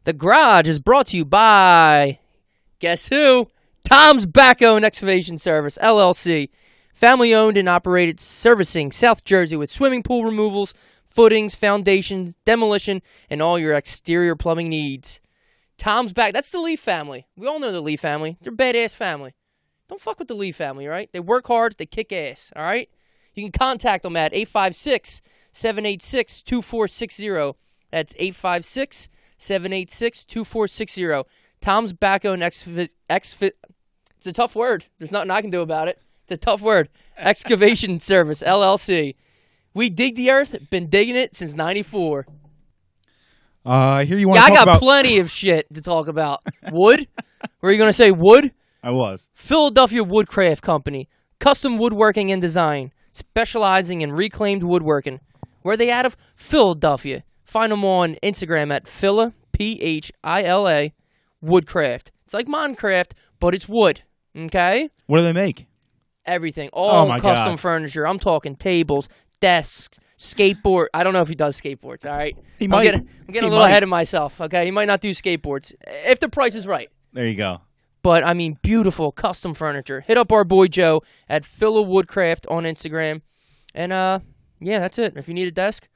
The Garage is brought to you by, guess who? Tom's Backhoe and Excavation Service, LLC. Family-owned and operated, servicing South Jersey with swimming pool removals, footings, foundation, demolition, and all your exterior plumbing needs. Tom's Back. That's the Lee family. We all know the Lee family. They're a badass family. Don't fuck with the Lee family, all right? They work hard. They kick ass, all right? You can contact them at 856-786-2460. That's 856-786-2460. Tom's Backhoe and it's a tough word. There's nothing I can do about it. It's a tough word. Excavation Service, LLC. We dig the earth. Been digging it since 94. I hear you want to talk I got about... plenty of shit to talk about. Wood? Were you going to say wood? I was. Philadelphia Woodcraft Company. Custom woodworking and design. Specializing in reclaimed woodworking. Where are they out of? Philadelphia. Find them on Instagram at Phila, Phila, Woodcraft. It's like Minecraft, but it's wood. Okay? What do they make? Everything. All custom God. furniture. I'm talking tables, desks, skateboard. I don't know if he does skateboards, all right? He might. I'm getting a little ahead of myself, okay? He might not do skateboards. If the price is right. There you go. But, I mean, beautiful custom furniture. Hit up our boy Joe at Phila Woodcraft on Instagram. And, yeah, that's it. If you need a desk,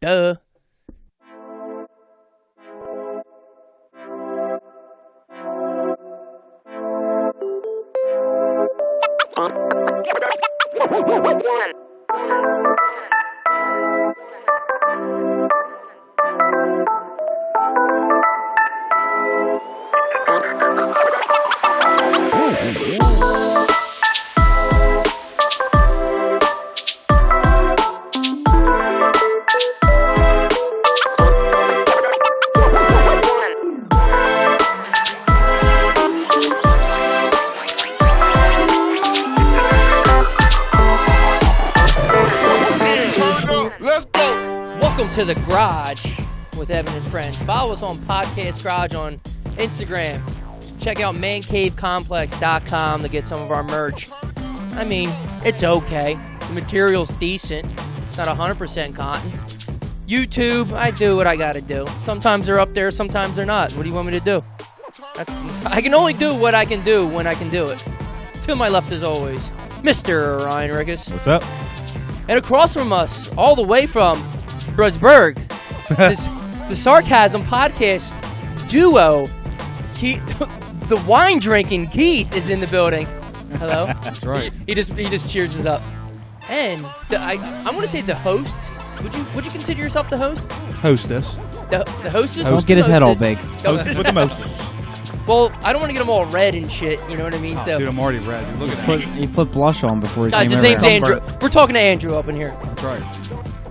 duh. To the Garage with Evan and Friends. Follow us on Podcast Garage on Instagram. Check out mancavecomplex.com to get some of our merch. I mean, it's okay. The material's decent. It's not 100% cotton. YouTube, I do what I gotta do. Sometimes they're up there, sometimes they're not. What do you want me to do? I can only do what I can do when I can do it. To my left, as always, Mr. Ryan Rickus. What's up? And across from us, all the way from Brudsburg, the Sarcasm podcast duo, the wine drinking Keith is in the building. Hello. That's right. He just cheers us up. And I'm going to say the host. Would you consider yourself the host? Hostess. The hostess. Don't get his head all big. Hostess with the mostest. Well, I don't want to get them all red and shit. You know what I mean? Dude, I'm already red. Look at that. He put blush on before his Guys, name his name's Andrew. We're talking to Andrew up in here. That's right.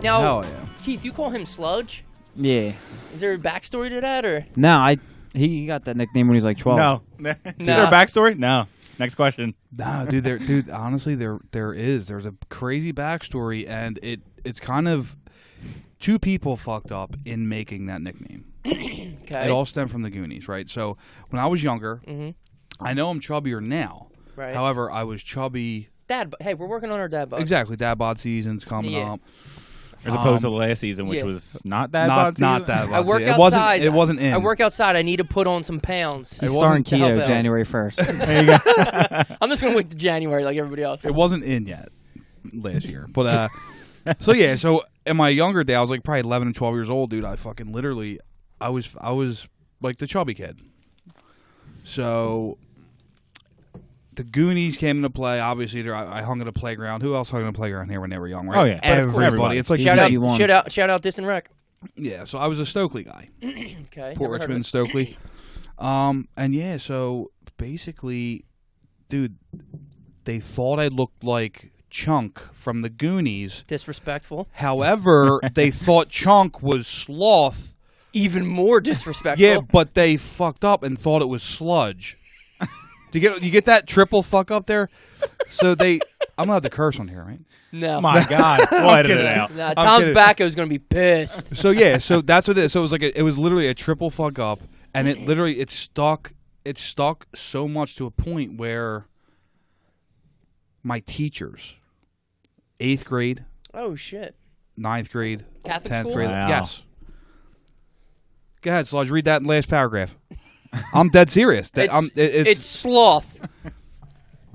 Now, Hell yeah. Keith, you call him Sludge? Yeah. Is there a backstory to that, or? No, he got that nickname when he was like 12. No. Is there a backstory? No. Next question. No, dude. Honestly, there is. There's a crazy backstory, and it's kind of two people fucked up in making that nickname. Okay. It all stemmed from the Goonies, right? So when I was younger, I know I'm chubbier now. Right. However, I was chubby. Hey, we're working on our dad bod. Exactly, dad bod season's coming up. As opposed to the last season, which was not that not bod that. I work it outside. It wasn't in. I work outside. I need to put on some pounds. He's starting keto January 1st. There you go. I'm just going to wait to January like everybody else. It wasn't in yet last year. But, so in my younger day, I was like probably 11 and 12 years old, dude. I fucking literally, I was like the chubby kid. So the Goonies came into play. Obviously, I hung at a playground. Who else hung at a playground here when they were young, right? Oh, yeah. Everybody. It's like shout out Distant Rec. Yeah, so I was a Stokely guy. Okay. Port Richmond, Stokely. And yeah, so basically, dude, they thought I looked like Chunk from the Goonies. Disrespectful. However, they thought Chunk was Sloth. Even more disrespectful. Yeah, but they fucked up and thought it was Sludge. You get that triple fuck up there? So I'm allowed to curse on here, right? No. My God. We'll edit it out. Nah, Tom's Backo is going to be pissed. So yeah, so that's what it is. So it was like it was literally a triple fuck up, and it stuck so much to a point where my teachers, 8th grade, oh shit, 9th grade, Catholic 10th school? grade, Wow. yes. Go ahead, Sludge. Read that last paragraph. I'm dead serious. It's sloth.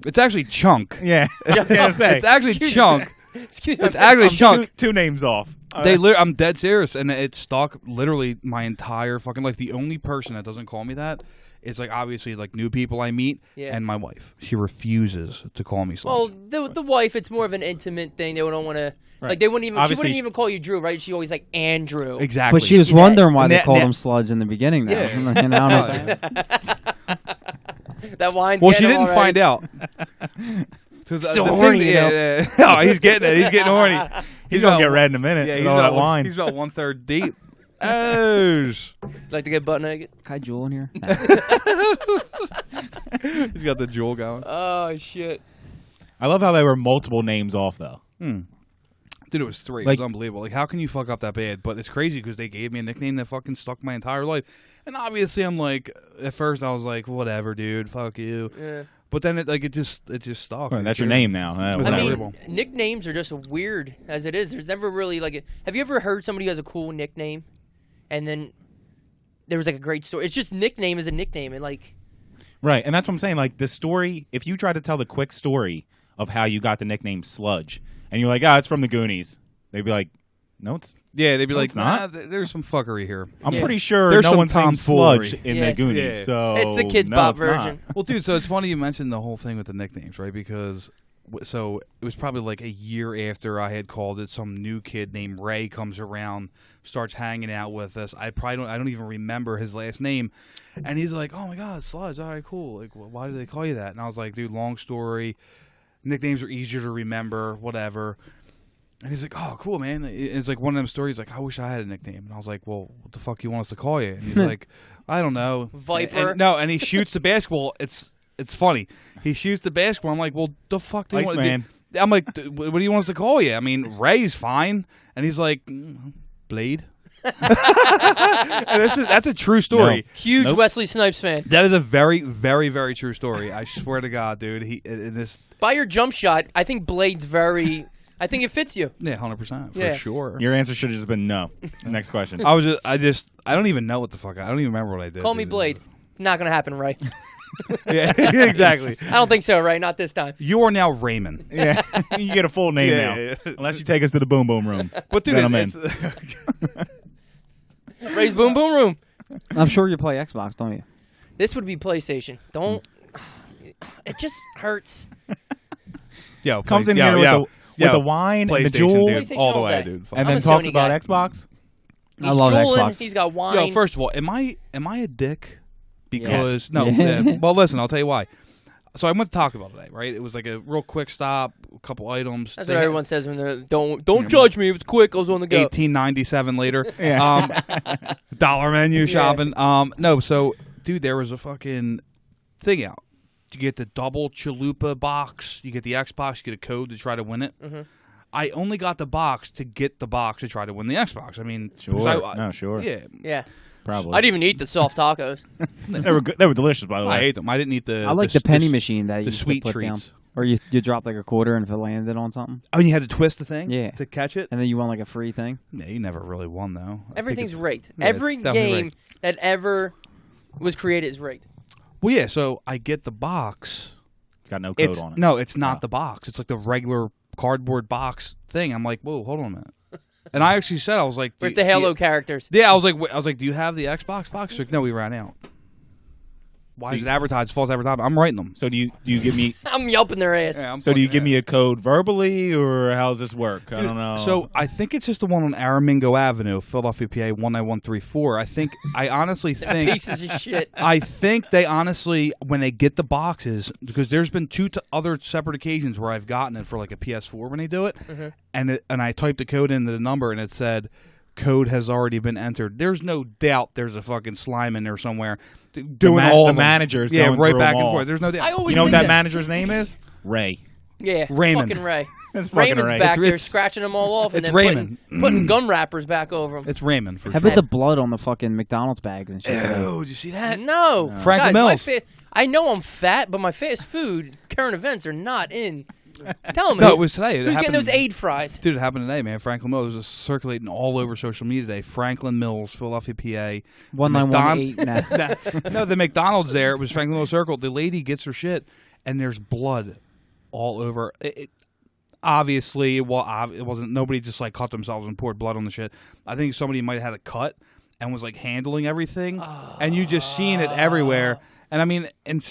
It's actually Chunk. Yeah. I was gonna say. It's actually Chunk. Excuse me. It's actually Chunk. Two names off. I'm dead serious, and it stuck literally my entire fucking life. The only person that doesn't call me that is like obviously like new people I meet and my wife. She refuses to call me Sludge. Well, the wife, it's more of an intimate thing. They don't want to like. They wouldn't even. She wouldn't even call you Drew, right? She always like Andrew. Exactly. But she was wondering why they called him Sludge in the beginning. Though. Yeah. You know what I'm saying? That wine's well, she didn't find out. Still horny, yeah. Oh, he's getting it. He's getting horny. He's gonna get red in a minute. Yeah, with all that wine. He's about 1/3 deep. Oh. Like to get butt naked. Can I jewel in here? He's got the jewel going. Oh shit! I love how there were multiple names off though. Dude, it was 3. Like, it was unbelievable. Like, how can you fuck up that bad? But it's crazy because they gave me a nickname that fucking stuck my entire life. And obviously, I'm like, at first, I was like, whatever, dude, fuck you. Yeah. But then it just stuck. Well, that's your name now. I mean, nicknames are just weird as it is. There's never really like. Have you ever heard somebody who has a cool nickname, and then there was like a great story? It's just nickname is a nickname, and like. Right, and that's what I'm saying. Like the story, if you try to tell the quick story of how you got the nickname Sludge, and you're like, it's from the Goonies, they'd be like, no, it's they'd be like, not. There's some fuckery here. I'm pretty sure there's no one's named tomfoolery Sludge in the Goonies, so it's the Kids Bop version. Well, dude, so it's funny you mentioned the whole thing with the nicknames, right? Because so it was probably like a year after I had called it. Some new kid named Ray comes around, starts hanging out with us. I don't even remember his last name, and he's like, "Oh my God, it's Sludge. All right, cool. Like, why do they call you that?" And I was like, "Dude, long story. Nicknames are easier to remember. Whatever." And he's like, "Oh, cool, man." It's like one of them stories. Like, I wish I had a nickname. And I was like, "Well, what the fuck you want us to call you?" And he's like, "I don't know, Viper." And he shoots the basketball. It's funny. He shoots the basketball. I'm like, "Well, the fuck do you want?" Man. I'm like, "What do you want us to call you?" I mean, Ray's fine. And he's like, Blade. And that's a true story. No. Huge Wesley Snipes fan. That is a very, very, very true story. I swear to God, dude. By your jump shot, I think Blade's very. I think it fits you. Yeah, 100% for sure. Your answer should have just been no. Next question. I don't even know what the fuck. I don't even remember what I did. Call me Blade. Not gonna happen, Ray. Yeah, exactly. I don't think so, Ray. Not this time. You are now Raymond. Yeah, you get a full name now, unless you take us to the Boom Boom Room. But dude, Ray's Boom Boom Room. I'm sure you play Xbox, don't you? This would be PlayStation. Don't. It just hurts. Yo, comes in here with the wine and the jewel, dude, all the way, dude. And then talks about Xbox. I love Xbox. He's got wine. Yo, first of all, am I a dick? Because Yes. well, listen, I'll tell you why. So I went to Taco Bell today, right? It was like a real quick stop, a couple items. That's what everyone says when they're don't judge me. It was quick. I was on the go. $18.97 later. Dollar menu shopping. No, so dude, there was a fucking thing out. You get the double chalupa box. You get the Xbox. You get a code to try to win it. Mm-hmm. I only got the box to get the box to try to win the Xbox. I mean, sure. Sure. Yeah. Probably. I didn't even eat the soft tacos. They were good. They were delicious, by the way. I ate them. I didn't eat the. I like the penny machine that you the used sweet to put treats. down. Or you dropped like a quarter and if it landed on something. Oh, and you had to twist the thing? Yeah. To catch it? And then you won like a free thing. Yeah, you never really won, though. Everything's rigged. Yeah, Every it's definitely game rigged. that ever was created is rigged. Well, yeah, so I get the box. It's got no code on it. No, it's not the box. It's like the regular cardboard box thing. I'm like, whoa, hold on a minute. And I actually said, I was like, where's the Halo characters? Yeah, I was like, do you have the Xbox box? She's like, no, we ran out. Why is it advertised? False advertising. I'm writing them. So do you give me? I'm yelping their ass. Yeah, so do you give me a code verbally, or how does this work? I don't know. So I think it's just the one on Aramingo Avenue, Philadelphia, PA 19134. I honestly think pieces of shit. I think they honestly, when they get the boxes, because there's been two other separate occasions where I've gotten it for like a PS4 when they do it, and I typed the code into the number and it said, code has already been entered. There's no doubt there's a fucking slime in there somewhere doing all the the managers. Yeah, going right through back them and all. forth. There's no doubt. I always You know what think that manager's name is? Ray. Yeah, Raymond. fucking Ray. That's fucking Raymond's Ray. back there scratching them all off and It's then Raymond. putting gum wrappers back over them. It's Raymond for How sure. about the blood on the fucking McDonald's bags and shit? Ew, did you see that? No. Frank Guys, Mills. I know I'm fat, but my fast food current events are not in Tell him. No, it was today. It Who's getting happened- those aid fries? Dude, it happened today, man. Franklin Mills was circulating all over social media today. Franklin Mills, Philadelphia, PA. 1918. No, the McDonald's there. It was Franklin Mills Circle. The lady gets her shit, and there's blood all over. Obviously, well, it wasn't. Nobody just like cut themselves and poured blood on the shit. I think somebody might have had a cut and was like handling everything, and you just seen it everywhere. And I mean,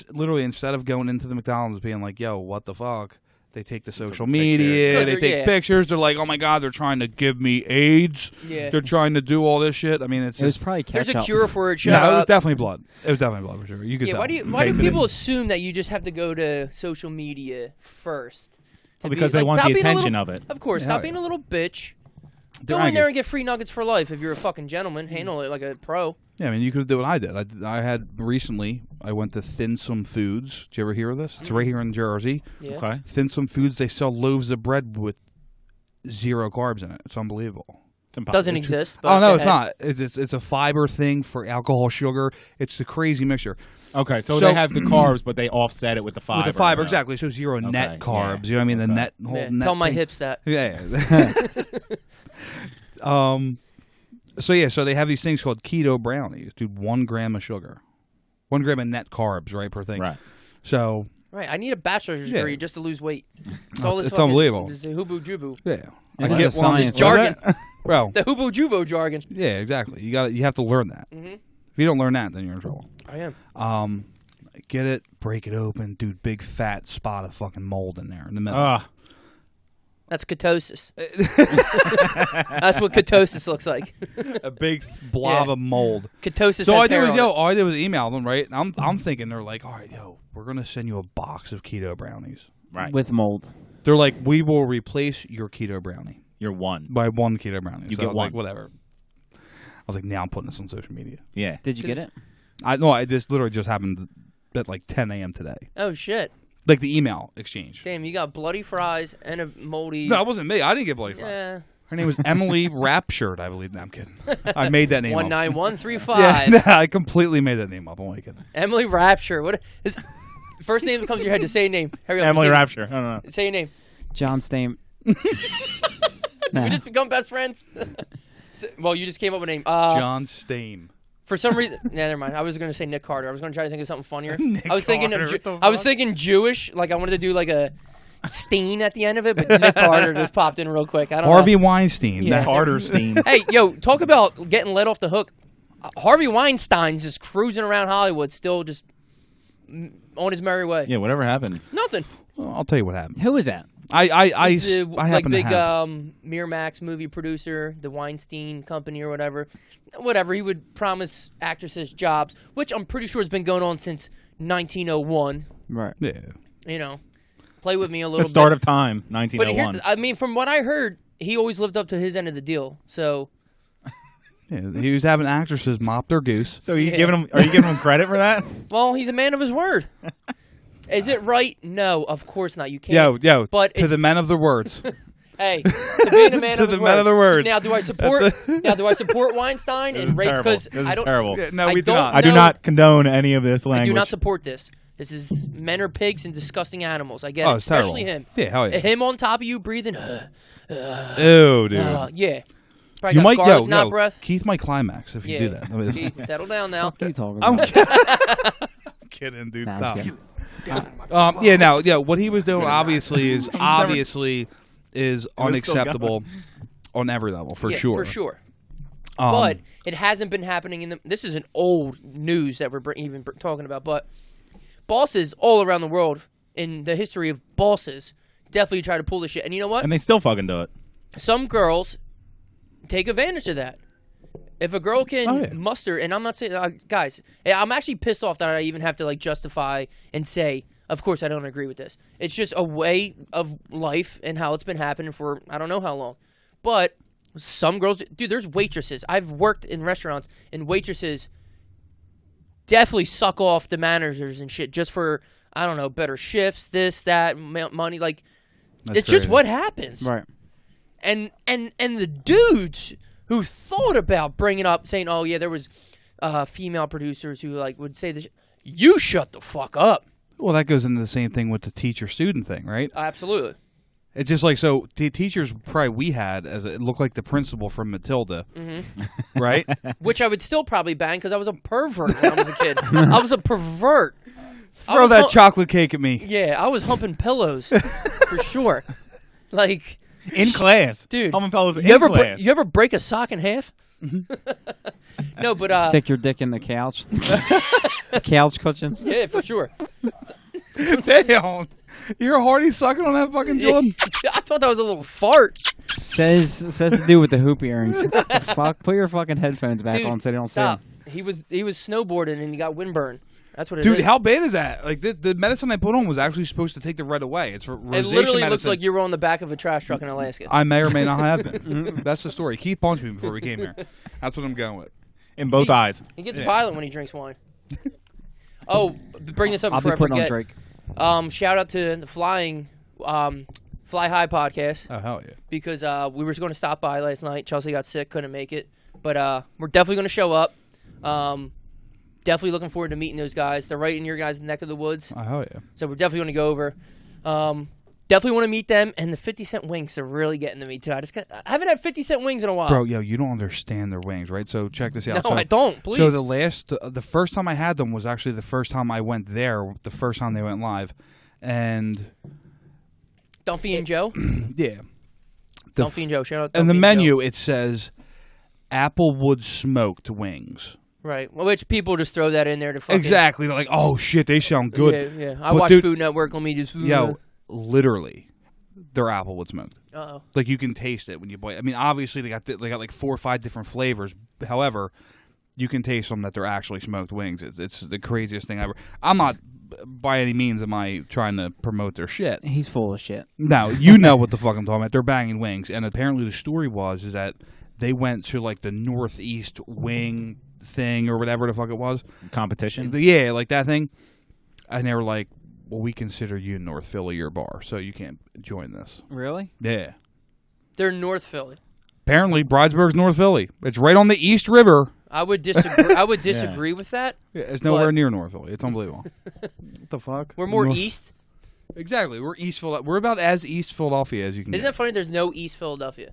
literally, instead of going into the McDonald's being like, "Yo, what the fuck." They take the social media, they take pictures. They're like, "Oh my god, they're trying to give me AIDS. Yeah. They're trying to do all this shit." I mean, It was probably There's ketchup. a cure for it. no, it was definitely blood. It was definitely blood for sure. You could Yeah, tell. why do Tasted people it. assume that you just have to go to social media first? to Because be- they like, want stop the being a attention little- of it. Of course, Yeah, stop yeah. being a little bitch. They're Go in there angry. and get free nuggets for life if you're a fucking gentleman. Handle it like a pro. Yeah, I mean, you could do what I did. I had recently. I went to Thin Some Foods. Did you ever hear of this? It's right here in Jersey. Yeah. Okay. Thin Some Foods. They sell loaves of bread with 0 carbs in it. It's unbelievable. It's impossible. Doesn't exist. But Oh no, go it's ahead. not. It's a fiber thing for alcohol, sugar. It's the crazy mixture Okay, so So- they have the carbs, but they offset it with the fiber. with the fiber. Yeah. Exactly. So 0 Okay, net yeah. carbs. You know what I mean? The Okay. net whole Yeah, net. tell my thing. hips that. Yeah. So yeah, so they have these things called keto brownies, dude. 1 gram of sugar, 1 gram of net carbs, right, per thing. Right. So Right, I need a bachelor's Yeah. degree just to lose weight. It's It's unbelievable. It's the hubu jubu. yeah, Yeah, I it's get a one. science. Jargon. Well, The hubu jubu jargon. yeah, exactly. You have to learn that. Mhm. If you don't learn that, then you're in trouble. I am. Get it, break it open, dude. Big fat spot of fucking mold in there in the middle. That's ketosis. That's what ketosis looks like. A big blob Yeah. of mold. Ketosis So has all I did hair was on it. all I did was email them, right? And I'm thinking they're like, all right, yo, we're gonna send you a box of keto brownies. Right. With mold. They're like, we will replace your keto brownie You're one. by 1 keto brownie. You So get I was one. like, whatever. I was like, now I'm putting this on social media. Yeah. Did you get it? I just literally just happened at like 10 a.m. today. Oh shit! Like the email exchange. Damn, you got bloody fries and a moldy. No, it wasn't me. I didn't get bloody fries. Yeah. Her name was Emily Raptured, I believe. No, I'm kidding. I made that name up. 19135. Yeah, no, I completely made that name up. I'm only kidding. Emily Rapture. What is first name that comes to your head? Just say a name. Hurry up. Emily say, Rapture. I don't know. Say a name. John Stam. We just become best friends. Well, you just came up with a name. John Stain. For some reason, yeah, never mind. I was going to say Nick Carter. I was going to try to think of something funnier. Nick I was thinking, Carter, what the I was fuck? thinking Jewish. Like I wanted to do like a stain at the end of it, but Nick Carter just popped in real quick. I don't Harvey know. Weinstein. Yeah. Carter Steam. Hey, yo, talk about getting let off the hook. Harvey Weinstein's just cruising around Hollywood, still just on his merry way. Yeah, whatever happened. Nothing. Well, I'll tell you what happened. Who is that? I He's the, happen like to big have. Miramax movie producer, the Weinstein Company or whatever. Whatever, he would promise actresses jobs, which I'm pretty sure has been going on since 1901. Right. Yeah. You know, play with me a The little start bit. of time, But here, 1901. I mean, from what I heard, he always lived up to his end of the deal. So Yeah, he was having actresses mop their goose. So you Yeah. giving him? Are you giving him credit for that? well, he's a man of his word. Is it right? No, of course not. You can't. Yo, But to it's- the men of the words. Hey, to being a man To of his the man word. of the word. Now, do I support? That's Now, do I support Weinstein This and is rape? terrible. Because This I is don't. terrible. Yeah, no, I we do don't not. I do No. not condone any of this I language. do not support this. This is men are pigs and disgusting animals. I get Oh, it, it's especially terrible. him. Yeah, hell yeah. Him on top of you breathing. Ew, dude. Yeah. Probably You got might garlic knot yo, breath. Keith might climax if you Yeah. do that. I mean, Jeez, settle down now. What are you talking I'm about? kidding, dude. Nah, I'm Stop. kidding. Yeah, now, yeah, what he was doing obviously is unacceptable on every level, for Yeah, sure. For sure. Um, But it hasn't been happening in the. This is an old news that we're even talking about. But bosses all around the world in the history of bosses definitely try to pull this shit. And you know what? and they still fucking do it. Some girls take advantage of that. If a girl can Oh, yeah. muster, and I'm not saying, guys, I'm actually pissed off that I even have to like justify and say, of course I don't agree with this. It's just a way of life and how it's been happening for I don't know how long. But some girls, dude, there's waitresses. I've worked in restaurants, and waitresses definitely suck off the managers and shit just for I don't know better shifts, this, that, money. Like That's it's just crazy. what happens. Right. And the dudes who thought about bringing up saying, "Oh yeah, there was female producers who like would say this," you shut the fuck up. Well, that goes into the same thing with the teacher-student thing, right? Absolutely. It's just like, so the teachers probably we had, it looked like the principal from Matilda, right? Which I would still probably bang because I was a pervert when I was a kid. I was a pervert. Throw that chocolate cake at me. Yeah, I was humping pillows for sure. Like in class, dude. Humping pillows in you ever class. you ever break a sock in half? No, but Stick your dick in the couch. Couch cushions. yeah, for sure. Damn. You're hardy sucking on that fucking Jordan? I thought that was a little fart. Says the dude with the hoop earrings. Fuck, put your fucking headphones back Dude, on so they don't stop. see. He was snowboarding and he got windburn. That's what it Dude, is. how bad is that? Like, the medicine I put on was actually supposed to take the red away. It's It rosacea literally looks medicine. like you were on the back of a trash truck in Alaska. I may or may not have been. That's the story. Keith punched me before we came here. That's what I'm going with. In both eyes. He gets violent when he drinks wine. Oh, bring this up I'll before be I putting on forget. Drake. Shout out to the Fly High podcast Oh, hell yeah. because we were going to stop by last night. Chelsea got sick, couldn't make it, but we're definitely going to show up. Definitely looking forward to meeting those guys. They're right in your guys' neck of the woods, Oh, hell yeah. so we're definitely going to go over. Definitely want to meet them, and the 50-cent wings are really getting to me too. I haven't had 50-cent wings in a while. Bro, yo, you don't understand their wings, right? So check this out. No, So- I don't. Please. So the first time I had them was actually the first time I went there, the first time they went live. And Dumpy and Joe. yeah. Dumpy and Joe. Shout out. And the Dumpy menu, Joe. it says Applewood smoked wings. Right. Well, which people just throw that in there to fucking. Exactly. They're like, oh shit, they sound good. Yeah, yeah. I But watch dude- Food Network. Let me just. Yo, literally, they're Applewood smoked. Uh-oh. Like you can taste it when you bite. I mean, obviously they got like 4 or 5 different flavors. However, you can taste them that they're actually smoked wings. It's the craziest thing ever. I'm not by any means am I trying to promote their shit. He's full of shit. No, you know what the fuck I'm talking about. They're banging wings, and apparently the story is that they went to like the Northeast wing thing or whatever the fuck it was. Competition? Yeah, like that thing. And they were like, well, we consider you North Philly your bar, so you can't join this. Really? Yeah. They're North Philly. Apparently, Bridesburg's North Philly. It's right on the East River. I would disagree. I would disagree with that. Yeah, it's nowhere But- near North Philly. It's unbelievable. What the fuck? We're more North- east. Exactly. We're East Philadelphia. We're about as East Philadelphia as you can Isn't get. that funny? There's no East Philadelphia.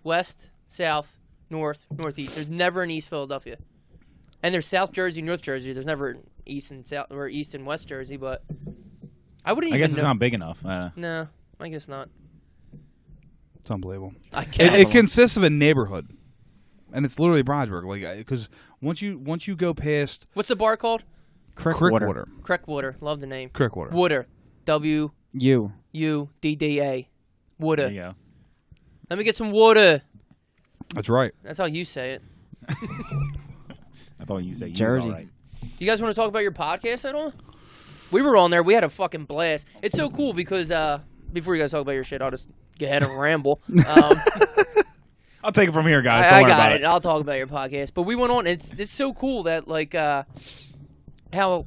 West, South, North, Northeast. There's never an East Philadelphia. And there's South Jersey, North Jersey. There's never an East and South or East and West Jersey. But I wouldn't I even guess it's know. not big enough. No, I guess not. It's unbelievable. I It, guess. it consists of a neighborhood, and it's literally Bridesburg. Like, because once you go past What's the bar called? Crickwater. Creckwater. Love the name. Crickwater. Water. WUDDA. You. Water. There you go. Let me get some water. That's right. That's how you say it. I thought you said you Jersey. was all right. You guys want to talk about your podcast at all? We were on there. We had a fucking blast. It's so cool because before you guys talk about your shit, I'll just go ahead and ramble. I'll take it from here, guys. I Don't worry got about it. I'll talk about your podcast. But we went on. It's so cool that like how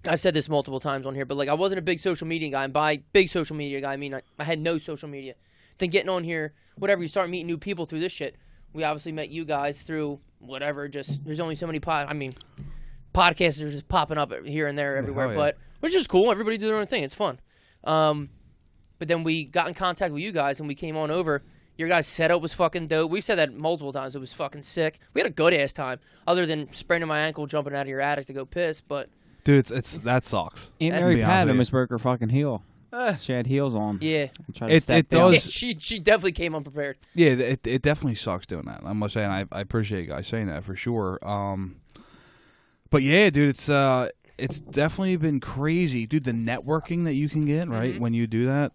I've said this multiple times on here, but like I wasn't a big social media guy. And by big social media guy, I mean I had no social media. Then getting on here, whatever, you start meeting new people through this shit. We obviously met you guys through whatever. Just there's only so many podcasts are just popping up here and there everywhere. hell yeah. But which is cool. Everybody do their own thing. It's fun. But then we got in contact with you guys and we came on over. Your guys' setup was fucking dope. We've said that multiple times. It was fucking sick. We had a good ass time, other than spraining my ankle jumping out of your attic to go piss. But Dude, it's that sucks. Aunt That'd Mary be Pat honest with almost broke her fucking heel. uh, She had heels on. yeah, And tried to It- step it down. does- yeah, she definitely came unprepared. Yeah, it definitely sucks doing that. I must say, and I appreciate you guys saying that for sure. But yeah, dude, it's definitely been crazy, dude. The networking that you can get, right, when you do that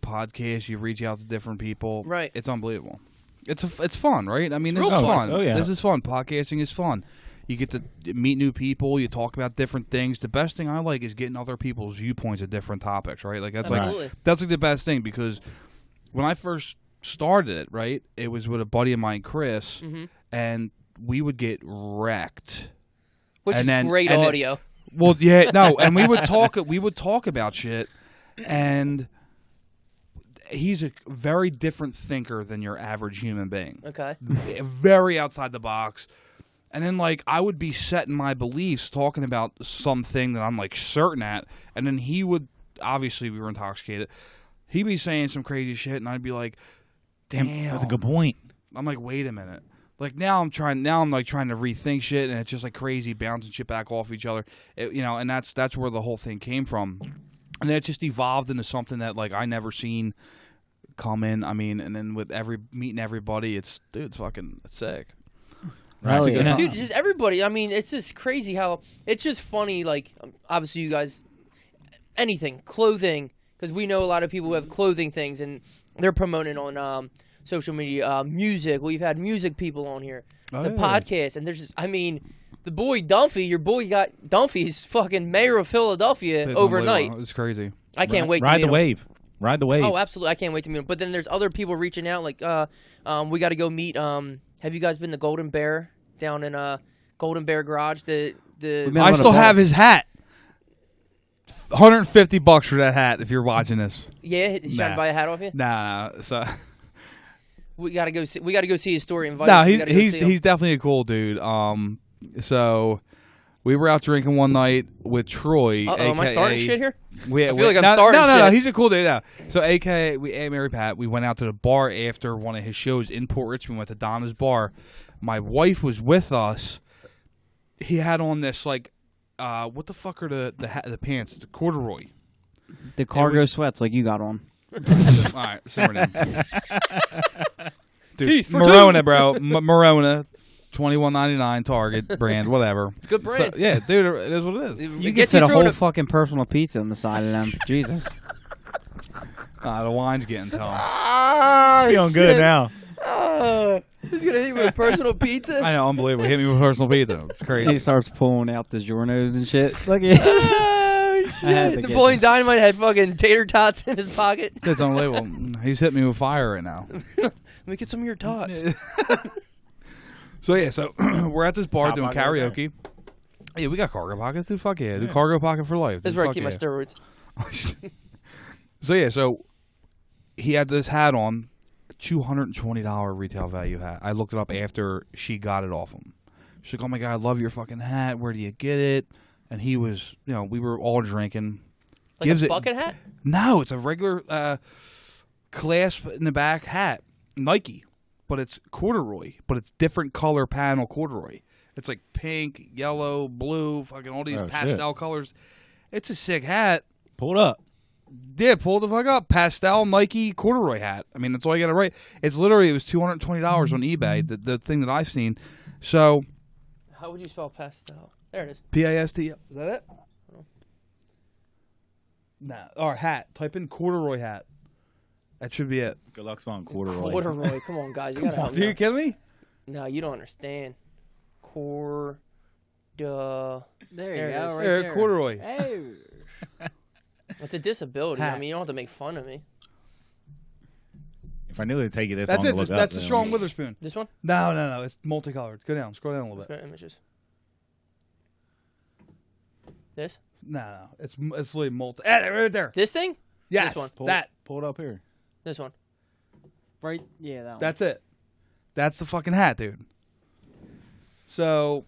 podcast, you reach out to different people, Right. It's unbelievable. It's fun, right? I mean, this is real fun. fun. Oh, yeah. This is fun. Podcasting is fun. You get to meet new people. You talk about different things. The best thing I like is getting other people's viewpoints of different topics, right? Like Absolutely. that's like the best thing because when I first started it, right, it was with a buddy of mine, Chris, and we would get wrecked. Which And is then- great and then- audio. Well, yeah, no, and we would talk about shit, and he's a very different thinker than your average human being. Okay. Very outside the box. And then, like, I would be setting my beliefs, talking about something that I'm, like, certain at, and then he would, obviously we were intoxicated, He'd be saying some crazy shit, and I'd be like, damn. That's a good point. I'm like, wait a minute. Like now I'm trying to rethink shit, and it's just like crazy bouncing shit back off each other. And that's where the whole thing came from. And then it just evolved into something that like I never seen come in. I mean, and then with meeting everybody, it's sick. Hell That's a good yeah. time. Dude, just everybody. I mean, it's just crazy how it's just funny. Like, obviously, you guys, anything, clothing, because we know a lot of people who have clothing things, and they're promoting on social media. Music. We've had music people on here. The podcast, and there's just, I mean, the boy Dunphy, your boy got Dunphy's fucking mayor of Philadelphia It's overnight. unbelievable. It's crazy. I can't wait. To Ride meet the him. wave. Ride the wave. Oh, absolutely! I can't wait to meet him. But then there's other people reaching out, like, we got to go meet. Have you guys been to Golden Bear down in Golden Bear Garage? We've been I on still a have boat. his hat. $150 for that hat if you're watching this. Yeah, he's trying to Nah. buy a hat off you. Nah. So We gotta go see. We gotta go see his story. Invite no, us. We gotta go see him. he's definitely a cool dude. So we were out drinking one night with Troy. Am I starting shit here? I feel like I'm starting No, shit. he's a cool dude. Yeah. So, Mary Pat, we went out to the bar after one of his shows in Port Richmond. We went to Donna's bar. My wife was with us. He had on this like, what the fuck are the pants? The corduroy. The cargo sweats like you got on. All right, simmer down. Dude, Heath for Morona, bro. Morona, $21.99 Target brand, whatever. It's a good brand. So, yeah, dude, it is what it is. You Gets can fit a through whole it. fucking personal pizza on the side of them. Jesus. The wine's getting to him. Feeling good now. He's gonna hit me with personal pizza. I know, unbelievable. Hit me with personal pizza. It's He crazy. starts pulling out the Giornos and shit. Look at Oh, had to shit. get Napoleon Dynamite had fucking tater tots in his pocket. It's unbelievable. He's hitting me with fire right now. Let me get some of your tots. So we're at this bar Hot doing pocket right karaoke. Yeah, we got cargo pockets, dude. Fuck yeah, do cargo pocket for life. That's dude. where I Fuck keep my yeah. steroids. So he had this hat on, $220 retail value hat. I looked it up after she got it off him. She's like, "Oh my god, I love your fucking hat. Where do you get it?" And he was, we were all drinking. Like a bucket hat? No, it's a regular clasp in the back hat, Nike, but it's corduroy, but it's different color panel corduroy. It's like pink, yellow, blue, fucking all these pastel colors. It's a sick hat. Pull it up. Yeah, pull the fuck up. Pastel Nike corduroy hat. I mean, that's all you got to write. It was $220 on eBay, the thing that I've seen. So, How would you spell pastel? There it is. P-A-S-T. Is that it? Nah. Or hat. Type in corduroy hat. That should be it. Good luck spelling corduroy. Corduroy. Come on, guys. You gotta help Are me you out. kidding me? No, you don't understand. There There you it go. is. Right Yeah, there. corduroy. Hey. It's a disability. Hat. I mean, you don't have to make fun of me. If I knew they'd take you this That's long it. to look That's up. a strong Witherspoon. This one? No. It's multicolored. Go down. Scroll down a little Let's bit. go to images. This? No. It's literally multi. Right there. This thing? Yes. This one. Pull it up here. This one. Right. Yeah, that one. That's it. That's the fucking hat, dude. So,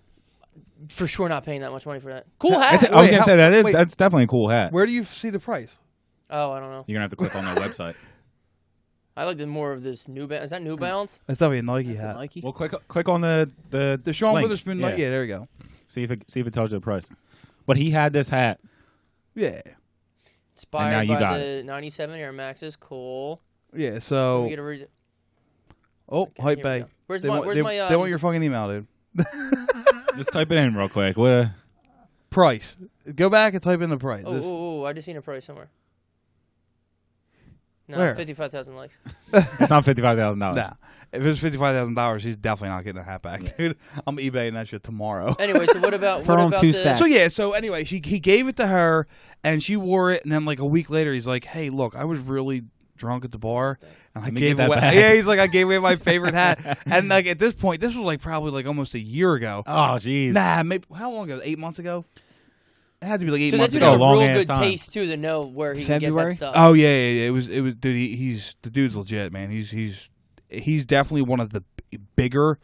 For sure not paying that much money for that. Cool hat. I was Wait, gonna say wait. that's definitely a cool hat. where do you see the price? Oh, I don't know. You're gonna have to click on their website. I like the more of this New Balance. Is that New Balance? It's definitely a Nike That's a hat. Nike. Well, click on the The Sean link. Witherspoon Nike. Yeah, there you go. See if it tells you the price. But he had this hat. Yeah. Inspired now you by got the 97 Air Maxes. Cool. Yeah, Let me so. get a read. Oh, Okay, Hype here we Bay. go. Where's They my? want, Where's they, my? they want your fucking email, dude. Just type it in real quick. What? Price. Go back and type in the price. Oh, This- I just seen a price somewhere. No, Where? 55,000 likes. It's not $55,000. Nah. If it was $55,000, he's definitely not getting a hat back, dude. I'm eBaying that shit tomorrow. Anyway, so what about Throw what 'em about two the? stacks. So anyway, he gave it to her, and she wore it, and then like a week later, he's like, "Hey, look, I was really drunk at the bar, and I Let me gave get that away." back. Yeah, he's like, "I gave away my favorite hat," and like at this point, this was like probably like almost a year ago. Oh, jeez. Nah, maybe how long ago? 8 months ago. It had to be like 8 So that months dude ago. has a long real ass good time. taste too to know where he can get February? that stuff. Oh yeah. It was dude. He's the dude's legit, man. He's definitely one of the bigger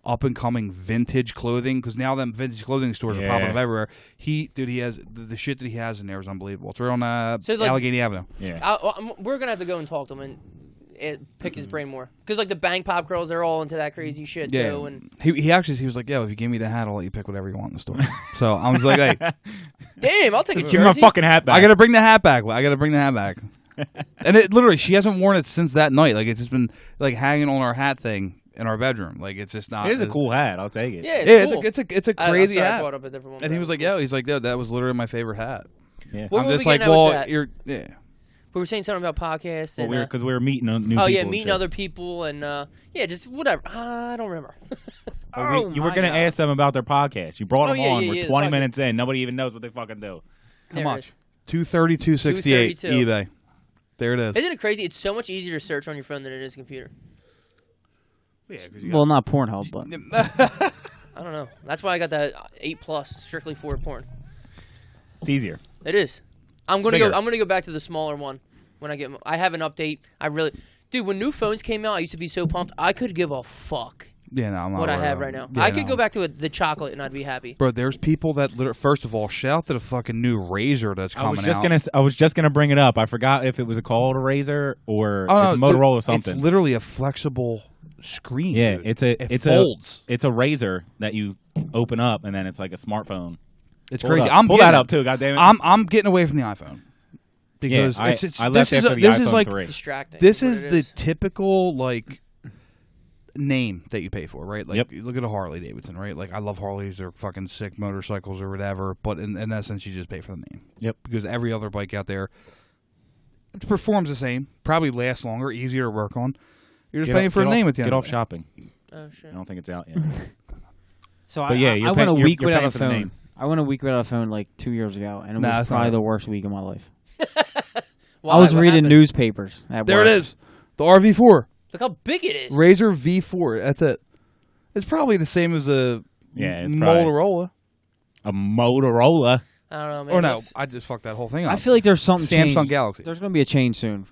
up and coming vintage clothing, because now them vintage clothing stores are popping up everywhere. He has the shit that he has in there is unbelievable. It's right on Allegheny Avenue. Yeah, we're gonna have to go and talk to him and pick his brain more, because like the Bang Pop girls, they're all into that crazy shit too. And he was like, yo, if you give me the hat, I'll let you pick whatever you want in the store. So I was like, hey, damn, I'll take a jersey. give me my fucking hat back. I gotta bring the hat back. And it literally, she hasn't worn it since that night. Like, it's just been like hanging on our hat thing in our bedroom. Like, it's just not. It is a cool hat. I'll take it. Yeah, cool. it's a crazy hat. I brought up a different one, and he was like, yo, that was literally my favorite hat. Yeah. What I'm were just we like, getting at with well, that? yeah. We were saying something about podcasts. And, Because we were meeting new people. Oh yeah, and meeting shit. other people and just whatever. I don't remember. You were gonna ask them about their podcast. You brought them on. We're 20 fuck minutes in. Nobody even knows what they fucking do. How much? $232.68 eBay. There it is. Isn't it crazy? It's so much easier to search on your phone than it is a computer. Well, not Pornhub, but I don't know. That's why I got that 8+ strictly for porn. It's easier. It is. I'm gonna bigger. go back to the smaller one when I have an update. Dude, when new phones came out, I used to be so pumped. I could give a fuck. Yeah, no, I'm not what I worried have about right it. now. Yeah, I could go back to the chocolate and I'd be happy. Bro, there's people that first of all, shout out to the fucking new Razor that's coming out. I was just gonna bring it up. I forgot if it was called a Razor or Oh, it's a Motorola or something. It's literally a flexible screen. Yeah, dude. it folds. It's a Razor that you open up and then it's like a smartphone. It's Pull crazy. It up. Pull that up too. God damn it. I'm getting away from the iPhone because I left after the this iPhone is like 3. Distracting. this is the typical like name that you pay for, right? Like, you look at a Harley Davidson, right? Like, I love Harleys; they're fucking sick motorcycles or whatever. But in essence, you just pay for the name. Yep. Because every other bike out there performs the same, probably lasts longer, easier to work on. You're just paying for a name at the end. Get of off the day. shopping. Oh shit. I don't think it's out yet. so But yeah, I went a week you're without paying a for the phone. name. I went a week without a phone like 2 years ago, and it Nah, was that's not probably it. the worst week of my life. Why? I was What reading happened? newspapers at There work. it is, the RV4 Look how big it is. Razor V4. That's it. It's probably the same as a it's probably Motorola. a Motorola. I don't know. Man. Or no, I just fucked that whole thing up. I feel like there's something Samsung changed. Galaxy. There's going to be a change soon.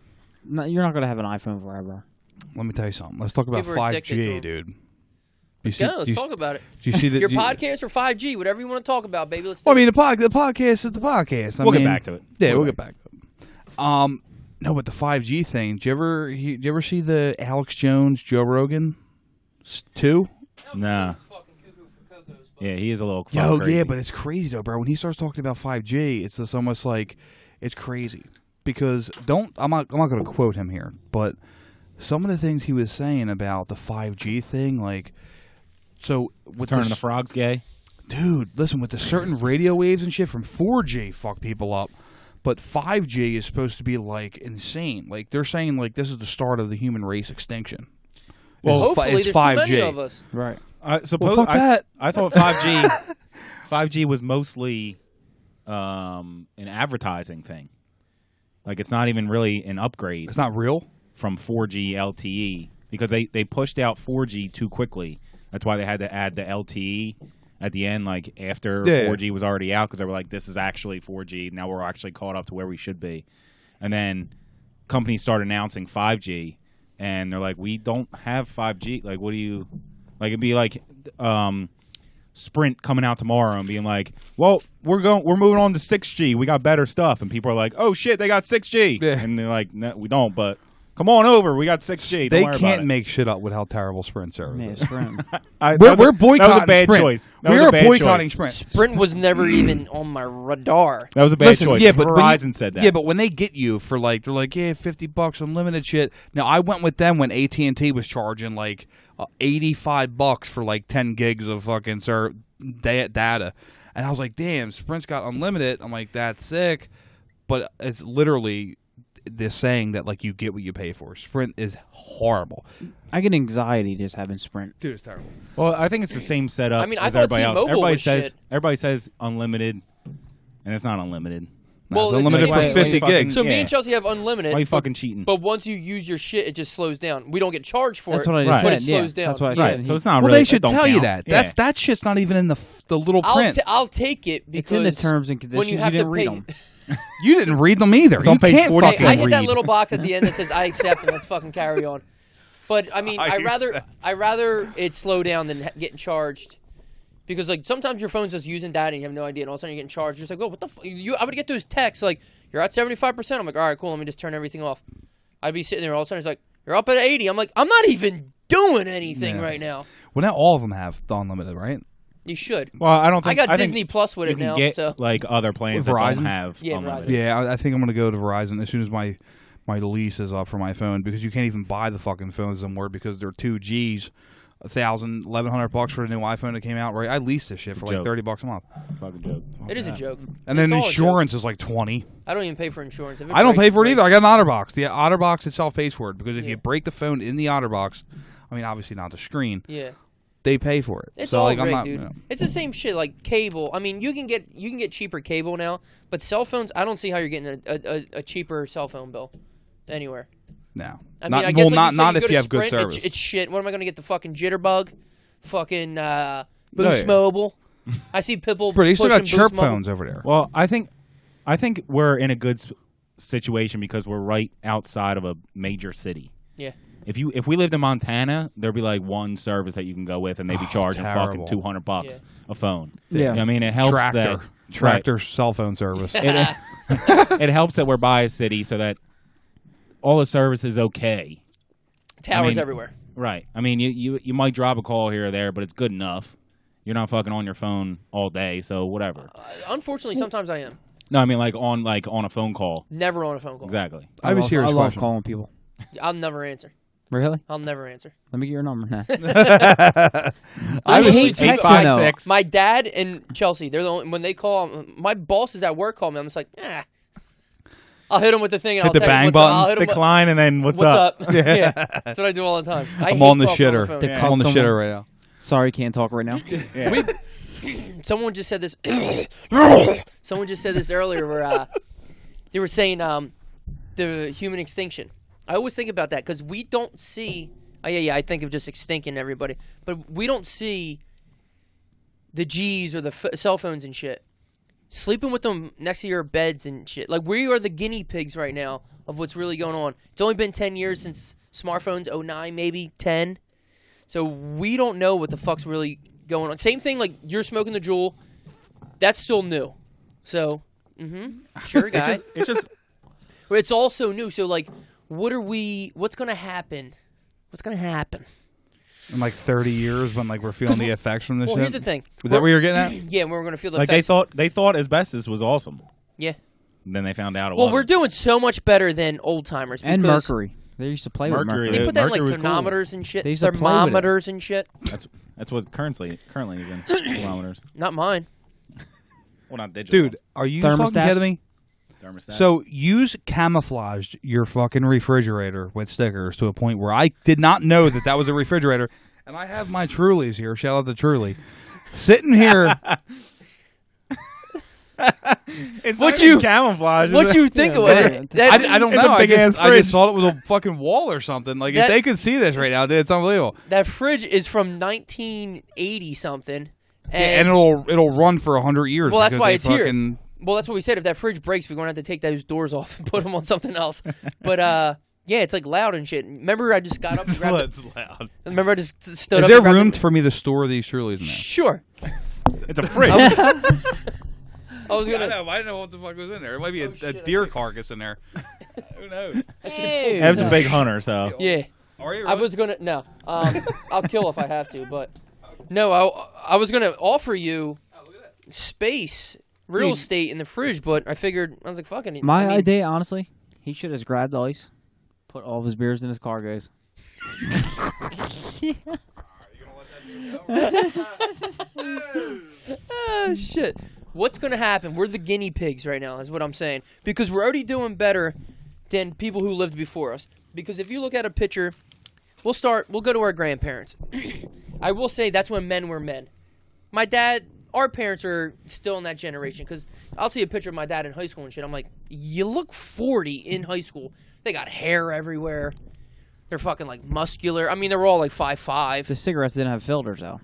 No, you're not going to have an iPhone forever. Let me tell you something. Let's talk about People are addicted to 5G, them. dude. Let's talk about it. Do you see Your podcast or 5G, whatever you want to talk about, baby. Let's do Well, I mean, it. the podcast is the podcast. We'll get back to it. Yeah, we'll get back to it. No, but the 5G thing. Did you ever see the Alex Jones, Joe Rogan 2? Nah. Yeah, he is a little Yo, crazy. yeah, but it's crazy though, bro. When he starts talking about 5G, it's just almost like it's crazy because I'm not going to quote him here, but some of the things he was saying about the 5G thing, like, so with turning the frogs gay. dude, listen, with the certain radio waves and shit from 4G, fuck people up. But 5G is supposed to be like insane. Like they're saying, like this is the start of the human race extinction. Well, hopefully it's there's 5G. too many of us. Right. Suppose fuck that. I thought 5G was mostly an advertising thing. Like it's not even really an upgrade. It's not real. From 4G LTE because they pushed out 4G too quickly. That's why they had to add the LTE at the end, like after 4G was already out, because they were like, "This is actually 4G. Now we're actually caught up to where we should be." And then companies started announcing 5G, and they're like, "We don't have 5G. Like, what do you like?" It'd be like Sprint coming out tomorrow and being like, "Well, we're moving on to 6G. We got better stuff." And people are like, "Oh shit, they got 6G," and they're like, "No, we don't." But come on over. We got 6G. They Don't worry can't about it. make shit up with how terrible Sprint service Man, is. Sprint. We're boycotting That was a bad Sprint. choice. We're boycotting Sprint. Sprint was never even on my radar. That was a bad choice. Yeah, but Verizon said that. Yeah, but when they get you for like, they're like, $50 unlimited shit. Now I went with them when AT&T was charging like $85 for like 10 gigs of fucking data, and I was like, damn, Sprint's got unlimited. I'm like, that's sick, but it's literally this saying that like you get what you pay for. Sprint is horrible. I get anxiety just having Sprint. Dude, it's terrible. Well, I think it's the same setup. I mean, I as thought everybody else. T-Mobile was shit. Everybody says unlimited, and it's not unlimited. Well, it's unlimited it's for like- 50 gigs. So me and Chelsea have unlimited. Why are you fucking cheating? But once you use your shit, it just slows down. We don't get charged for That's it. what I just Right. said. But it slows yeah, down. That's what I Right, said. so it's not Well, really. they should it don't tell you count. that. Yeah. That shit's not even in the little print. I'll take it because It's in the terms and conditions. when you have didn't to read pay. them. You didn't read them either. It's on You page can't 47. fucking I hit that read. little box at the end that says I accept and let's fucking carry on. But I mean, I I rather it slow down than getting charged. Because like sometimes your phone's just using data and you have no idea, and all of a sudden you're getting charged. You're just like, oh, what the fuck? I would get those texts like, you're at 75%. I'm like, all right, cool. Let me just turn everything off. I'd be sitting there all of a sudden. It's like, you're up at 80. I'm like, I'm not even doing anything right now. Well, now all of them have the unlimited, right? You should. Well, I don't think I got think Disney Plus with you it can now. get So like other plans With that Verizon? don't have Yeah, unlimited. Verizon. Yeah, I think I'm gonna go to Verizon as soon as my lease is up for my phone, because you can't even buy the fucking phones anymore because they're 2Gs. $1,100 for a new iPhone that came out. Right, I leased this shit for like joke. $30 a month, Fucking joke. it is a joke. and then It's all a joke. insurance is like $20. I don't even pay for insurance. If it I don't breaks, pay for it breaks. either. I got an OtterBox. The OtterBox itself pays for it, because if Yeah. you break the phone in the OtterBox, I mean, obviously not the screen, Yeah. they pay for it. It's so all like, great, I'm not, dude. you know. It's the same shit like cable. I mean, you can get cheaper cable now, but cell phones, I don't see how you're getting a cheaper cell phone bill anywhere. No, I not, mean, I guess well, like not you if go to you have good Sprint, service. It's shit. What am I going to get? The fucking Jitterbug, fucking yeah. Boost Mobile. I see people. But they still got pushing chirp Boost Mobile. phones over there. Well, I think we're in a good situation because we're right outside of a major city. Yeah. If we lived in Montana, there'd be like one service that you can go with, and they'd be charging terrible. fucking $200 a phone. Yeah. You know what I mean, it helps Tractor cell phone service. it helps that we're by a city so that all the service is okay. Towers everywhere. Right. I mean, you might drop a call here or there, but it's good enough. You're not fucking on your phone all day, so whatever. Unfortunately, sometimes I am. No, I mean like on a phone call. Never on a phone call. Exactly. I have a serious I love question. calling people. I'll never answer. Really? I'll never answer. Let me get your number now. I hate texting though. My dad and Chelsea, they're the only, when they call, my bosses at work call me. I'm just like, I'll hit them with the thing and Hit I'll the text bang them, button, I'll hit 'em with, Decline and then what's up? up? Yeah, that's what I do all the time. I I'm hate on the talking shitter. phone. The I'm on the custom- shitter right now. Sorry, can't talk right now. Yeah. Someone just said this. Someone just said this earlier where they were saying the human extinction. I always think about that because we don't see. I think of just extincting everybody, but we don't see the G's or the cell phones and shit. Sleeping with them next to your beds and shit. Like, we are the guinea pigs right now of what's really going on. It's only been 10 years since smartphones, 09, maybe 10. So we don't know what the fuck's really going on. Same thing, like, you're smoking the Juul. That's still new. So, sure, guy. It's just But it's also new. So, like, what's going to happen? What's going to happen? In like 30 years, when like we're feeling the effects from this Well, shit. here's the thing. Is that what you're getting at? Yeah, we're going to feel the like effects. they thought asbestos was awesome. Yeah. And then they found out it Well, wasn't. we're doing so much better than old timers. And because mercury. They used to play with Mercury, mercury. They put that in like Mercury was cool. thermometers and shit. They used to play with it. Thermometers and shit. That's what currently is in thermometers. Not mine. Well, not digital. Dude, are you fucking Thermostats? kidding me? Thermostat. So use camouflaged your fucking refrigerator with stickers to a point where I did not know that was a refrigerator. And I have my Trulies here. Shout out to Truly. Sitting here. it's what not you- even camouflage. is What it? you think of it? I don't It's know. a big ass I fridge. just thought it was a fucking wall or something. Like, if That- they could see this right now, dude, it's unbelievable. That fridge is from 1980 something. And it'll run for 100 years. Well, that's because why they it's here. fucking- Well, that's what we said. If that fridge breaks, we're going to have to take those doors off and put them on something else. But, yeah, it's like loud and shit. Remember I just got up and grabbed it? It's loud. Remember I just stood Is up there and grabbed room it? for me to store these Trulies in there? Sure. It's a fridge. I was I going to... didn't know what the fuck was in there. It might be a shit, I deer think- carcass in there. Who knows? Ev's a big hunter, so Yeah. Are you I was going to... No. I'll kill if I have to, but... No, I was going to offer you space, real Dude. estate in the fridge, but I figured... I was like, fucking... My idea, honestly, he should have grabbed ice, put all of his beers in his car, guys. Oh, shit. What's going to happen? We're the guinea pigs right now, is what I'm saying. Because we're already doing better than people who lived before us. Because if you look at a picture, we'll go to our grandparents. I will say that's when men were men. My dad, our parents are still in that generation. Because I'll see a picture of my dad in high school and shit. I'm like, you look 40 in high school. They got hair everywhere. They're fucking like muscular. I mean, they're all like 5'5". The cigarettes didn't have filters, though.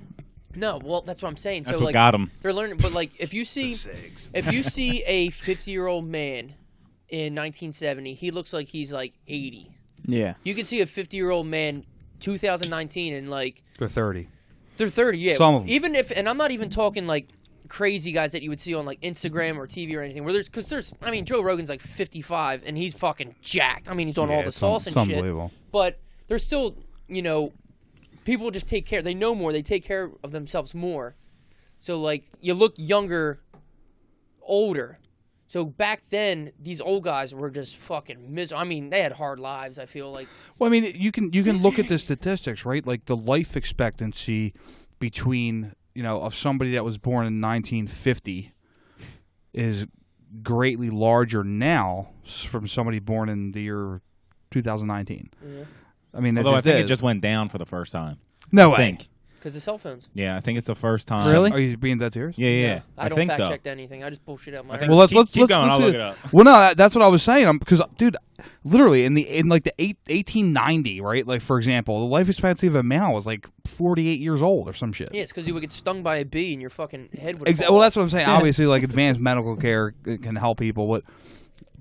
No, well, that's what I'm saying. that's so, what like, got him. they're learning, but like if you see a 50-year-old man in 1970, he looks like he's like 80. Yeah. You can see a 50-year-old man 2019 and like They're 30. they're 30. Yeah, Some of 'em. even if, and I'm not even talking like crazy guys that you would see on like Instagram or TV or anything. Where there's, I mean, Joe Rogan's like 55 and he's fucking jacked. I mean, he's on all the sauce and shit. Unbelievable. But there's still, people just take care. They know more. They take care of themselves more. So like, you look younger, older. So back then, these old guys were just fucking miserable. I mean, they had hard lives, I feel like. Well, I mean, you can look at the statistics, right? Like the life expectancy between, of somebody that was born in 1950 is greatly larger now from somebody born in the year 2019. Yeah. I mean, although I think it just went down for the first time. No I way. think. Because of cell phones. Yeah, I think it's the first time. Really? Are you being dead serious? Yeah. I don't think fact so. check anything. I just bullshit out my I think- head. Well, Keep going. I'll look it up. Well, no, that's what I was saying. Because, dude, literally in 1890, right? Like, for example, the life expectancy of a male was like 48 years old or some shit. Yeah, it's because you would get stung by a bee and your fucking head would Well, that's what I'm saying. Obviously, like advanced medical care can help people, but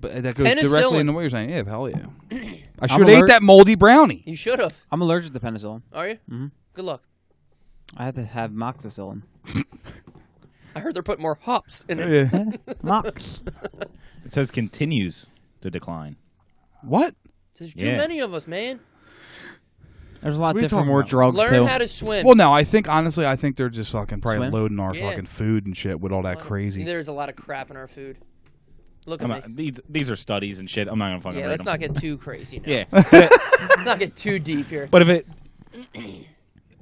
that goes directly Penicillin. into what you're saying. Yeah, hell yeah. I I'm should have ate that moldy brownie. You should have. I'm allergic to penicillin. Are you? Mm-hmm. Good luck. I had to have moxicillin. I heard they're putting more hops in it. Yeah. Mox. It says continues to decline. What? There's too Yeah. many of us, man. There's a lot What are you different talking more about? drugs Learn too. how to swim. Well, no, honestly, I think they're just fucking probably Swim? loading our Yeah. fucking food and shit with all that crazy. There's a lot of crap in our food. Look at me. These are studies and shit. I'm not gonna fucking Yeah, read let's them. not get too crazy now. Yeah. Let's not get too deep here. But if it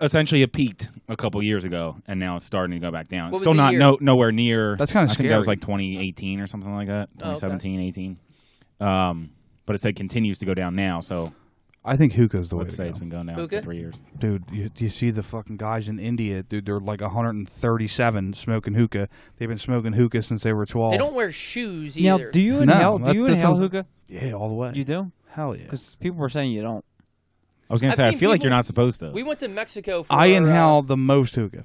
essentially it peaked a couple years ago and now it's starting to go back down. What It's was still the not year? nowhere near. That's kinda I think that was scary. like 2018 or something like that. Oh, okay. 2017, 18. But it said continues to go down now. So I think hookah's the way let's to say go. it's been going down Hookah? for 3 years. Dude, you see the fucking guys in India, dude, they're like 137 smoking hookah. They've been smoking hookah since they were 12. They don't wear shoes Now, either. do you No, inhale? that- Do you that inhale sounds- hookah? Yeah, all the way. You do? Hell yeah. Because people were saying you don't. I was gonna I've say I seen feel like people- you're not supposed to. We went to Mexico for I inhale the most hookah.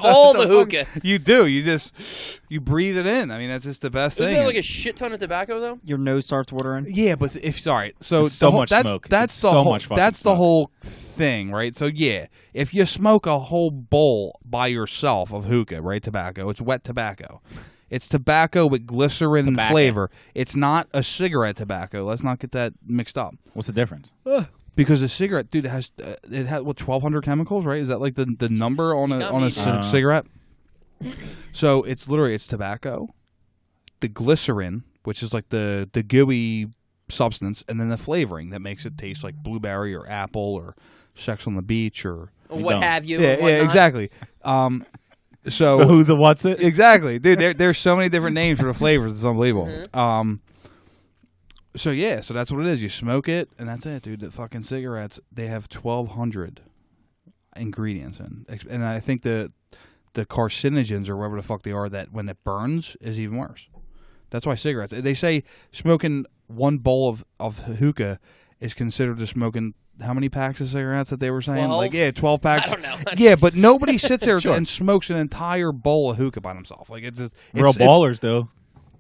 all the hookah. You do. You breathe it in. I mean, that's just the best Isn't thing. there like a shit ton of tobacco though? Your nose starts watering. Yeah, but if sorry, so It's so the whole- much that's, smoke. That's It's the so whole. much fucking That's the smoke. whole thing, right? So yeah, if you smoke a whole bowl by yourself of hookah, right? Tobacco. It's wet tobacco. It's tobacco with glycerin and Tobacco. flavor. It's not a cigarette tobacco. Let's not get that mixed up. What's the difference? Because a cigarette, dude, it has 1,200 chemicals, right? Is that like the number on got a me. cigarette? So it's tobacco, the glycerin, which is like the gooey substance, and then the flavoring that makes it taste like blueberry or apple or Sex on the Beach or Or You what don't. have you? yeah, and whatnot. exactly. So Who's a what's it? exactly, dude. There's so many different names for the flavors. It's unbelievable. So yeah, so that's what it is. You smoke it, and that's it, dude. The fucking cigarettes, they have 1,200 ingredients in, and I think the carcinogens or whatever the fuck they are, that when it burns is even worse. That's why cigarettes. They say smoking one bowl of hookah is considered to smoking. How many packs of cigarettes that they were saying? 12? Like, yeah, 12 packs. I don't know. Yeah, but nobody sits there Sure. and smokes an entire bowl of hookah by themselves. Like, it's just Real ballers, though.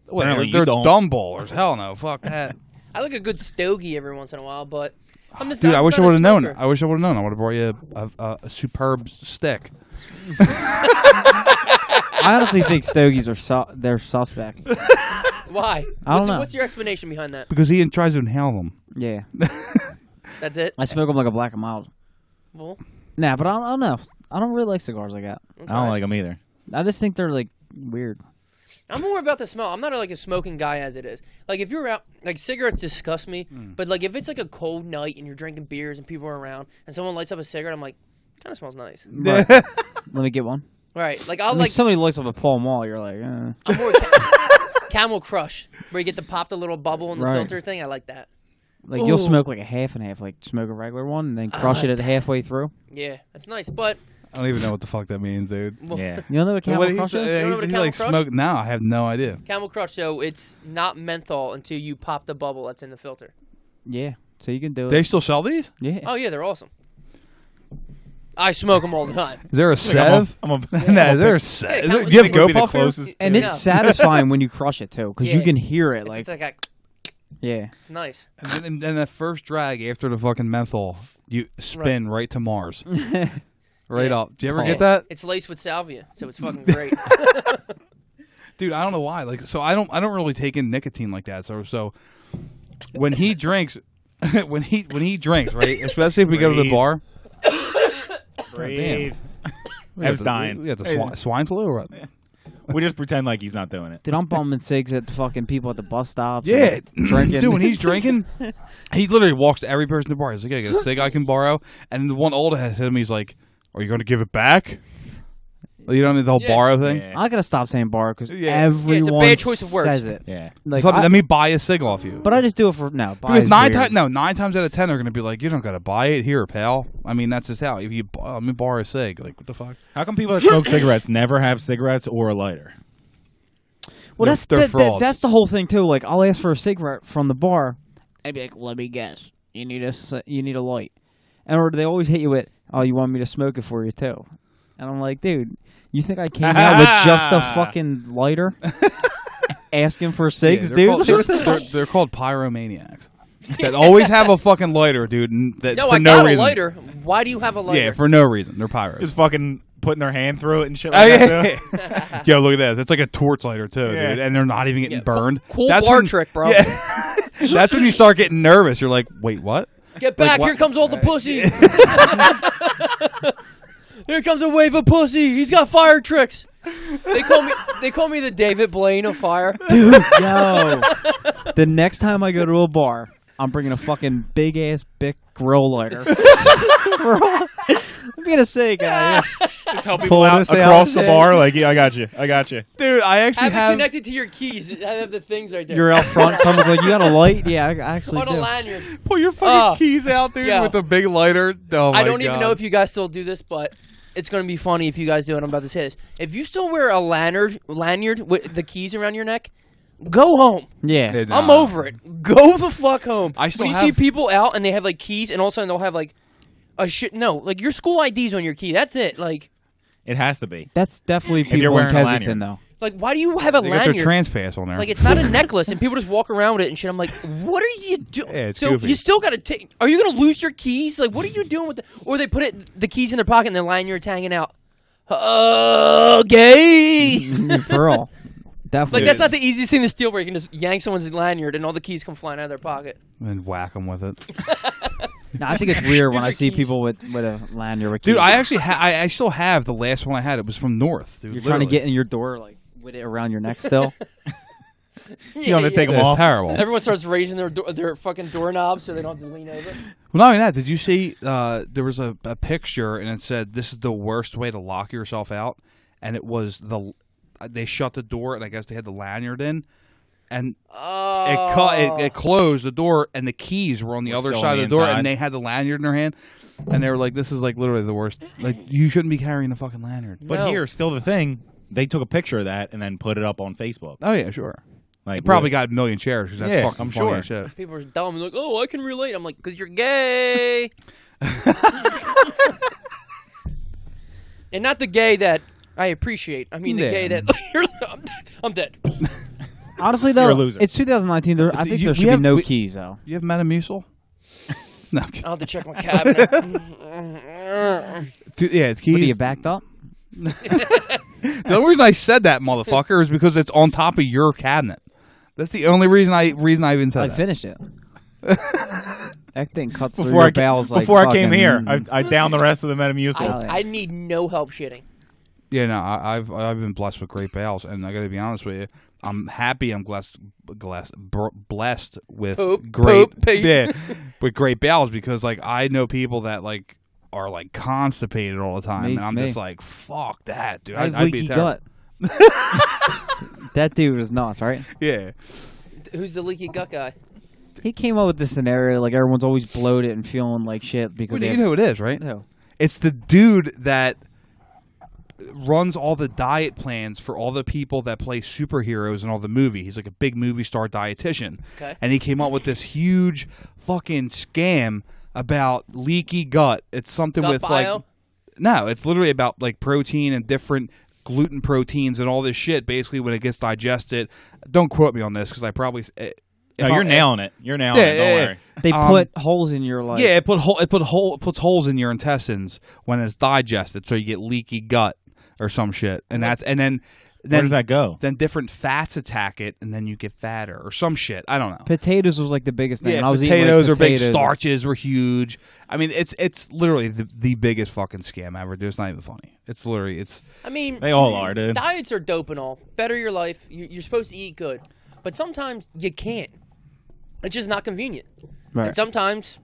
Well, Apparently they're you don't. dumb bowlers. Hell no. Fuck that. I like a good stogie every once in a while, but I'm just Dude, not I wish I not a would have known. smoker. I wish I would have known. I would have brought you a superb stick. I honestly think stogies are they're suspect. Why? I don't know. What's your explanation behind that? Because Ian tries to inhale them. Yeah, That's it. I smoke them like a black and mild. Well, Nah, but I don't know. I don't really like cigars like that. okay. I don't like them either. I just think they're like weird. I'm more about the smell. I'm not like a smoking guy as it is. Like if you're out, like cigarettes disgust me. But like if it's like a cold night and you're drinking beers and people are around and someone lights up a cigarette, I'm like, kind of smells nice. Right. Let me get one. Right. Like I I'll mean, like. somebody lights up a Pall Mall, you're like, I'm more Camel Crush, where you get to pop the little bubble in the Right. filter thing. I like that. like Ooh. you'll smoke like a half and half, like smoke a regular one and then crush like it at halfway through. Yeah, that's nice. But I don't even know what the fuck that means, dude. well, Yeah. You don't know what Camel What Crush he is? said- You know what a he Camel like Crush? smoked. No, I have no idea. Camel Crush, so it's not menthol until you pop the bubble that's in the filter. Yeah, so you can do They it. still sell these? Yeah. Oh yeah, they're awesome. I smoke them all the time. Is there a Sev? I'm a No, is there a Yeah, Sev? Camel- Do you have Would be Go the Puff here? closest. And it's Yeah. satisfying when you crush it too, because Yeah. you can hear it. It's Like like a, Yeah. It's nice. And then that first drag after the fucking menthol, you spin right to Mars. Right Yeah. up. Do you ever get that? It's laced with salvia, so it's fucking great. Dude, I don't know why. Like, so I don't really take in nicotine like that. So when he drinks, when he drinks, right? Especially if we go to the bar. Breathe. I was dying. We got the swine flu or what? We just pretend like he's not doing it. Dude, I'm bumming cigs at the fucking people at the bus stops. Yeah, drinking. Dude, when he's drinking, he literally walks to every person in the bar. He's like, "I got a cig I can borrow." And the one old head hit him. He's like, "Are you going to give it back?" You know the whole borrow thing. Yeah. I gotta stop saying bar because everyone it's a bad choice of words. says it. Yeah. Like, So let me buy a cig off you. but I just do it for no. Because 9 times out of 10 they're gonna be like, "You don't gotta buy it here, pal." I mean, that's just how. If you let me borrow a cig, like what the fuck? How come people that smoke cigarettes never have cigarettes or a lighter? Well, They're frauds. that's the whole thing too. Like, I'll ask for a cigarette from the bar, and be like, "Let me guess, you need a light," and or they always hit you with, "Oh, you want me to smoke it for you too?" And I'm like, dude, you think I came out with just a fucking lighter, asking for cigs, dude? They're called pyromaniacs. That always have a fucking lighter, dude. That No, for I no got reason. a lighter. Why do you have a lighter? Yeah, for no reason. They're pyros. Just fucking putting their hand through it and shit like that. Too. Yo, look at that. It's like a torch lighter too, Yeah. dude. And they're not even getting burned. Cool That's bar when- trick, bro. Yeah. That's when you start getting nervous. You're like, wait, what? Get back! what? Here comes all the pussy. Here comes a wave of pussy. He's got fire tricks. They call me the David Blaine of fire. Dude, yo, the next time I go to a bar, I'm bringing a fucking big ass Bic grill lighter. I'm gonna say, guys. Just help people out this out. across the bar. Like, yeah, I got you. Dude, I actually Have it connected to your keys. I have the things right there. You're out front. Someone's like, "You got a light?" Yeah, I actually on a do. lanyard. pull your fucking keys out, dude, yeah. with a big lighter. Oh my I don't even God. know if you guys still do this, but it's going to be funny if you guys do it. I'm about to say this. If you still wear a lanyard with the keys around your neck, go home. Yeah. I'm over it. Go the fuck home. I still when you see have- people out and they have like keys, and all of a sudden they'll have like a shit. No, like your school ID's on your key. That's it. Like It has to be. That's definitely you're people in wearing a Kensington, lanyard. though. Like, why do you have a They got lanyard? their trans pass on there. Like, it's not a necklace, and people just walk around with it and shit. I'm like, what are you doing? Yeah, it's so goofy. you still got to take. Are you going to lose your keys? Like, what are you doing with the? Or they put the keys in their pocket and their lanyard's hanging out. Gay. For real. Definitely. Like, that's not the easiest thing to steal, where you can just yank someone's lanyard and all the keys come flying out of their pocket. and whack them with it. No, I think it's weird when Here's I your see keys. people with a lanyard with Dude, keys. I actually I still have the last one I had. It was from North. Dude, You're trying to literally. get in your door, like, with it around your neck still. You want to take them It's off? terrible. Everyone starts raising their fucking doorknobs so they don't have to lean over. Well, not only that, did you see there was a picture and it said this is the worst way to lock yourself out, and it was they shut the door and I guess they had the lanyard in, and it closed the door and the keys were on the Were other still side on of the the door inside. and they had the lanyard in their hand, and they were like, "This is like literally the worst. Like you shouldn't be carrying a fucking lanyard." But No. here's still the thing. They took a picture of that and then put it up on Facebook. Oh yeah, sure. Like, It probably got a million shares because that's Yeah, fucking I'm funny sure. as shit. People are dumb and like, oh, I can relate. I'm like, because you're gay. And not the gay that I appreciate. I mean the Yeah. gay that I'm dead. Honestly, You're though, a loser. it's 2019. I think You- there we should be have- no we- keys, though. You have Metamucil? No. I'll have to check my cabinet. Yeah, it's keys. What, are you backed up? The only reason I said that, motherfucker, is because it's on top of your cabinet. That's the only reason I even said I that. finished it. That thing cuts through Before your I, bowels like before I came fucking- here, I downed the rest of the Metamucil. I need no help shitting. Yeah, no, I've been blessed with great bowels, and I got to be honest with you, I'm happy I'm blessed with Poop, great poop, poop. yeah, with great bowels because like I know people that like are like constipated all the time, Me- and I'm me. just like fuck that, dude. I have I'd be leaky terrible. gut. That dude was nuts, right? Yeah. Who's the leaky gut guy? He came up with this scenario like everyone's always bloated and feeling like shit because Well, they you know who it is, right? No. It's the dude that runs all the diet plans for all the people that play superheroes in all the movies. He's like a big movie star dietitian. Okay. And he came up with this huge fucking scam about leaky gut. It's something Gut with bio? like no, it's literally about like protein and different gluten proteins and all this shit basically when it gets digested. Don't quote me on this because No, you're nailing it. You're nailing it. Don't worry. They put holes in your like. Yeah, it puts holes in your intestines when it's digested, so you get leaky gut or some shit, and then Where does that go? Then different fats attack it, and then you get fatter or some shit. I don't know. Potatoes was like the biggest thing. Yeah, and I was potatoes eating, like, are big. Starches were huge. I mean, it's literally the biggest fucking scam ever. Dude, it's not even funny. It's literally I mean, they all are, dude. Diets are dope and all. Better your life. You're supposed to eat good, but sometimes you can't. It's just not convenient. Right. And sometimes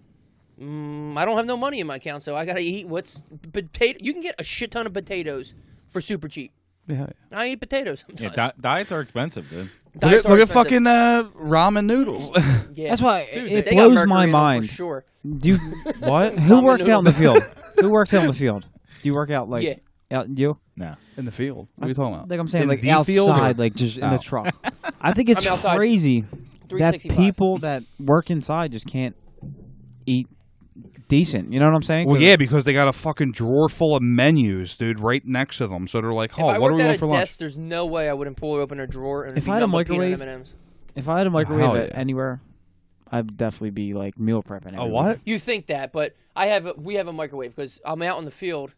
I don't have no money in my account, so I gotta eat what's potato. You can get a shit ton of potatoes for super cheap. Yeah. I eat potatoes sometimes. Yeah, diets are expensive, dude. Look at fucking ramen noodles. Yeah. That's why Dude, it they got blows my mercury in them mind. for sure. Do you, What? who Ramen works out in the noodles. field? Who works out in the field? Do you work out like Yeah. out you? No. In the field. What are you talking about? Like I'm saying, In like the field or- outside, like just in the Oh. truck. I think it's I'm outside. crazy that 365. people that work inside just can't eat decent. You know what I'm saying? Well, yeah, because they got a fucking drawer full of menus, dude, right next to them. So they're like, If "Oh, I what are worked we at going a for desk, lunch?" there's no way I wouldn't pull open a drawer and If it'd I be had a nothing but peanut microwave- M&Ms. If I had a microwave Hell at yeah. anywhere, I'd definitely be like meal prepping. A what? You think that, but we have a microwave because I'm out in the field,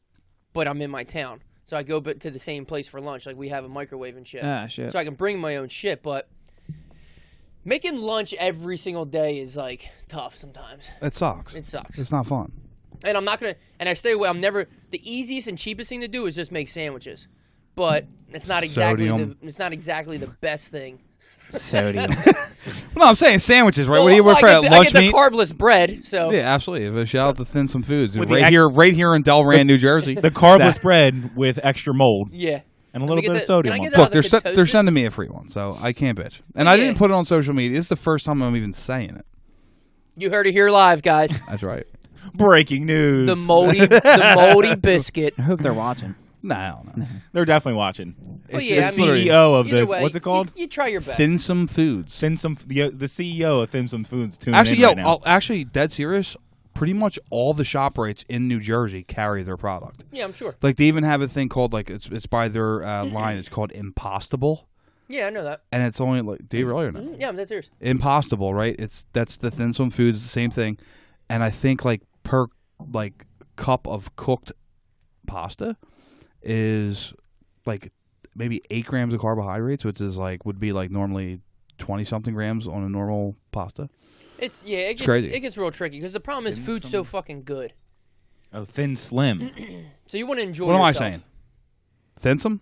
but I'm in my town. So I go to the same place for lunch. Like we have a microwave and shit. Ah, shit. So I can bring my own shit, but making lunch every single day is like tough sometimes. It sucks. It sucks. It's not fun. And I'm not gonna. And I stay away. The easiest and cheapest thing to do is just make sandwiches, but it's not exactly. Sodium. It's not exactly the best thing. Sodium. No, I'm saying sandwiches, right? Well, What do you prefer? I Lunch get the meat? carbless bread. So Yeah, absolutely. But shout out to Thin Some Foods, With right the here in Delran, New Jersey. The carbless bread with extra mold yeah. and a Let little me bit get of the- sodium can I on get top. the- Look, they're ketosis? sending me a free one, so I can't bitch. And I Yeah. didn't put it on social media. This is the first time I'm even saying it. You heard it here live, guys. That's right. Breaking news. The moldy biscuit. I hope they're watching. No, I don't know. They're definitely watching. Well, It's yeah, the I mean, CEO of Either the way, what's it called? You try your best. Thin Some Foods. The CEO of Thin Some Foods tuning Actually, in yo, right now. actually, dead serious. Pretty much all the ShopRites in New Jersey carry their product. Yeah, I'm sure. Like they even have a thing called like it's by their line. It's called Impostable, Yeah, I know that. and it's only like do you really or not? Yeah, I'm dead serious. Impostable, right? That's the Thin Some Foods, the same thing, and I think like per like cup of cooked pasta is like maybe 8 grams of carbohydrates, which is like would be like normally 20 something grams on a normal pasta. It gets crazy. It gets real tricky because the problem is food's so fucking good. Oh, Thin Slim. So you want to enjoy. What am I yourself. saying? Thin Some?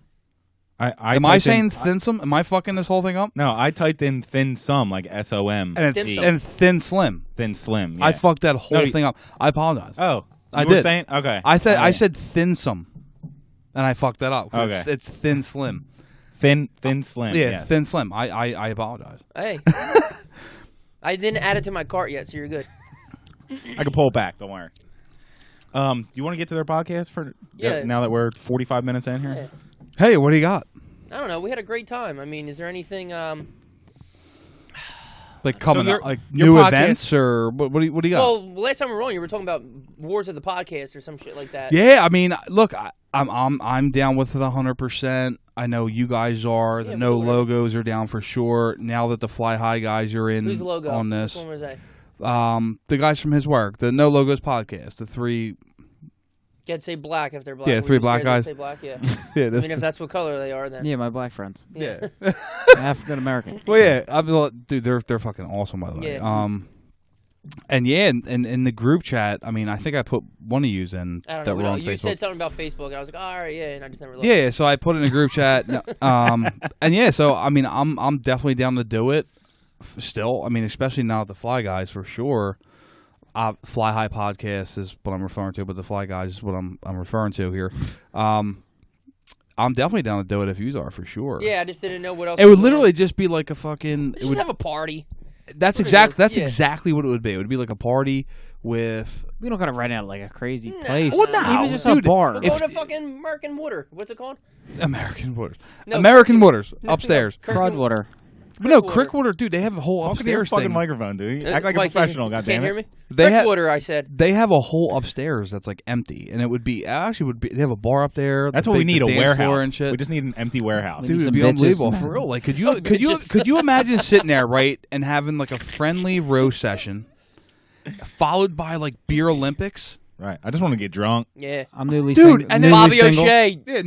Am typed I in- saying Thin Some? Am I fucking this whole thing up? No, I typed in Thin Some, like SOM. And it's Thin Some. and Thin Slim. Thin Slim. Yeah. I fucked that whole No, you- thing up. I apologize. Oh, I you were did. saying? Okay. I said All I right. said Thin Some, and I fucked that up. Okay. It's Thin Slim. Thin Slim. Yeah, yes. Thin Slim. I apologize. Hey, I didn't add it to my cart yet, so you're good. I can pull it back. Don't worry. Do you want to get to their podcast for Yeah. now that we're 45 minutes in here? Yeah. Hey, what do you got? I don't know. We had a great time. I mean, is there anything? Like coming your- up, like your new podcast- events or what? What do you got? Well, last time we were on, you were talking about Wars of the Podcast or some shit like that. Yeah, I mean, look, I'm down with it 100%. I know you guys are. The Yeah, no we were. logos are down for sure. Now that the Fly High guys are in Who's the logo on Which this, one was that? the guys from his work, the No Logos podcast, the three. Can't say black if they're black. Yeah, Were 3 you black scared guys. to Say black, yeah. Yeah, I mean, if that's what color they are, then Yeah, my black friends. yeah. African American. Well, yeah, dude, they're fucking awesome by the way. Yeah. And yeah, and in the group chat, I mean, I think I put one of yous in I don't that know. were on You Facebook. said something about Facebook, and I was like, all right, yeah, and I just never looked. Yeah, so I put it in a group chat. And yeah, so I mean, I'm definitely down to do it. Still, I mean, especially now with the Fly Guys for sure. Fly High podcast is what I'm referring to, but the Fly Guys is what I'm referring to here. I'm definitely down to do it if you are for sure. Yeah, I just didn't know what else. It would was going on. literally just be like a fucking. Just have a party. That's What it exactly is, that's yeah. exactly what it would be. It would be like a party with. We don't gotta rent out like a crazy No. place. Well, no, Even just dude, a bar. We're going to fucking American Water. What's it called? American Waters. No, American Waters upstairs. Broadwater. No, Crickwater, dude, they have a whole upstairs fucking thing. microphone, dude. Act like a professional, goddammit. Can't hear me? They Crickwater, I said. They have a whole upstairs that's like empty, and it would be they have a bar up there. That's what we need, a warehouse. And shit. We just need an empty warehouse. Dude, it'd be unbelievable for real. Like, could you imagine sitting there, right, and having like a friendly roast session, followed by like beer Olympics? Right. I just want to get drunk. Yeah. I'm newly Dude, single. and then Bobby O'Shea. Yeah,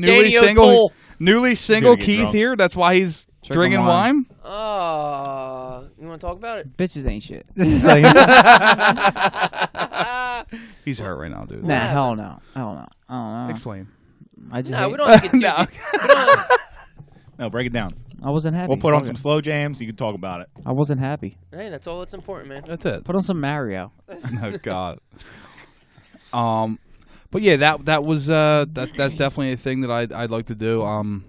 newly single Keith Keith here. That's why he's drinking wine. You want to talk about it? Bitches ain't shit. He's hurt right now, dude. Nah, hell no. Hell no. I don't know. Explain. I just No, we don't have to get too No, break it down. I wasn't happy. We'll put on some slow jams. You can talk about it. I wasn't happy. Hey, that's all that's important, man. That's it. Put on some Mario. Oh God. But yeah, that was that's definitely a thing that I'd like to do. And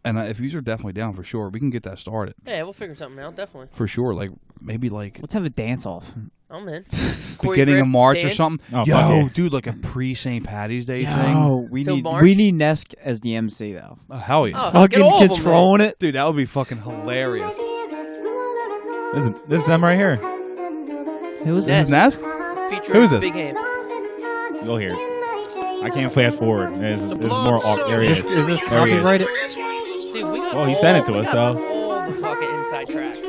if you are definitely down for sure, we can get that started. Yeah, we'll figure something out, definitely. For sure, like maybe like Let's have a dance off. I'm in. beginning of March or something. Oh, fuck yeah. Dude, like a pre-St. Patty's Day thing. Oh, we So need March? we need Nesk as the MC though. Oh, hell yeah. Oh, Fucking get all of them, controlling it. Dude, that would be fucking hilarious. This is them right here. Who was Ness. it? Nask? Featuring Who is this? Big Hand. You'll hear it. I can't fast forward. This is more awkward. There he is. Is this There he is. copyrighted? Dude, we got Well, he sent it to us, so. all the fucking inside tracks.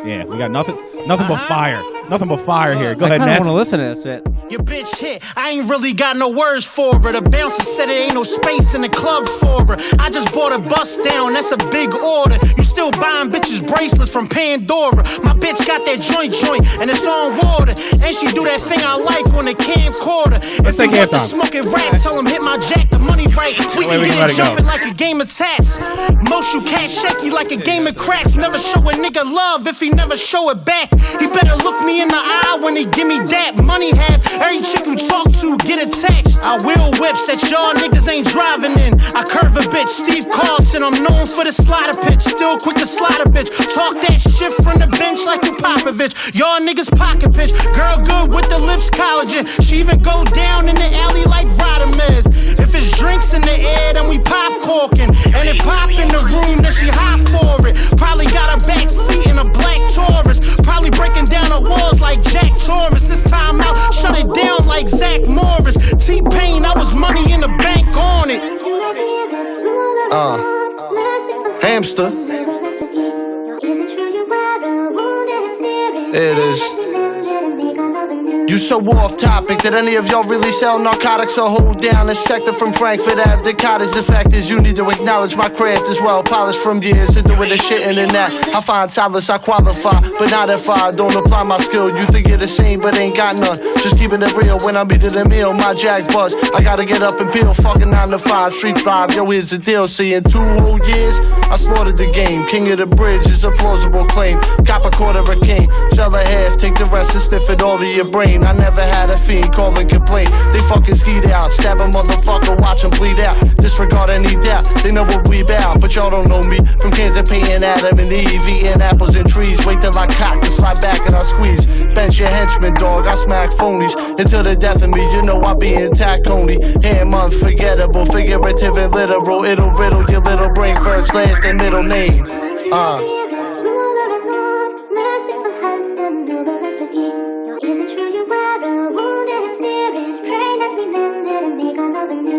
Yeah, we got nothing but fire. Nothing but fire here. Go I ahead, kind of Ness. want to listen to this shit. Your bitch hit, I ain't really got no words for her. The bouncer said it ain't no space in the club for her. I just bought a bust down, that's a big order. You still buying bitches bracelets from Pandora. My bitch got that joint, and it's on water. And she do that thing I like on the camcorder. If you want to smoke it rap, tell him hit my jack, the money right. We can get it jumping like a game of taps. Most you can't shake you like a game of craps. Never show a nigga love if he never show it back. He better look me in the eye when he give me that. Money have every chick you talk to get attached. I will whips that y'all niggas ain't driving in. I curve a bitch, Steve Carlton. I'm known for the slider pitch. Still quick to slide a bitch. Talk that shit from the bench like you Popovich. Y'all niggas pocket pitch. Girl good with the lips collagen. She even go down in the alley like Rodimus. If it's drinks in the air, then we pop corking. And it pop in the room, then she hot for it. Probably got a back seat in a black Taurus. Probably breaking down the walls like Jack Torrance. This time out, shut it down like Zach Morris. T-Pain, I was money in the bank on it. Hamster. It is. You so off topic that any of y'all really sell narcotics or hold down a sector from Frankfurt Ave to Cottage. The fact is you need to acknowledge my craft is well polished from years of doing the shit in and that. I find solace, I qualify, but not if I don't apply my skill. You think you're the same but ain't got none. Just keeping it real when I'm eating a meal. My jack buzz, I gotta get up and peel. Fucking 9 to 5, streets live. Yo, here's the deal. See, in 2 whole years, I slaughtered the game. King of the bridge is a plausible claim. Cop a quarter a cane, sell a half, take the rest and sniff it all to your brain. I never had a fiend call and complain. They fucking skied out, stab a motherfucker, watch him bleed out. Disregard any doubt, they know what we bout, but y'all don't know me. From cans of paint and Adam and Eve, eating apples and trees. Wait till I cock and slide back and I squeeze. Bench your henchman, dog, I smack phonies. Until the death of me, you know I be intact, Coney. Ham unforgettable, figurative and literal. It'll riddle your little brain, first, last, and middle name.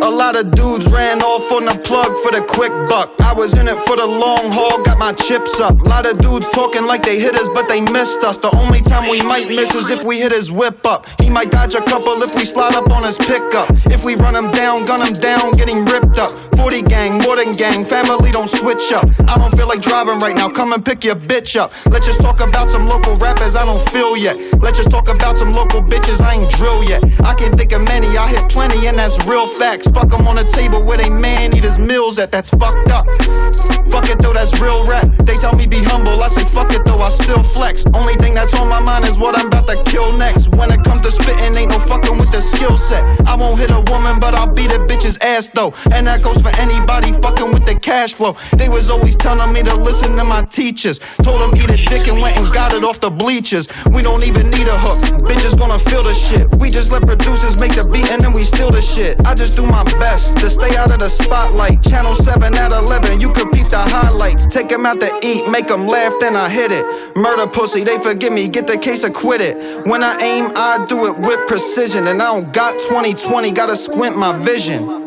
A lot of dudes ran off on the plug for the quick buck. I was in it for the long haul, got my chips up. A lot of dudes talking like they hit us, but they missed us. The only time we might miss is if we hit his whip up. He might dodge a couple if we slide up on his pickup. If we run him down, gun him down, getting ripped up. 40 gang, more than gang, family don't switch up. I don't feel like driving right now, come and pick your bitch up. Let's just talk about some local rappers I don't feel yet. Let's just talk about some local bitches I ain't drill yet. I can think of many, I hit plenty and that's real facts. Fuck them on the table where they man eat his meals at, that's fucked up. Fuck it though, that's real rap. They tell me be humble, I say fuck it though, I still flex. Only thing that's on my mind is what I'm about to kill next. When it comes to spitting, ain't no fucking with the skill set. I won't hit a woman, but I'll beat a bitch's ass though. And that goes for anybody fucking with the cat. cash flow. They was always telling me to listen to my teachers. Told them eat a dick and went and got it off the bleachers. We don't even need a hook, bitches gonna feel the shit. We just let producers make the beat and then we steal the shit. I just do my best to stay out of the spotlight. Channel 7 at 11, you could peep the highlights. Take them out to eat, make them laugh, then I hit it. Murder pussy, they forgive me, get the case acquitted. When I aim, I do it with precision. And I don't got 20/20, gotta squint my vision.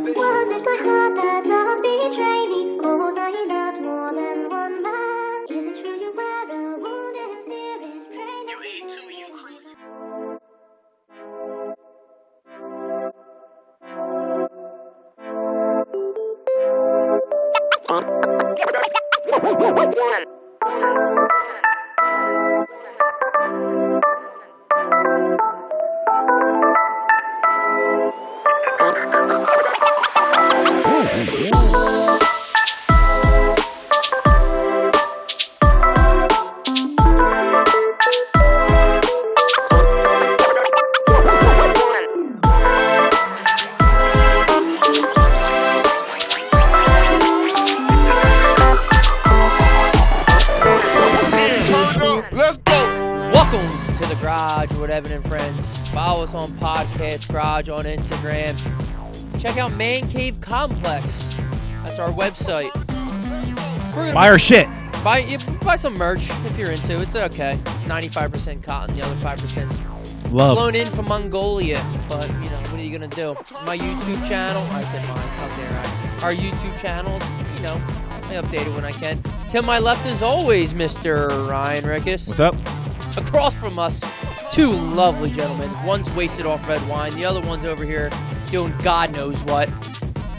Podcast Garage on Instagram. Check out Man Cave Complex. That's our website. Buy our shit. Buy some merch if you're into it. It's okay. 95% cotton, the other 5% Love. flown in from Mongolia. But, you know, what are you going to do? My YouTube channel, I said mine, how dare I? Our YouTube channels, you know, I update it when I can. To my left, as always, Mr. Ryan Rickus. What's up? Across from us, two lovely gentlemen. One's wasted off red wine. The other one's over here doing God knows what.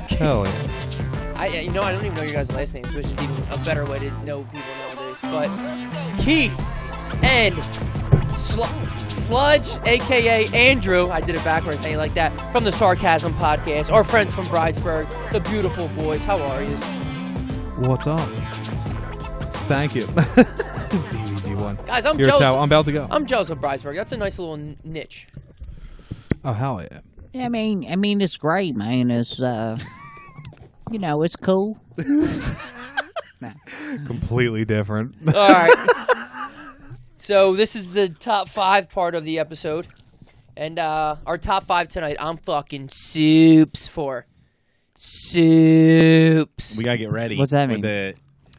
Hell yeah. I don't even know your guys' last names, which is even a better way to know people nowadays. But Keith and Sludge, a.k.a. Andrew, I did it backwards, how you like that, from the Sarcasm podcast. Our friends from Bridesburg, the beautiful boys. How are you? What's up? Thank you. Guys, I'm jealous. I'm about to go. I'm jealous of Bridesburg. That's a nice little niche. Oh, hell yeah. Yeah, I mean, it's great, man. It's, you know, it's cool. Completely different. All right. So this is the top 5 part of the episode. And our top 5 tonight, I'm fucking soups for. Soups. We gotta get ready. What's that mean?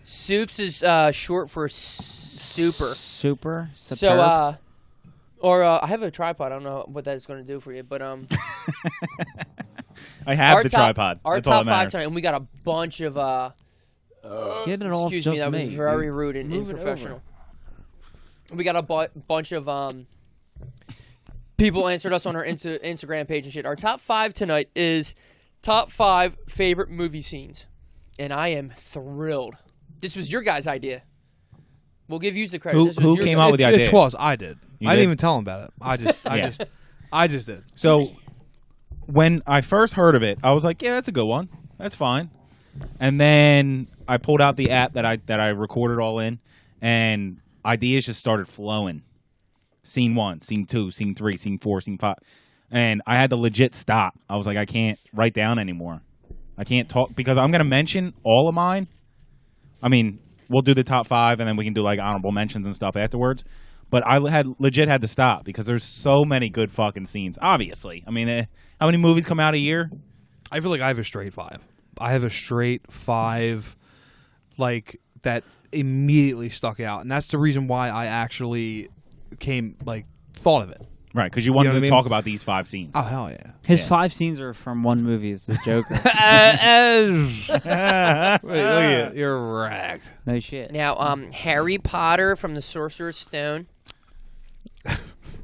Soups is short for super. Super? So, I have a tripod. I don't know what that's going to do for you, but I have the tripod. Our That's all top that 5 matters. tonight, and we got a bunch of get it off excuse just me, that me. was very rude and Move it unprofessional. We got a bunch of people answered us on our Instagram page and shit. Our top 5 tonight is top 5 favorite movie scenes, and I am thrilled. This was your guys' idea. We'll give you the credit. Who came out with the idea? It was. I did. You I didn't did? even tell him about it. I just did. So when I first heard of it, I was like, yeah, that's a good one. That's fine. And then I pulled out the app that I recorded all in, and ideas just started flowing. Scene 1, scene 2, scene 3, scene 4, scene 5. And I had to legit stop. I was like, I can't write down anymore. I can't talk because I'm going to mention all of mine. I mean, we'll do the top 5, and then we can do like honorable mentions and stuff afterwards. But I legit had to stop because there's so many good fucking scenes. Obviously, I mean, how many movies come out a year? I feel like I have a straight 5. I have a straight 5, like that immediately stuck out, and that's the reason why I actually thought of it. Right, because you wanted know to what I mean? talk about these 5 scenes. Oh hell yeah! His 5 scenes are from one movie. It's the Joker. Look at you. You're wrecked. No shit. Now, Harry Potter from the Sorcerer's Stone.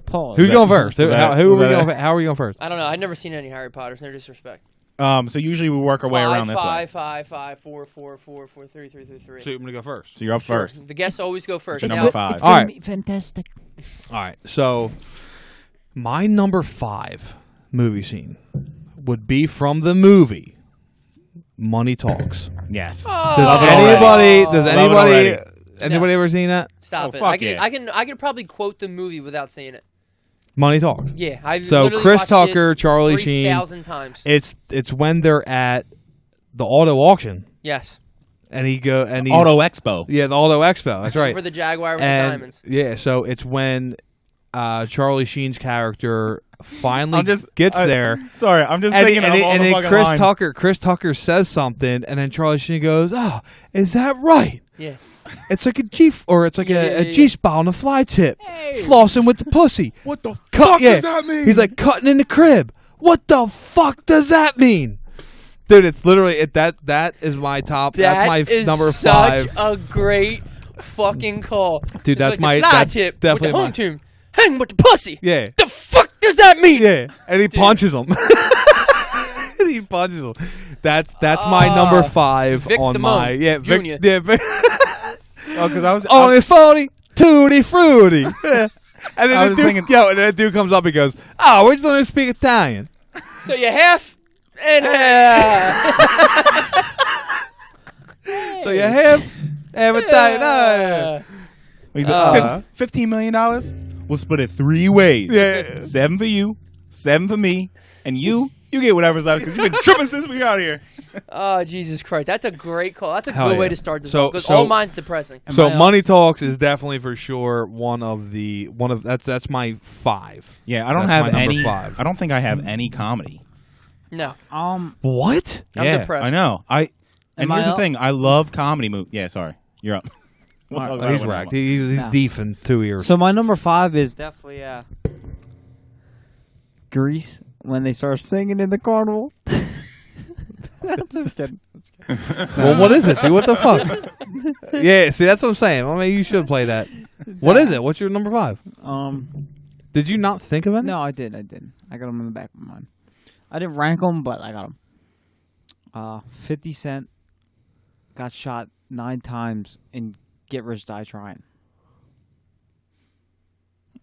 Pause. Who's going first? was that- How was are we that- going? How are we going first? I don't know. I've never seen any Harry Potters. No disrespect. So usually we work our way around this way. 5, 4, 4, 4, 4, 3, 3, 3, 3. So I'm gonna go first. So you're up first. The guests always go first. Number Now, 5. It's All gonna right. be fantastic. All right. So my number 5 movie scene would be from the movie Money Talks. Yes. Does already. anybody ever seen that? Stop Oh, it. fuck I can probably quote the movie without seeing it. Money Talks. Yeah, I've So literally Chris watched Tucker, it Charlie Sheen. 3,000 times. It's when they're at the auto auction Yes. and he's Auto Expo. Yeah, the Auto Expo. That's right. For the Jaguar with the And diamonds. yeah, so it's when Charlie Sheen's character finally gets there. Sorry, I'm just And, thinking and, of all the then fucking Chris Tucker says something, and then Charlie Sheen goes, "Oh, is that right? Yeah. It's like a G-spot on a fly tip, flossing with the pussy. What the fuck does that mean? He's like cutting in the crib. What the fuck does that mean, dude? It's literally that is my top. That's my number such 5. a great fucking call, Dude. It's That's like my the fly that's tip definitely with the my home team. Hang with the pussy. yeah. The fuck does that mean? Yeah, and he punches him. He punches him. That's my number 5 Vic on Damone my Vic, Jr.. yeah. Vic, Oh, because I was only 40, tutti frutti. Yeah. And I then was the dude, thinking- and then the dude comes up and goes, "Oh, we're just learning to speak Italian." So you half and half. So you have Italian. He's like, $15 million. We'll split it 3 ways. Yeah. 7 for you, 7 for me, and you get whatever's left because you've been tripping since we got here. Oh, Jesus Christ. That's a great call. That's a Hell good way yeah. to start this So- because so- all mine's depressing. So Money Talks is definitely for sure one of that's my 5. Yeah, I don't That's have my number any. 5. I don't think I have any comedy. No. What? I'm yeah, depressed. I know. And Am here's I the up? thing. I love comedy movies. Yeah, sorry. You're up. We'll Alright, talk about He's it when I'm wrecked. up. He's No. deep in 2 ears. So my number 5 is definitely Grease when they start singing in the carnival. Just kidding. Well, what is it, dude? What the fuck? Yeah, see, that's what I'm saying. I mean, you should play that. What is it? What's your number 5? Did you not think of it? No, I did. I got them in the back of my mind. I didn't rank them, but I got them. 50 Cent got shot 9 times in Get Rich Die Trying.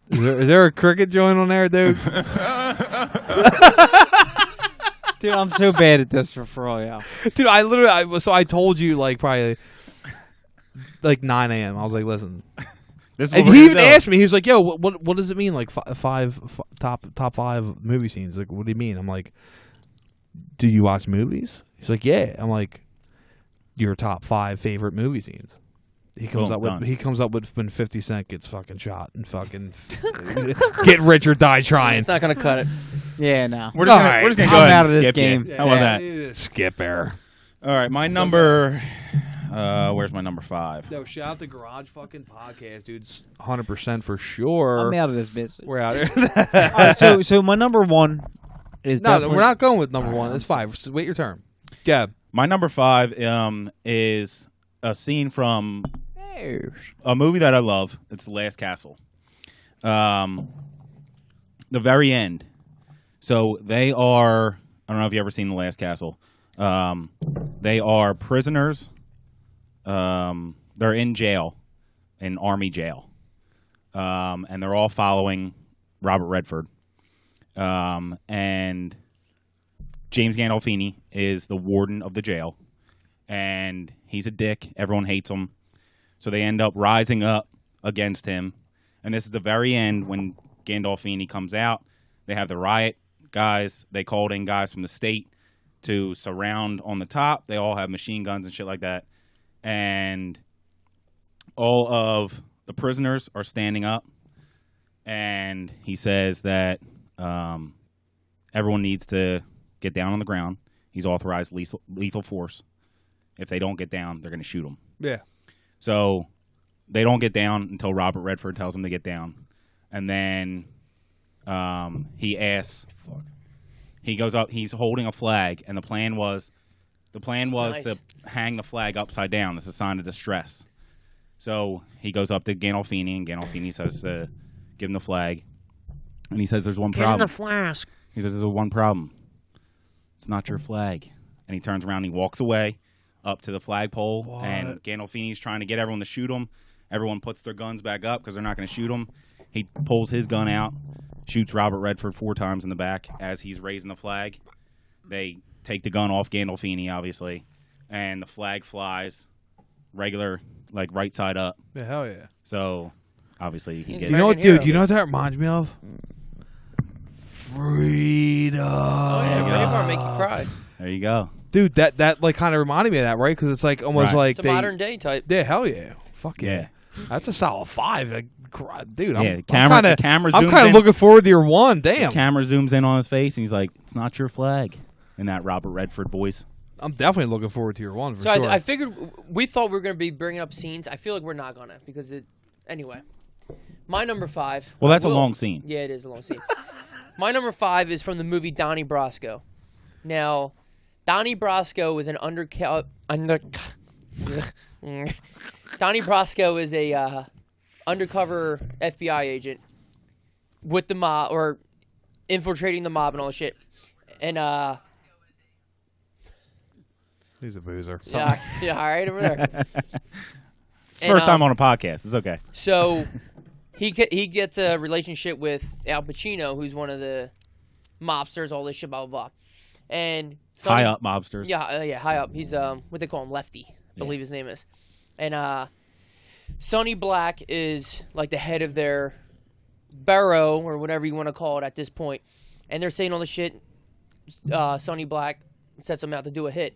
Is there a cricket joint on there, dude? Dude, I'm so bad at this for all y'all. Dude, I told you probably 9 a.m. I was like, listen. This is what And we're he gonna even do. asked me. He was like, "Yo, what does it mean? Like top 5 movie scenes? Like, what do you mean?" I'm like, "Do you watch movies?" He's like, "Yeah." I'm like, "Your top 5 favorite movie scenes?" He comes Boom, up with done. when 50 Cent gets fucking shot and fucking get rich or die trying. It's not going to cut it. Yeah, no. We're just gonna go I'm ahead out and of this skip game. it. How about that? Skip air. All right, my number. Where's my number 5? No, shout out the Garage fucking podcast, dude. 100% for sure. I'm out of this bitch. We're out here. All right, so my number 1 is No, definitely... we're not going with number 1. It's 5. Just wait your turn. Yeah. My number 5 is a scene from a movie that I love. It's The Last Castle. The very end. So they are. I don't know if you ever seen The Last Castle. They are prisoners. They're in jail, in army jail, and they're all following Robert Redford. And James Gandolfini is the warden of the jail, and he's a dick. Everyone hates him. So they end up rising up against him. And this is the very end when Gandolfini comes out. They have the riot guys. They called in guys from the state to surround on the top. They all have machine guns and shit like that. And all of the prisoners are standing up. And he says that everyone needs to get down on the ground. He's authorized lethal force. If they don't get down, they're going to shoot them. Yeah. So they don't get down until Robert Redford tells them to get down. And then he asks, he goes up, he's holding a flag, and the plan was Nice. to hang the flag upside down as a sign of distress. So he goes up to Gandolfini, and Gandolfini says to give him the flag. And he says, there's one problem. flask. He says, there's one problem. It's not your flag. And he turns around and he walks away up to the flagpole, and Gandolfini's trying to get everyone to shoot him. Everyone puts their guns back up because they're not going to shoot him. He pulls his gun out, shoots Robert Redford 4 times in the back as he's raising the flag. They take the gun off Gandolfini, obviously, and the flag flies regular, right side up. Yeah, hell yeah. So, obviously, he He's gets... You know what, American dude? hero. You know what that reminds me of? Freedom. Oh, yeah. Braveheart make you cry. There you go. Dude, that like kind of reminded me of that, right? Because it's like almost Right. like It's a modern day type. Yeah, hell yeah, fuck Yeah. That's a solid 5, like, dude. Yeah, I'm camera I'm zooms kind of in. looking forward to your one. Damn, The camera zooms in on his face, and he's like, "It's not your flag." In that Robert Redford voice. I'm definitely looking forward to your one. For So sure. I figured we thought we were going to be bringing up scenes. I feel like we're not going to because it. Anyway, my number 5. Well, that's a long scene. Yeah, it is a long scene. My number 5 is from the movie Donnie Brasco. Now, Donnie Brasco is an Donnie Brasco is a undercover FBI agent with the mob or infiltrating the mob and all this shit. And He's a boozer. yeah, all right over there. It's first time on a podcast. It's okay. So he gets a relationship with Al Pacino, who's one of the mobsters, all this shit, blah blah blah. And High up mobsters. yeah, high up. He's what they call him, Lefty, I believe his name is. And Sonny Black is like the head of their borough or whatever you want to call it at this point. And they're saying all this shit. Sonny Black sets him out to do a hit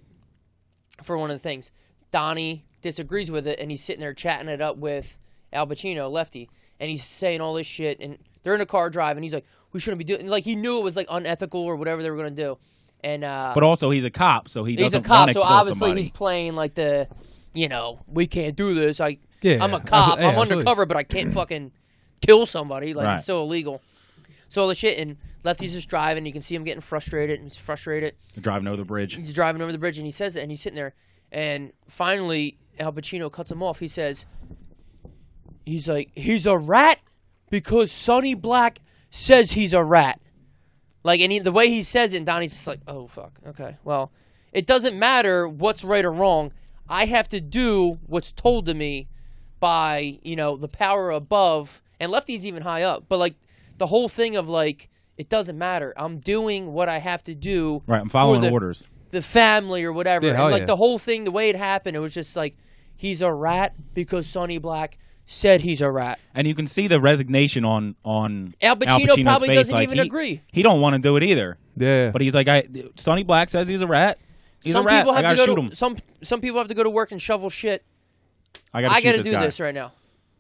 for one of the things. Donnie disagrees with it, and he's sitting there chatting it up with Al Pacino, Lefty, and he's saying all this shit, and they're in a car driving. He's like, "We shouldn't be doing." Like he knew it was like unethical or whatever they were gonna do, and but also he's a cop, so he doesn't he's a cop, want to so kill obviously somebody. he's playing like the, we can't do this. I'm Yeah, a cop. yeah, I'm undercover, but I can't fucking kill somebody. Like Right. it's so illegal. So all the shit, and Lefty's just driving. You can see him getting frustrated, and he's frustrated. Driving over the bridge. He's driving over the bridge, and he says it, and he's sitting there, and finally Al Pacino cuts him off. He says, he's like, he's a rat because Sonny Black says he's a rat. Like, and the way he says it, and Donnie's just like, oh, fuck, okay. Well, it doesn't matter what's right or wrong. I have to do what's told to me by, the power above. And Lefty's even high up. But, like, the whole thing of, like, it doesn't matter. I'm doing what I have to do. Right, I'm following for orders. The family or whatever. Yeah, and, like, yeah. the whole thing, the way it happened, it was just like, he's a rat because Sonny Black said he's a rat. And you can see the resignation on Al Pacino Pacino's probably face. doesn't Like, even agree. He don't want to do it either. Yeah. But he's like, Sonny Black says he's a rat. He's Some a rat. people I have gotta to shoot go him. to some people have to go to work and shovel shit. I I gotta do shoot this right now,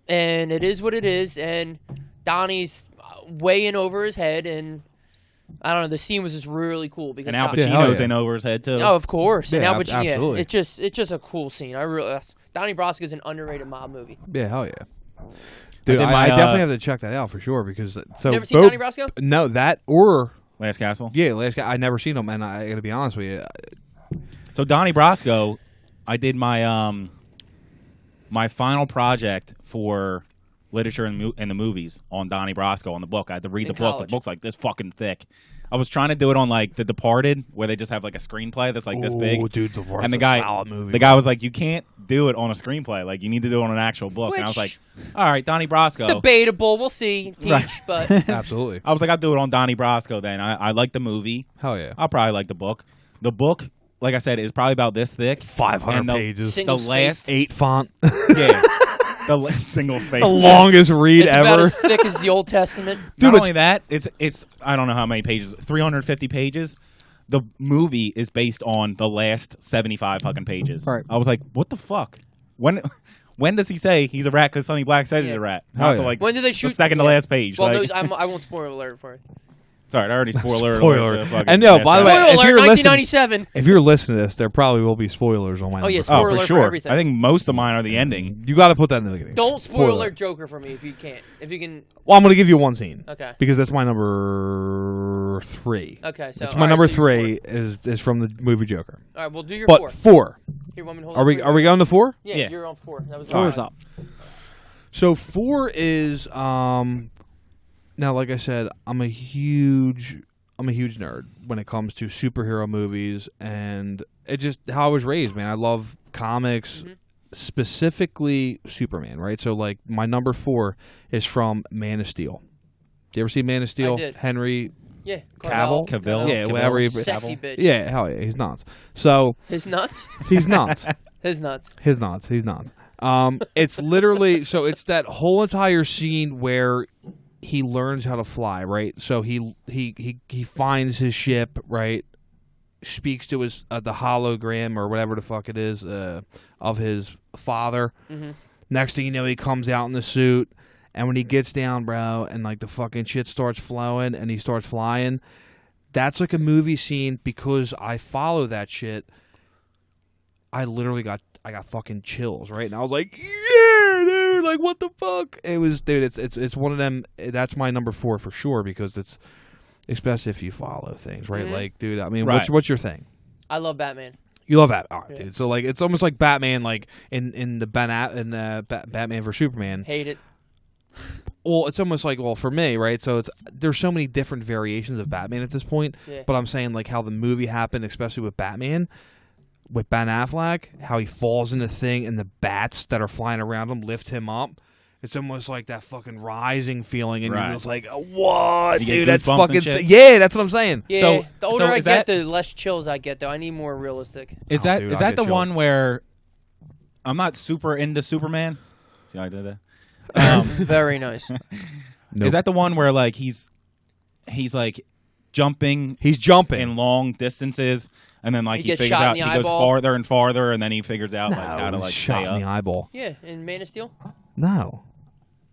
and it is what it is. And Donnie's way in over his head, and I don't know. The scene was just really cool because And Al Don- Pacino's yeah. in over his head too. Oh, of course. And Yeah, Al Pacino, absolutely. it's just a cool scene. Donnie Brasco is an underrated mob movie. Yeah, hell yeah. Dude, did I my, definitely have to check that out for sure because so You never seen both- Donnie Brasco? No, that or Last Castle. yeah, Last Guy. I never seen them, and I gotta be honest with you. So Donnie Brasco, I did my my final project for literature and the movies on Donnie Brasco on the book. I had to read In the book. college. The book's like this fucking thick. I was trying to do it on like The Departed, where they just have like a screenplay that's like this big. Oh, dude, The And the guy, solid movie. the guy was like, "You can't do it on a screenplay. Like, you need to do it on an actual book." And I was Which- like, "All right, Donnie Brasco." Debatable. We'll see. Teach, Right. but Absolutely. I was like, "I'll do it on Donnie Brasco." Then I like the movie. Hell yeah. I'll probably like the book. The book, like I said, is probably about this thick. 500 And the- pages. Single the last, spaced. 8 font. yeah, the single space. The longest read it's about ever. as thick as the Old Testament. Not Dude, only that, it's I don't know how many pages, 350 pages. The movie is based on the last 75 fucking pages. Right. I was like, what the fuck? When does he say he's a rat because Sonny Black says he's Yeah. a rat? Oh, Not yeah. to like When did they the shoot? second to yeah. last page. Well, like, no, I won't spoil alert for it. sorry, I already spoiler Spoiler. alert. Fucking And no, Last by the Castle. way, Spoiler if alert, you're listening- 1997. If you're listening to this, there probably will be spoilers on my Oh, yeah, number. spoiler for alert for sure. everything. I think most of mine are the ending. You got to put that in the beginning. Don't spoil alert Joker for me if you can't. If you can. Well, I'm going to give you one scene. Okay. Because that's my number 3. Okay. So It's my all right, number so you're 3 is from the movie Joker. All right, we'll do your But 4. 4. Here, want me to hold Are up we for you? are we going to 4? Yeah, Yeah. you're on 4. That was Four's all up. So 4 is now, like I said, I'm a huge nerd when it comes to superhero movies, and it just how I was raised, man. I love comics, specifically Superman, right? So like my number 4 is from Man of Steel. Do you ever see Man of Steel? did. Henry Yeah. Cavill? Cavill. Yeah, Cavill. whatever. Sexy bitch. Yeah, hell yeah, he's nuts. So His nuts. he's nuts. His nuts. His nuts. He's nuts. It's literally so it's that whole entire scene where he learns how to fly, right? So he finds his ship, right? speaks to his the hologram or whatever the fuck it is of his father. Mm-hmm. Next thing you know, he comes out in the suit, and when he gets down, bro, and like the fucking shit starts flowing and he starts flying, that's like a movie scene because I follow that shit. I literally got fucking chills, right? And I was like, yeah, dude, like what the fuck? It was, dude, it's one of them. That's my number 4 for sure because it's, especially if you follow things, right? Mm-hmm. Like, dude, I mean, Right. what's your thing? I love Batman. You love that, all right, Yeah. dude. So like, it's almost like Batman, like in the Batman vs Superman. Hate it. Well, it's almost like, well, for me, right? So there's so many different variations of Batman at this point. Yeah. But I'm saying like how the movie happened, especially with Batman, with Ben Affleck, how he falls in the thing and the bats that are flying around him lift him up. It's almost like that fucking rising feeling, and Right. you're just like, what, You get dude? That's goosebumps and fucking shit? yeah. That's what I'm saying. Yeah, So- the older so I is get, that- the less chills I get, though. I need more realistic. Is Oh, that dude, is I that get the chilled. one where I'm not super into Superman? See how I did that? Very nice. Nope. Is that the one where like he's like jumping He's jumping. in long distances, and then like He he gets figures shot in out the he goes eyeball? farther and farther, and then he figures out like how to he's like shot stay in the up. eyeball. Yeah, in Man of Steel. No,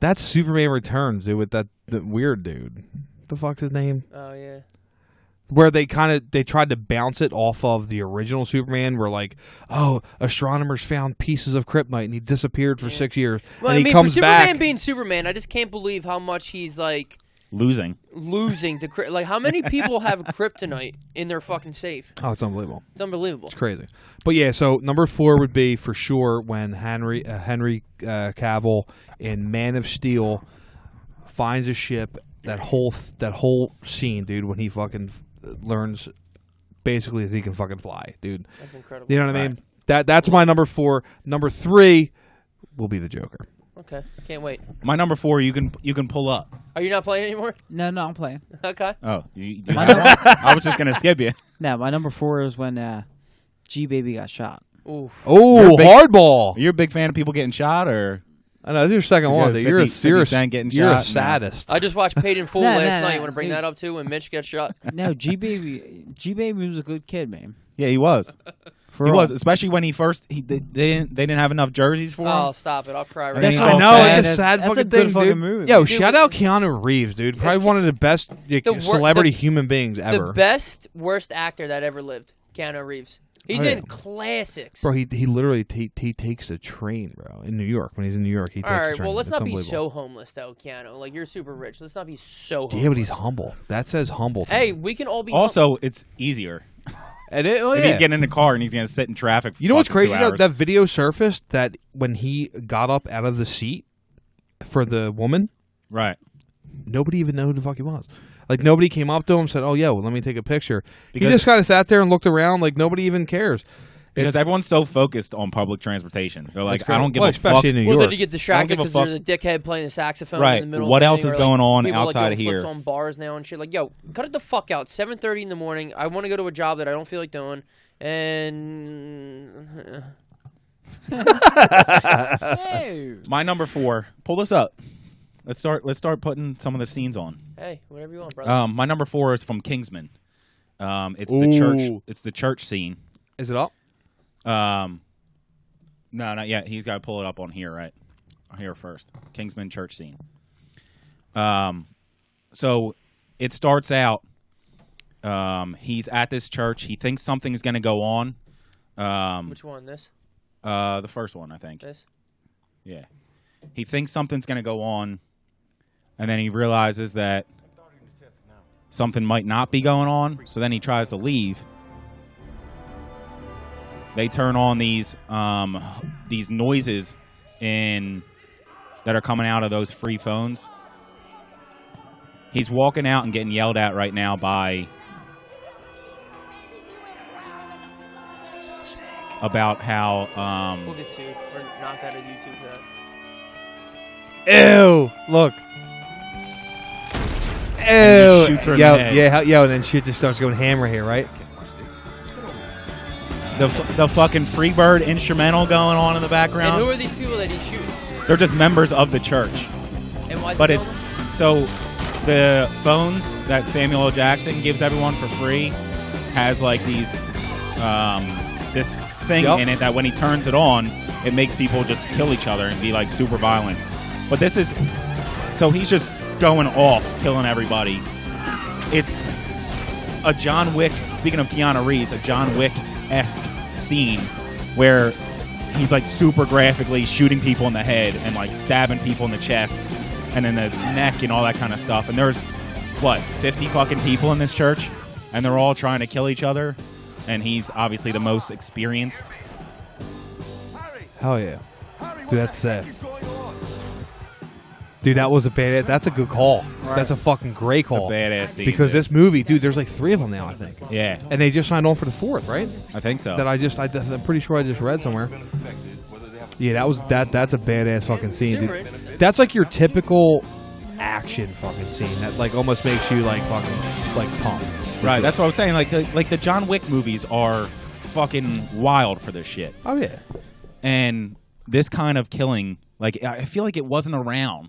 that's Superman Returns, dude, with that the weird dude. What the fuck's his name? Oh, yeah. Where they tried to bounce it off of the original Superman, where like, oh, astronomers found pieces of kryptonite and he disappeared for 6 years, Well, and I he mean, comes for Superman back. being Superman, I just can't believe how much he's, like, Losing. losing to like, how many people have kryptonite in their fucking safe? Oh, it's unbelievable. It's unbelievable. It's crazy. But yeah, so number 4 would be for sure when Henry Cavill in Man of Steel finds a ship. That whole scene, dude, when he fucking learns basically that he can fucking fly, dude. That's incredible. You know what I mean? That's my number 4. Number 3 will be the Joker. Okay, can't wait. My number 4, you can pull up. Are you not playing anymore? No, I'm playing. Okay. Oh, you do My have one? I was just gonna skip you. No, my number 4 is when G Baby got shot. Oof. Oh, You're a big- hardball! Are you a big fan of people getting shot, or I know, this is your second You one. got Dude. 50 You're a Cent getting you're a shot? No. sadist. I just watched Paid in Full No, last no, night. no, You want to bring dude. that up too? When Mitch gets shot. No, G Baby was a good kid, man. yeah, he was. For He real. was, especially when he first. They didn't have enough jerseys for him. Oh, stop it! I'll cry right That's now. all I know, sad. it's a sad That's a fucking good thing, fucking dude. movie. Yo, Dude, shout out Keanu Reeves, dude. Probably one of the best celebrity human beings ever. The best, worst actor that ever lived, Keanu Reeves. He's Oh, yeah. in classics. Bro, he literally he takes a train, bro, in New York. When he's in New York, he takes All a right, train. well, let's It's not be unbelievable. so homeless, though, Keanu. Like, you're super rich. Let's not be so homeless. Yeah, but he's humble. That says humble. To Hey, me. we can all be Also, it's easier. And oh, If yeah. he's getting in the car and he's gonna sit in traffic. For You know what's fucking crazy? 2 hours. That video surfaced that when he got up out of the seat for the woman, Right. nobody even knew who the fuck he was. Like, nobody came up to him and said, oh, yeah, well, let me take a picture. He Because- just kind of sat there and looked around like nobody even cares. Because everyone's so focused on public transportation. They're like, That's I don't great. give Well, a fuck. especially in New Well, York. did he get distracted give a because fuck. there's a dickhead playing a saxophone Right. in the middle What of the else thing, is or, going on people, outside like, of doing flips here? on bars now and shit. Like, yo, cut it the fuck out. 7:30 in the morning. I want to go to a job that I don't feel like doing. And My number 4. Pull this up. Let's start putting some of the scenes on. hey, whatever you want, brother. My number 4 is from Kingsman. It's the church. Ooh. It's the church scene. Is it up? No, not yet. He's got to pull it up on here, right? Here first. Kingsman church scene. So it starts out. He's at this church. He thinks something's going to go on. Which one? This? The first one, I think. This? Yeah. He thinks something's going to go on, and then he realizes that something might not be going on, so then he tries to leave. They turn on these noises that are coming out of those free phones. He's walking out and getting yelled at right now by about how We'll get sued or knocked out of YouTube for that. Ew! Look. And Ew! he shoots her in yo, the head. yeah, yo, and then shit just starts going hammer here, right? the fucking Freebird instrumental going on in the background. And who are these people that he's shooting? They're just members of the church. And why? But it's so the phones that Samuel L. Jackson gives everyone for free, has like these this thing in it that when he turns it on, it makes people just kill each other and be like super violent. But this is so he's just going off, killing everybody. It's a John Wick. Speaking of Keanu Reeves, a John Wick-esque scene where he's like super graphically shooting people in the head and like stabbing people in the chest and in the neck and all that kind of stuff. And there's 50 fucking people in this church, and they're all trying to kill each other. And he's obviously the most experienced. Hell yeah, dude, that's sick. Dude, that was a bad. That's a good call. Right. That's a fucking great call. It's a badass scene. Because this movie, dude, there's like 3 of them now, I think. Yeah. And they just signed on for the 4th, right? I think so. I'm pretty sure I just read somewhere. Yeah, that's a badass fucking scene, dude. That's like your typical action fucking scene that like almost makes you like fucking like pumped. Right. That's what I was saying. Like the John Wick movies are fucking wild for this shit. Oh yeah. And this kind of killing, like I feel like it wasn't around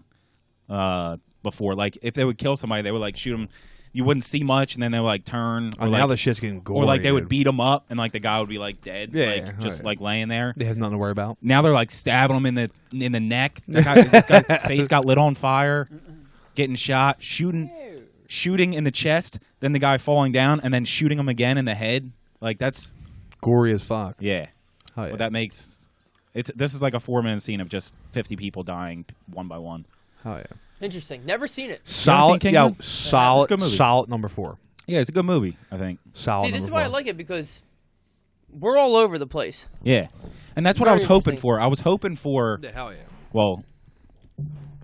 before. Like if they would kill somebody, they would like shoot them. You wouldn't see much, and then they would like turn. Or now the shit's getting gory. Or like they would beat him up, and like the guy would be like dead, like laying there. They have nothing to worry about. Now they're like stabbing him in the neck. This guy's face got lit on fire, getting shot, shooting in the chest, then the guy falling down, and then shooting him again in the head. Like that's gory as fuck. Yeah. Oh, yeah. But that makes this is like a 4-minute scene of just 50 people dying one by one. Oh yeah. Interesting. Never seen it. Solid. Solid. Solid number 4. Yeah, it's a good movie, I think. Solid. See, this is why I like it, because we're all over the place. Yeah. And that's what I was hoping for. I was hoping for hell yeah. Well,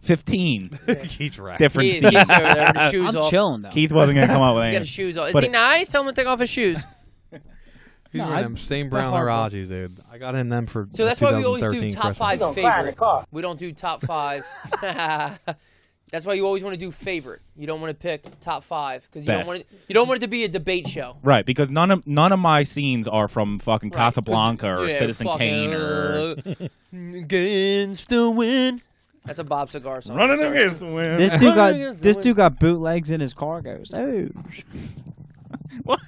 15 Keith's right. different Keith's scenes. over there with his shoes I'm off. chilling though. Keith wasn't going to come up with He's got anything. his shoes off. Is But he nice? Tell him to take off his shoes. He's wearing them same brown Harajis, dude. I got in them for So that's why we always do 2013 top Christmas. 5 favorite. We don't do top 5. That's why you always want to do favorite. You don't want to pick top 5 because you don't want it to be a debate show. Right, because none of my scenes are from fucking Casablanca or Citizen fucking, Kane or Against the Wind. That's a Bob Seger song. Running Against the Wind. This dude got bootlegs in his cargoes. Oh. What?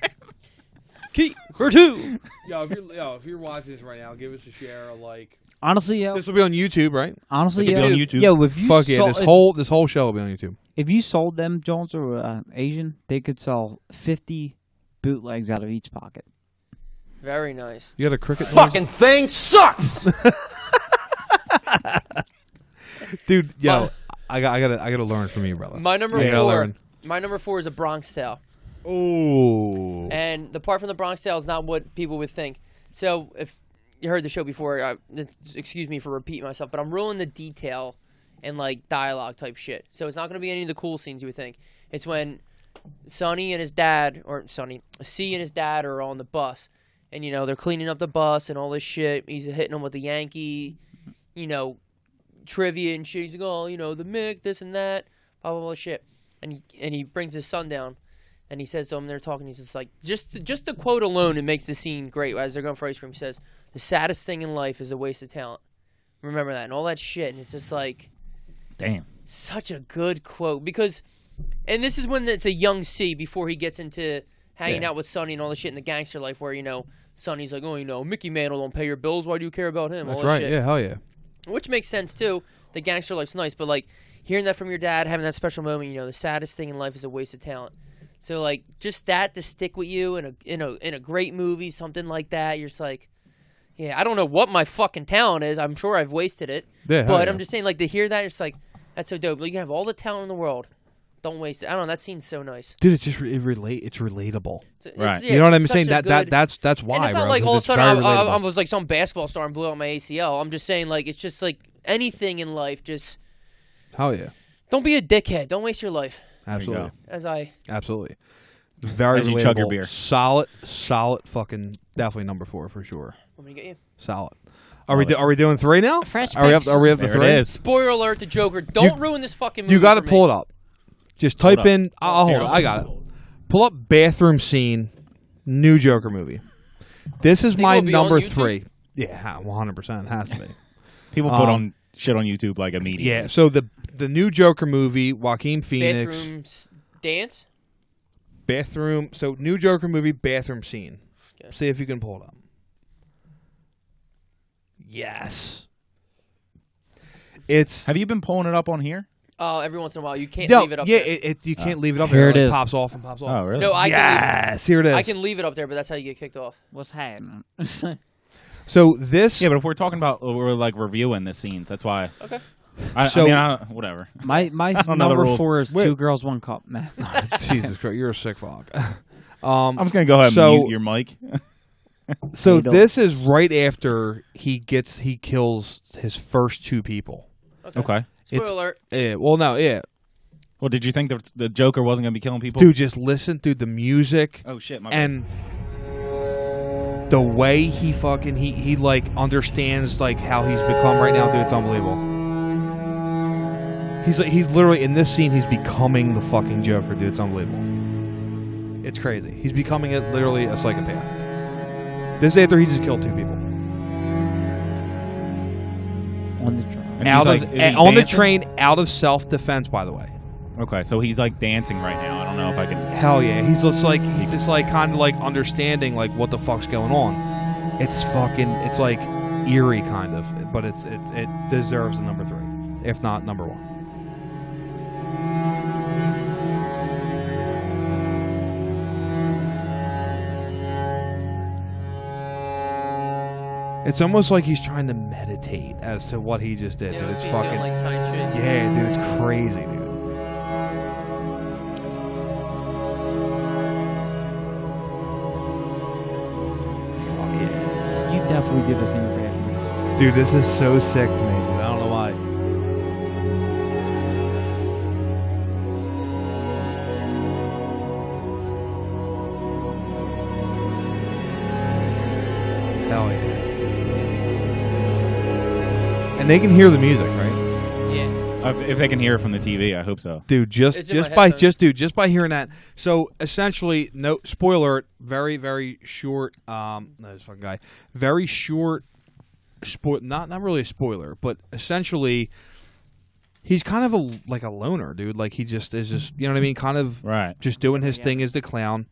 Keith for 2. If you're watching this right now, give us a share. Like honestly, yo, this will be on YouTube, right? Honestly, this will be on YouTube. Yo, if you fuck yeah, this whole show will be on YouTube. If you sold them Jones or Asian, they could sell 50 bootlegs out of each pocket. Very nice. You got a cricket fucking thing sucks. Dude, yo, I gotta learn from you, brother. My number 4. My number 4 is a Bronx Tale. Oh. And the part from the Bronx Tale is not what people would think. So if you heard the show before, excuse me for repeating myself, but I'm ruling the detail and like dialogue type shit. So it's not going to be any of the cool scenes you would think. It's when C and his dad are on the bus, and you know they're cleaning up the bus and all this shit. He's hitting them with the Yankee, trivia and shit. He's like, oh, the Mick, this and that, blah blah blah shit. And he brings his son down. And he says to him, they're talking, he's just like, just the quote alone, it makes the scene great. As they're going for ice cream, he says, the saddest thing in life is a waste of talent. Remember that, and all that shit. And it's just like, damn. Such a good quote. Because, and this is when it's a young C before he gets into hanging out with Sonny and all the shit in the gangster life where, Sonny's like, oh, Mickey Mantle don't pay your bills. Why do you care about him? That's all that right. Shit. Yeah, hell yeah. Which makes sense, too. The gangster life's nice. But, like, hearing that from your dad, having that special moment, the saddest thing in life is a waste of talent. So like just that to stick with you in a great movie, something like that, you're just like, yeah, I don't know what my fucking talent is. I'm sure I've wasted it. Yeah, but I'm just saying, like to hear that, it's like that's so dope. Like, you can have all the talent in the world, don't waste it. I don't know. That scene's so nice, dude. It's just it's relatable, right? You know what I'm saying? That's why. And it's not like all of a sudden I was like some basketball star and blew out my ACL. I'm just saying, like it's just like anything in life. Just hell yeah. Don't be a dickhead. Don't waste your life. Absolutely. Absolutely. Very relatable. Chug your beer. Solid fucking definitely number 4 for sure. Want me to get you? Solid. Are we doing 3 now? Fresh Are we up to there 3? It is. Spoiler alert, the Joker. Don't ruin this fucking movie. You got to for pull me. it up. Just type Hold up. in hold on. I got it. Pull up bathroom scene new Joker movie. This is my number 3. Yeah, 100% has to be. People put on shit on YouTube like immediately. Yeah, so the new Joker movie, Joaquin Phoenix. Bathroom dance? bathroom. So new Joker movie bathroom scene. Okay. See if you can pull it up. Yes. Have you been pulling it up on here? Oh, every once in a while. You can't leave it up there. Yeah, you can't leave it up here there. it is. Pops off and pops off. Oh, really? No, I can here it is. I can leave it up there, but that's how you get kicked off. What's happening? So this... Yeah, but if we're talking about... We're, like, reviewing the scenes. That's why... Okay. Whatever. My number 4 is Two Girls, One Cup. Nah. Jesus Christ, you're a sick fuck. I'm just going to go ahead and mute your mic. So this is right after he kills his first 2 people. Okay. Spoiler alert. Yeah, well, no, yeah. Well, did you think the Joker wasn't going to be killing people? Dude, just listen to the music. Oh, shit. My and the way he fucking, he like, understands, like, how he's become right now, dude, it's unbelievable. He's literally, in this scene, he's becoming the fucking Joker, dude. It's unbelievable. It's crazy. He's becoming literally a psychopath. This is after he just killed 2 people. On the train. On the train, out of self-defense, by the way. Okay, so he's like dancing right now. I don't know if I can. Hell yeah, he's just like kind of like understanding like what the fuck's going on. It's like eerie kind of, but it deserves a number 3, if not number 1. It's almost like he's trying to meditate as to what he just did. Yeah, dude. It's he's fucking doing, like, Tai Chi. Yeah, dude, it's crazy, dude. Fuck yeah. You definitely did this in your bathroom. Dude, this is so sick to me, dude. I don't know why. Hell yeah. And they can hear the music, right? Yeah. If they can hear it from the TV, I hope so. Dude, just by hearing that. So essentially, no spoiler. Very very short. No, this fucking guy. Very short. Not really a spoiler, but essentially, he's kind of like a loner, dude. Like he just is just you know what I mean. Kind of just doing his thing as the clown,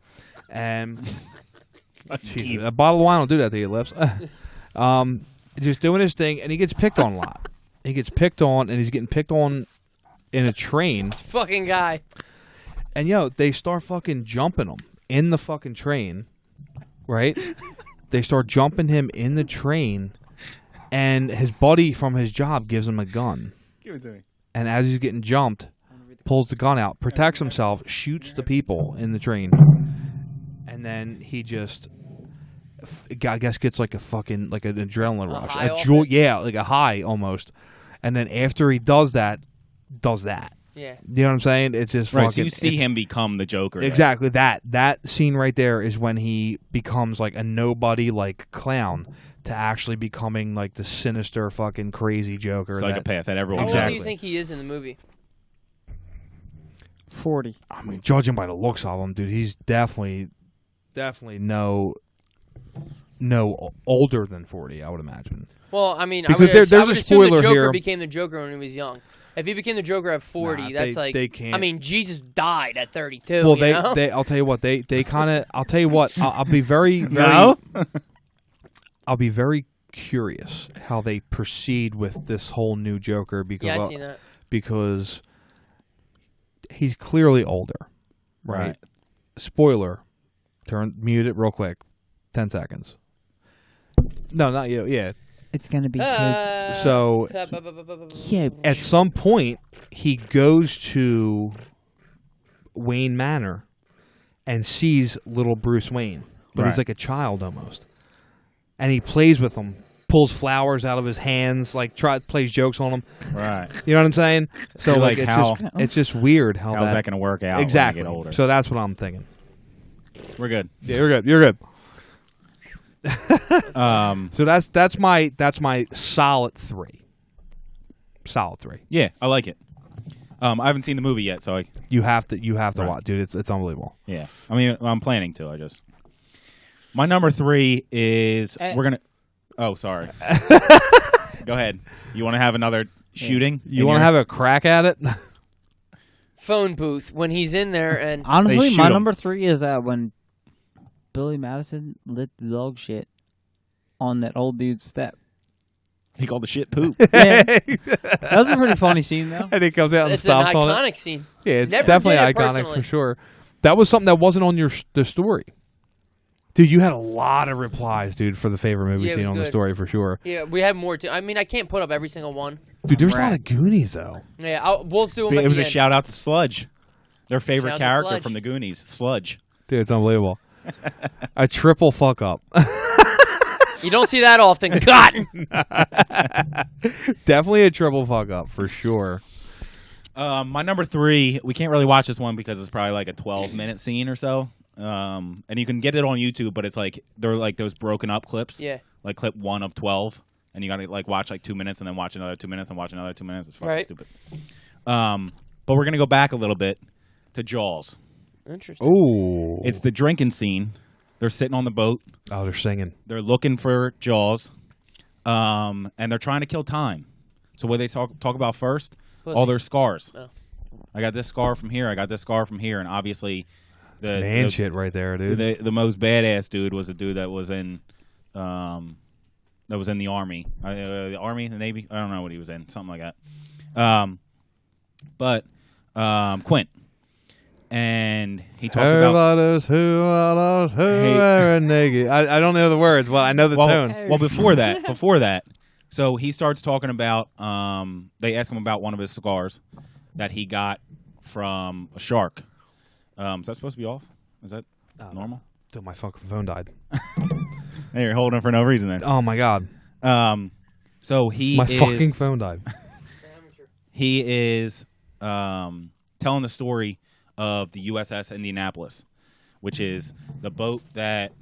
and geez, a bottle of wine will do that to your lips. Just doing his thing, and he gets picked on a lot. He gets picked on, and he's getting picked on in a train. This fucking guy. And, they start fucking jumping him in the fucking train, right? They start jumping him in the train, and his buddy from his job gives him a gun. Give it to me. And as he's getting jumped, pulls the gun out, protects himself, shoots the people in the train, and then he just... I guess gets like a fucking like an adrenaline rush, like a high almost, and then after he does that. Yeah, you know what I'm saying? It's just right. Fucking, so you see him become the Joker. Exactly that scene right there is when he becomes like a nobody like clown to actually becoming like the sinister fucking crazy Joker, psychopath that everyone. How old do you think he is in the movie? 40. I mean, judging by the looks of him, dude, he's definitely no older than 40, I would imagine. Well, I mean, because I would a assume the spoiler Joker here. Became the Joker when he was young. If he became the Joker at 40, that's like they can't. I mean, Jesus died at 32. Well, you know? I'll tell you what, they kind of. I'll tell you what, I'll be very, very. No? I'll be very curious how they proceed with this whole new Joker because I seen that. Because he's clearly older, right? Spoiler. Mute it real quick. 10 seconds. No, not you. Yeah. It's going to be So, at some point, he goes to Wayne Manor and sees little Bruce Wayne. But he's like a child almost. And he plays with him. Pulls flowers out of his hands, like plays jokes on him. Right. You know what I'm saying? So like it's just weird how's that going to work out exactly. when you get older. So that's what I'm thinking. We're good. Yeah, you're good. So that's my solid 3. Solid 3. Yeah, I like it. I haven't seen the movie yet, so you have to watch, dude. It's unbelievable. Yeah, I mean, I'm planning to. My number 3 is we're gonna. Oh, sorry. Go ahead. You want to have another shooting? You want to have a crack at it? phone booth when he's in there, and Honestly, shoot my him. number 3 is when Billy Madison lit the dog shit on that old dude's step. He called the shit poop. Yeah. That was a pretty funny scene, though. And he comes out and it's an stomps on it. iconic scene. Yeah, it's Never definitely did it iconic personally. for sure. That was something that wasn't on the story. Dude, you had a lot of replies, dude, for the favorite movie Yeah, it scene was on the good. story for sure. Yeah, we have more too. I mean, I can't put up every single one. Dude, there's a lot of Goonies though. Yeah, we'll do them. It at was the a end. shout out to Sludge, their favorite Shout out to character Sludge. from the Goonies. Sludge. Dude, it's unbelievable. A triple fuck up. You don't see that often. God. Definitely a triple fuck up for sure. My number 3, we can't really watch this one because it's probably like a 12-minute scene or so. And you can get it on YouTube, but it's like they're like those broken up clips. Yeah. Like clip 1 of 12, and you gotta like watch like 2 minutes and then watch another 2 minutes and watch another 2 minutes. It's fucking Right. stupid. But we're gonna go back a little bit to Jaws. Interesting. Ooh. It's the drinking scene. They're sitting on the boat. Oh, they're singing. They're looking for Jaws, and they're trying to kill time. So what they talk about first? Pussy. All their scars. Oh. I got this scar from here. I got this scar from here, and obviously, Man shit right there, dude. the most badass dude was a dude that was in, the army, the army, the navy. I don't know what he was in, something like that. But Quint, and he talks about. Naked. I don't know the words, but I know the tone. Well, before that, so he starts talking about. They ask him about one of his cigars that he got from a shark. Is that supposed to be off? Is that normal? Dude, my fucking phone died. Hey, you're holding it for no reason then. Oh my god. So he My is fucking phone died. he is telling the story of the USS Indianapolis, which is the boat that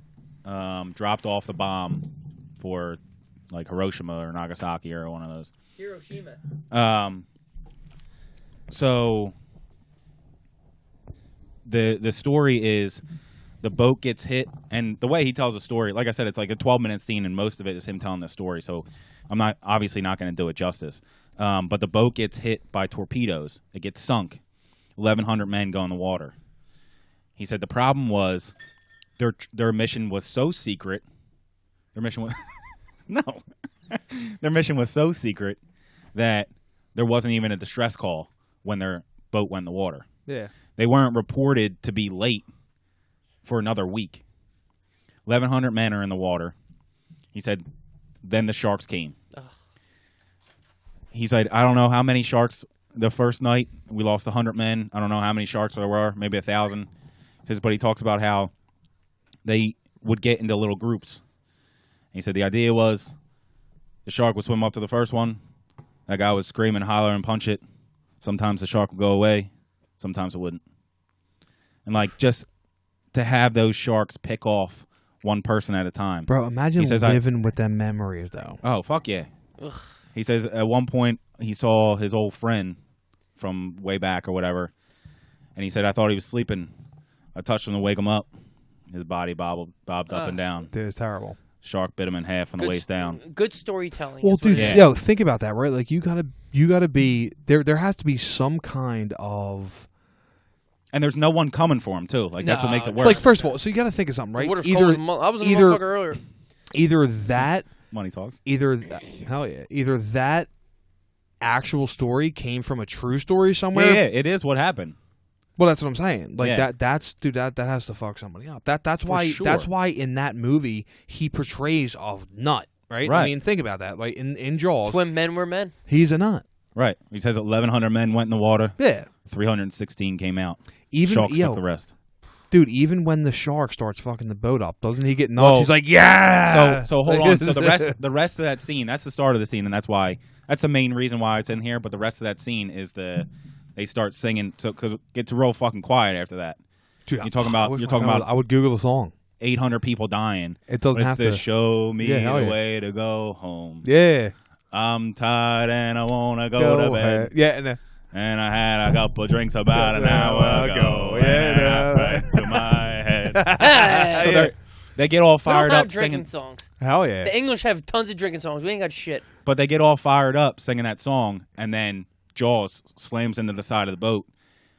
dropped off the bomb for like Hiroshima or Nagasaki or one of those. Hiroshima. So the story is the boat gets hit, and the way he tells the story, like I said, it's like a 12-minute scene, and most of it is him telling the story. So I'm obviously not going to do it justice. But the boat gets hit by torpedoes. It gets sunk. 1,100 men go in the water. He said the problem was their mission was so secret. Their mission was no. Their mission was so secret that there wasn't even a distress call when their boat went in the water. Yeah. They weren't reported to be late for another week. 1,100 men are in the water. He said, then the sharks came. Ugh. He said, I don't know how many sharks the first night. We lost 100 men. I don't know how many sharks there were, maybe 1,000. But he talks about how they would get into little groups. He said the idea was the shark would swim up to the first one. That guy would scream and holler and punch it. Sometimes the shark would go away. Sometimes it wouldn't. And, like, just to have those sharks pick off one person at a time. Bro, imagine living with them memories, though. Oh, fuck yeah. Ugh. He says at one point he saw his old friend from way back or whatever, and he said, I thought he was sleeping. I touched him to wake him up. His body bobbed up and down. Dude, it's terrible. Shark bit him in half from the waist down. Good storytelling. Well, is what dude, it is. yo, think about that, right? Like, you gotta be there. There has to be some kind of And there's no one coming for him, too. Like, that's what makes it worse. like. First of all, so you got to think of something, right? Water's cold as a I was in the either motherfucker earlier. either that, Money talks. hell yeah, either that actual story came from a true story somewhere. Yeah, it is what happened. Well, that's what I'm saying. Like Yeah. that's dude, that has to fuck somebody up. That's For why sure. that's why in that movie he portrays a nut, right? Right. I mean, think about that. Like in Jaws, It's when men were men. he's a nut. Right. He says 1,100 men went in the water. Yeah. 316 came out. Even Sharks yo, took the rest. dude, even when the shark starts fucking the boat up, doesn't he get nuts? Well, He's like, yeah. So hold on. So the rest of that scene, that's the start of the scene, and that's the main reason why it's in here. But the rest of that scene is they start singing, so because it gets real fucking quiet after that. Dude, You're talking about I would Google the song. 800 people dying. It doesn't It's have the to show me Yeah, hell the yeah. way to go home. Yeah. I'm tired and I wanna go to bed. ahead. Yeah. No. And I had a couple drinks about an hour ago. And I went to my head. So they get all We fired don't have up drinking singing, songs. Hell yeah. The English have tons of drinking songs. We ain't got shit. but they get all fired up singing that song, and then Jaws slams into the side of the boat.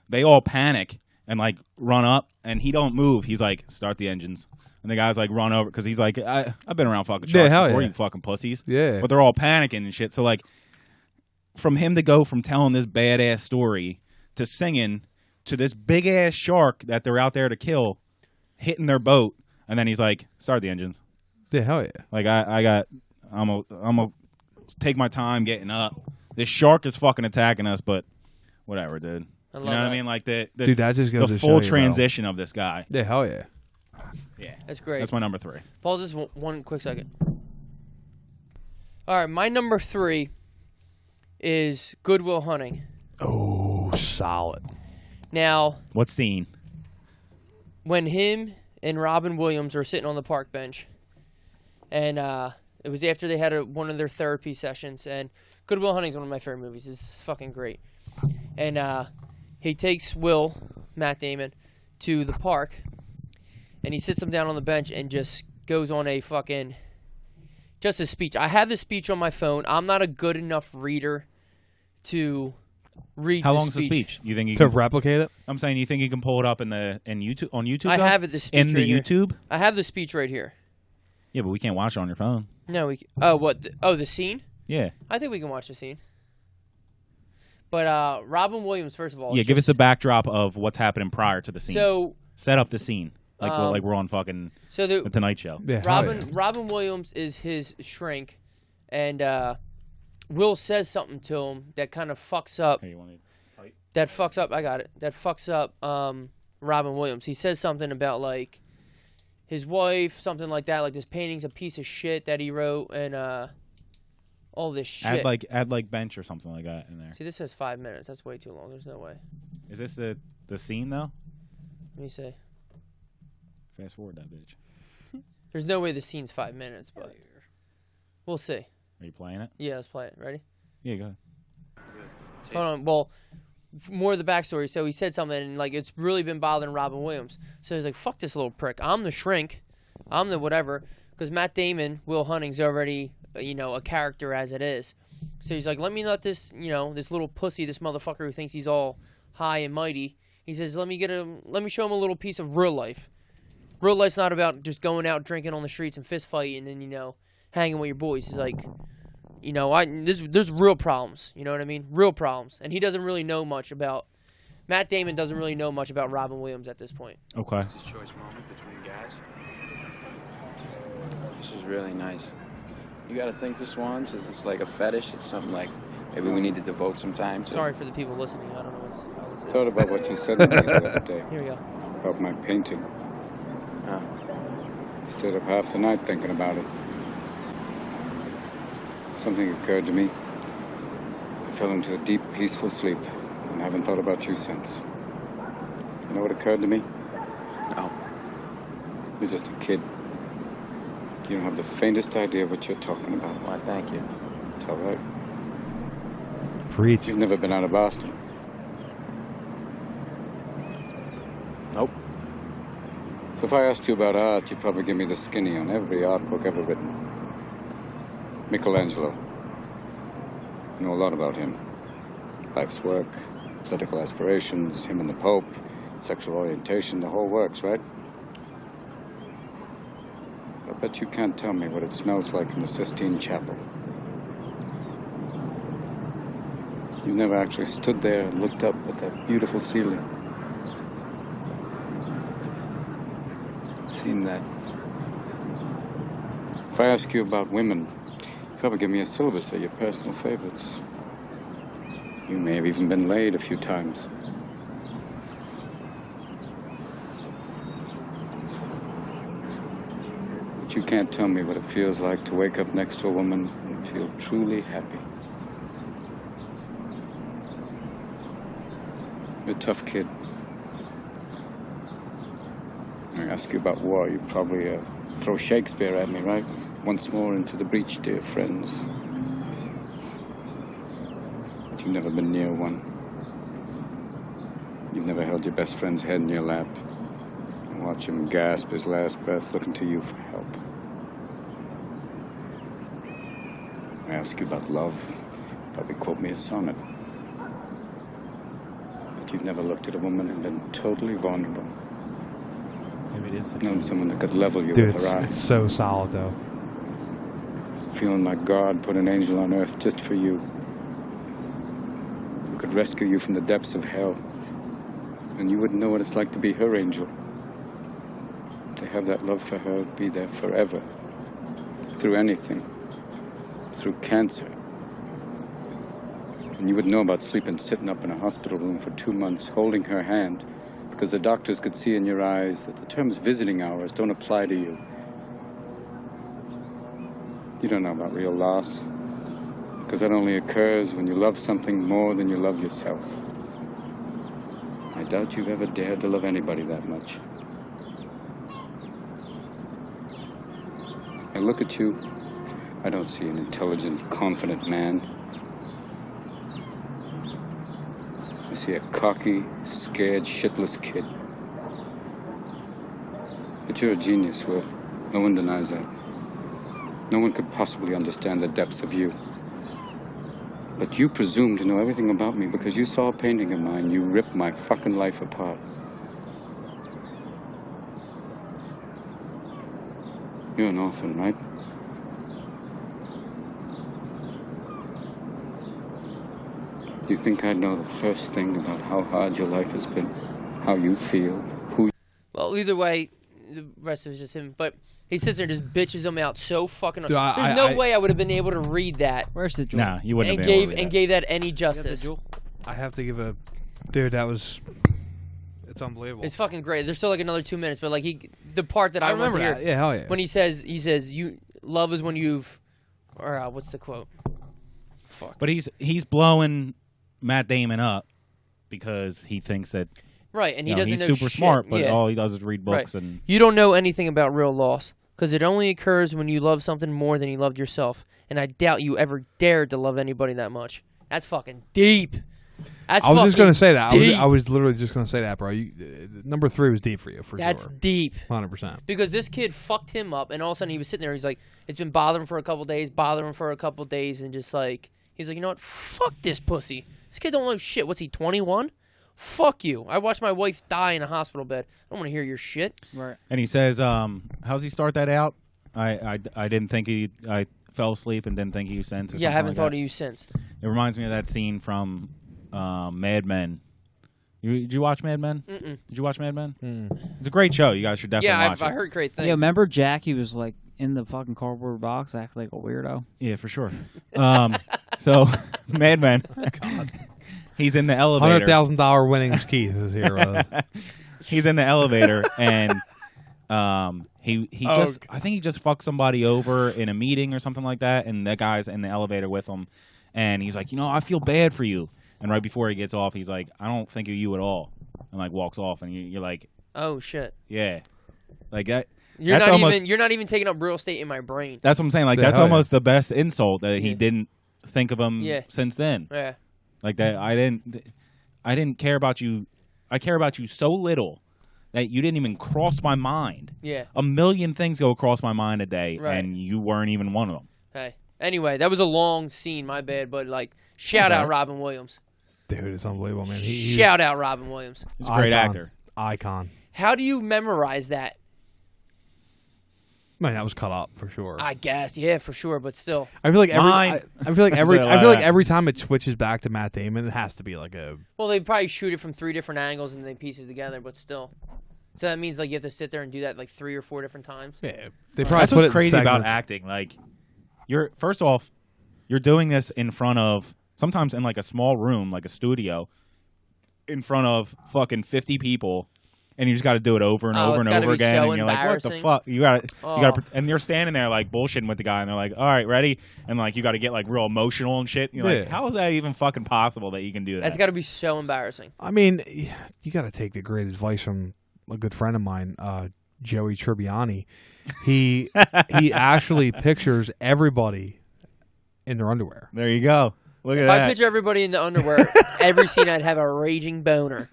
they all panic and like run up, and he don't move. He's like, start the engines. And the guy's like, run over, because he's like, I've been around fucking sharks before, you fucking pussies. Yeah. But they're all panicking and shit. So like, from him to go from telling this badass story to singing to this big ass shark that they're out there to kill, hitting their boat, and then he's like, start the engines. Yeah, hell yeah. Like I'm gonna take my time getting up. This shark is fucking attacking us, but whatever, dude. You know what I mean? Like the dude, that just goes the to full show you, transition of this guy. Yeah, hell yeah. Yeah, that's great. That's my number 3. Pause this one quick second. All right, my number 3 is Good Will Hunting. Oh, solid. Now, what scene? When him and Robin Williams are sitting on the park bench, and it was after they had one of their therapy sessions, and Good Will Hunting is one of my favorite movies. It's fucking great. And he takes Will, Matt Damon, to the park, and he sits him down on the bench and just goes on a fucking, just a speech. I have the speech on my phone. I'm not a good enough reader to read. How long's the speech? You think you to can replicate it? I'm saying, you think you can pull it up in YouTube on YouTube? I have it. The speech in right the here. YouTube. I have the speech right here. Yeah, but we can't watch it on your phone. No, we. Oh, what? The scene? Yeah. I think we can watch the scene. But Robin Williams, first of all. Yeah, give us the backdrop of what's happening prior to the scene. So set up the scene, like we're on fucking the Tonight Show. Yeah, Robin Williams is his shrink, and Will says something to him that kind of fucks up. Hey, you want to fight? That fucks up. I got it. That fucks up Robin Williams. He says something about like his wife, something like that. Like this painting's a piece of shit that he wrote, and all this shit. Add like bench or something like that in there. See, this says 5 minutes. That's way too long. There's no way. Is this the scene though? Let me see. Fast forward that bitch. There's no way the scene's 5 minutes, but we'll see. Are you playing it? Yeah, let's play it. Ready? Yeah, go ahead. Hold on. Well, more of the backstory. So he said something, and like it's really been bothering Robin Williams. So he's like, "Fuck this little prick. I'm the shrink. I'm the whatever." Because Matt Damon, Will Hunting's already, a character as it is. So he's like, "Let me let this, this little pussy, this motherfucker who thinks he's all high and mighty." He says, "Let me show him a little piece of real life. Real life's not about just going out drinking on the streets and fist fighting and hanging with your boys." He's like, there's real problems. You know what I mean? Real problems. And he doesn't really know much about. Matt Damon doesn't really know much about Robin Williams at this point. Okay. It's this choice moment between guys. This is really nice. You got a thing for swans? Is this like a fetish? It's something like maybe we need to devote some time to. Sorry for the people listening. I don't know how this is. Thought about what you said to me the other day. Here we go. About my painting. Stayed up half the night thinking about it. Something occurred to me. I fell into a deep, peaceful sleep and haven't thought about you since. You know what occurred to me? No. You're just a kid. You don't have the faintest idea what you're talking about. Why, thank you. It's all right. Preach. You've never been out of Boston. Nope. So if I asked you about art, you'd probably give me the skinny on every artwork ever written. Michelangelo. You know a lot about him. Life's work, political aspirations, him and the Pope, sexual orientation, the whole works, right? I bet you can't tell me what it smells like in the Sistine Chapel. You've never actually stood there and looked up at that beautiful ceiling. Seen that. If I ask you about women, you probably give me a syllabus of your personal favorites. You may have even been laid a few times. But you can't tell me what it feels like to wake up next to a woman and feel truly happy. You're a tough kid. I ask you about war, you'd probably throw Shakespeare at me, right? Once more into the breach, dear friends. But you've never been near one. You've never held your best friend's head in your lap and watch him gasp his last breath looking to you for help. I ask you about love, you'd probably quote me a sonnet. But bet you've never looked at a woman and been totally vulnerable. Maybe it is. Known someone that could level you Dude, with her eyes. it's so solid though. Feeling like God put an angel on earth just for you. Who could rescue you from the depths of hell. And you wouldn't know what it's like to be her angel. To have that love for her be there forever. Through anything. Through cancer. And you would know about sleeping sitting up in a hospital room for 2 months, holding her hand, because the doctors could see in your eyes that the terms visiting hours don't apply to you. You don't know about real loss, because that only occurs when you love something more than you love yourself. I doubt you've ever dared to love anybody that much. I look at you, I don't see an intelligent, confident man. I see a cocky, scared, shitless kid. But you're a genius, Will. No one denies that. No one could possibly understand the depths of you. But you presume to know everything about me because you saw a painting of mine. You ripped my fucking life apart. You're an orphan, right? Do you think I'd know the first thing about how hard your life has been? How you feel? Well, either way, the rest of it's just him. But he sits there and just bitches him out so fucking. Dude, There's no way I would have been able to read that. Where's the jewel? Nah, you wouldn't and have been able to read and that. gave that any justice. I have to give a... Dude, that was... It's unbelievable. It's fucking great. There's still like another 2 minutes, but like the part that I want remember to hear. that. Yeah, hell yeah. When he says, you love is when you've, or what's the quote? Fuck. But he's blowing Matt Damon up because he thinks that Right, and he you know, doesn't he's know super shit. smart, but Yeah. all he does is read books Right. and You don't know anything about real loss because it only occurs when you love something more than you loved yourself. And I doubt you ever dared to love anybody that much. That's fucking deep. That's I was just going to say that. Deep. I was literally just going to say that, bro. Number 3 was deep for you, for That's sure. deep. 100%. Because this kid fucked him up, and all of a sudden he was sitting there. He's like, it's been bothering him for a couple days, and just like, he's like, you know what? Fuck this pussy. This kid don't know shit. What's he, 21? Fuck you. I watched my wife die in a hospital bed. I don't want to hear your shit. Right. And he says, how's he start that out? I didn't think I fell asleep and didn't think of you since. Or Yeah, I haven't like thought that. of you since. It reminds me of that scene from Mad Men. Did you watch Mad Men? Mm-mm. Did you watch Mad Men? It's a great show. You guys should definitely watch it. I heard great things. Yeah, remember Jackie was like in the fucking cardboard box, acting like a weirdo. Yeah, for sure. So Mad Men. God. He's in the elevator. $100,000 winnings Keith is here. He's in the elevator and I think he just fucked somebody over in a meeting or something like that, and that guy's in the elevator with him, and he's like, I feel bad for you. And right before he gets off, he's like, I don't think of you at all, and like walks off, and you're like, oh shit. Yeah, like that. You're not even taking up real estate in my brain. That's what I'm saying. Like that's almost the best insult that he didn't think of him since then. Yeah. Like that, I didn't care about you. I care about you so little that you didn't even cross my mind. Yeah. A million things go across my mind a day, Right. and you weren't even one of them. Hey. Anyway, that was a long scene, my bad, but like, shout out Robin Williams. Dude, it's unbelievable, man. Shout out Robin Williams. He's a great actor. Icon. How do you memorize that? Man, that was cut up for sure. I guess, yeah, for sure, but still. I feel like every time it switches back to Matt Damon, it has to be like a. Well, they probably shoot it from 3 different angles and they piece it together, but still. So that means like you have to sit there and do that like 3 or 4 different times. Yeah, they probably That's put what's it in crazy about segments. acting. Like, first off, you're doing this in front of sometimes in like a small room, like a studio, in front of fucking 50 people. And you just got to do it over and over and over again, so and you're like, "What the fuck?" You got to, and you're standing there like bullshitting with the guy, and they're like, "All right, ready?" And like you got to get like real emotional and shit. And you're like, "How is that even fucking possible that you can do that?" That's got to be so embarrassing. I mean, you got to take the great advice from a good friend of mine, Joey Tribbiani. He actually pictures everybody in their underwear. There you go. Look at if that. I picture everybody in the underwear, every scene I'd have a raging boner.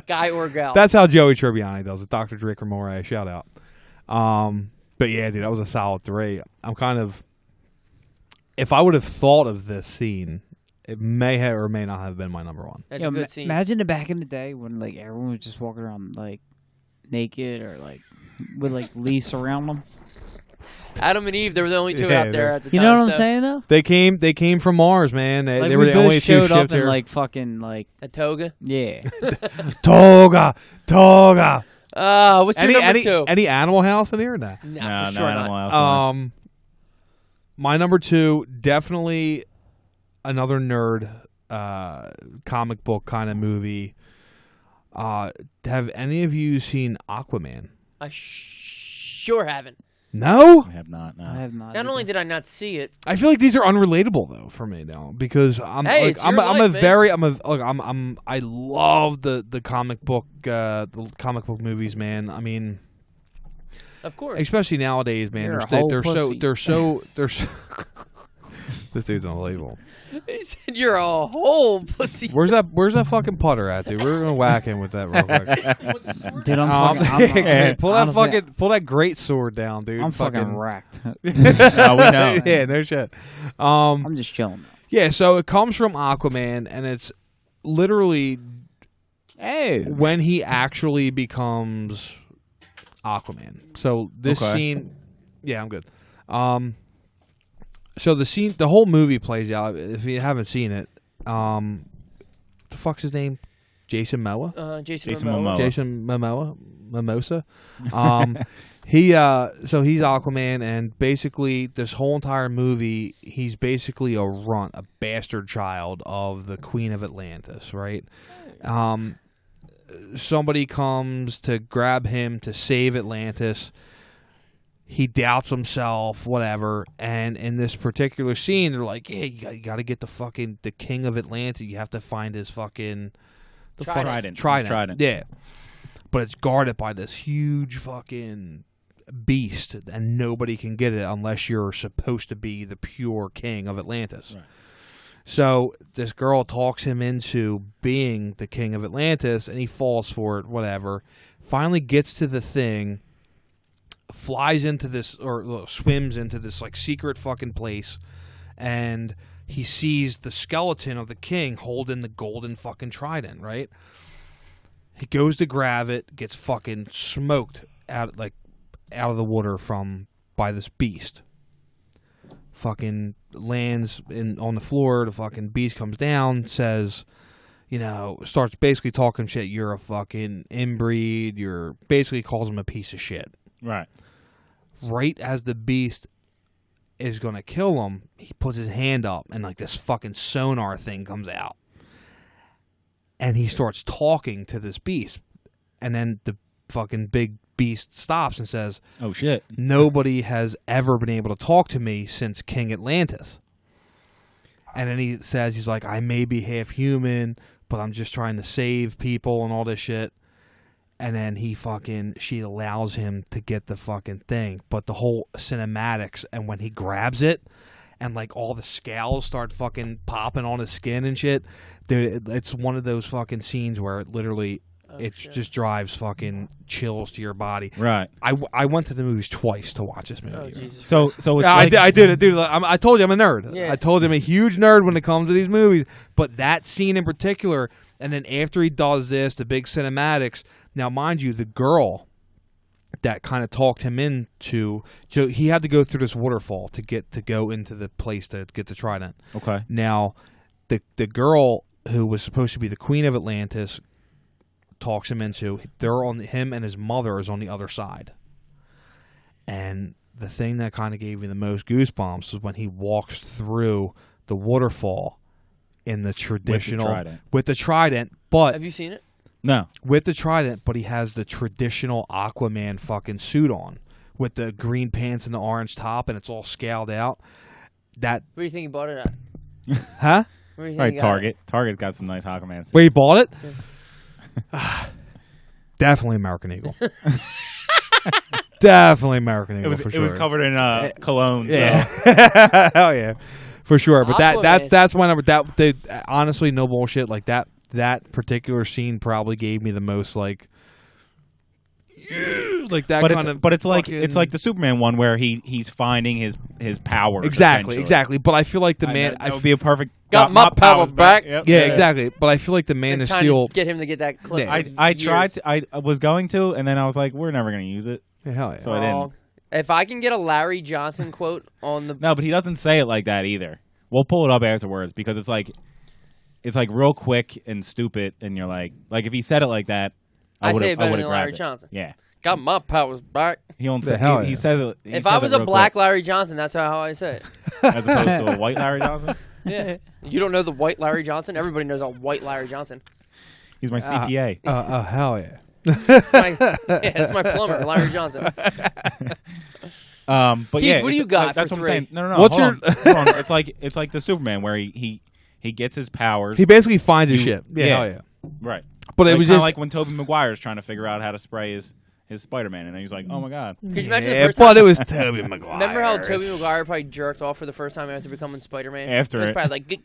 Guy or gal. That's how Joey Tribbiani does it. Dr. Drake Ramore, shout out. But yeah, dude, that was a solid 3. I'm kind of... If I would have thought of this scene It may have or may not have been my number one. That's a good scene. Imagine it back in the day when like everyone was just walking around like naked or like with like leash around them. Adam and Eve, they were the only two out there at the time. You know what I'm saying though? They came from Mars, man. Like they were we the both only two showed up ships in here. like fucking like a toga. Yeah. Toga. What's your number two? Any Animal House in here? Nah. No, for no sure Animal not. House. My number two, definitely another nerd comic book kind of movie. Have any of you seen Aquaman? I sure haven't. No? I have not. No. I have not. Not only did I not see it, I feel like these are unrelatable though for me now because I love the comic book movies, man. I mean, of course, especially nowadays, man. They're so this dude's unbelievable. He said you're a whole pussy. Where's that fucking putter at, dude? We're gonna whack him with that real quick. Dude, I'm pull that great sword down, dude. I'm fucking wrecked. Oh, we know. Yeah, no shit. I'm just chilling. Yeah, so it comes from Aquaman, and it's literally when he actually becomes Aquaman. So this scene, yeah, I'm good. So the whole movie plays out. If you haven't seen it, the fuck's his name? Jason Momoa. Jason Momoa. Jason Mimosa. He's Aquaman, and basically this whole entire movie, he's basically a runt, a bastard child of the Queen of Atlantis, right? Somebody comes to grab him to save Atlantis. He doubts himself, whatever, and in this particular scene, they're like, "Yeah, you got to get the king of Atlanta. You have to find his fucking Trident. Yeah, but it's guarded by this huge fucking beast, and nobody can get it unless you're supposed to be the pure king of Atlantis." Right. So this girl talks him into being the king of Atlantis, and he falls for it. Whatever. Finally gets to the thing. Flies into this or swims into this like secret fucking place, and he sees the skeleton of the king holding the golden fucking trident, right? He goes to grab it, gets fucking smoked out of the water by this beast. Fucking lands on the floor, the fucking beast comes down, says, starts basically talking shit, you're a fucking inbreed, basically calls him a piece of shit. Right. Right as the beast is going to kill him, he puts his hand up and like this fucking sonar thing comes out. And he starts talking to this beast. And then the fucking big beast stops and says, "Oh shit. Nobody has ever been able to talk to me since King Atlantis." And then he says, he's like, "I may be half human, but I'm just trying to save people and all this shit." And then she allows him to get the fucking thing. But the whole cinematics, and when he grabs it, and like all the scales start fucking popping on his skin and shit, dude, it's one of those fucking scenes where it literally, just drives fucking chills to your body. Right. I went to the movies twice to watch this movie. So it's I did it, dude. I told you I'm a nerd. Yeah. I told you I'm a huge nerd when it comes to these movies. But that scene in particular, and then after he does this, the big cinematics. Now, mind you, the girl that kind of talked him into, so he had to go through this waterfall to go into the place to get the trident. Okay. Now, the girl who was supposed to be the Queen of Atlantis talks him into. Him and his mother is on the other side. And the thing that kind of gave me the most goosebumps was when he walks through the waterfall in the traditional with the trident. But have you seen it? No. With the trident, but he has the traditional Aquaman fucking suit on with the green pants and the orange top, and it's all scaled out. Where do you think he bought it at? Huh? Where do you think Right, he got Target. it? Target's got some nice Aquaman suits. Where you bought it? Definitely American Eagle. Definitely American Eagle. It was covered in cologne. Yeah. So. Hell yeah, for sure. But that's my number. Honestly, no bullshit. Like that particular scene probably gave me the most like like that but kind of. But it's like fucking... it's like the Superman one where he's finding his powers. Exactly. But I feel like the Man. That would be a perfect. Got my powers back. Yep. Yeah, exactly. But I feel like the Man of Steel. Get him to get that clip. Yeah. I tried. I was going to, and then I was like, we're never going to use it. Yeah, hell yeah. So I didn't. If I can get a Larry Johnson quote on the No, but he doesn't say it like that either. We'll pull it up afterwards because it's like real quick and stupid, and you're like if he said it like that, I say it better than grabbed Larry it. Johnson. Yeah, got my powers back. he don't The say. hell He yeah. says it. If I was a black Larry Johnson, that's how I say it. as opposed to a white Larry Johnson. Yeah, you don't know the white Larry Johnson? Everybody knows a white Larry Johnson. He's my CPA. Oh hell yeah. That's my plumber, Larry Johnson. But Keith, yeah, what do you got That's for what I'm three? saying. No. What's hold your- on. It's like the Superman where he gets his powers. He basically finds his shit. Yeah, hell yeah. Right. But it was just like when Tobey Maguire's trying to figure out how to spray his Spider-Man, and then he's like, "Oh my god!" Could you imagine the Yeah, first but time? it was Tobey Maguire. Remember how Tobey Maguire probably jerked off for the first time after becoming Spider-Man? After he was it. probably like, just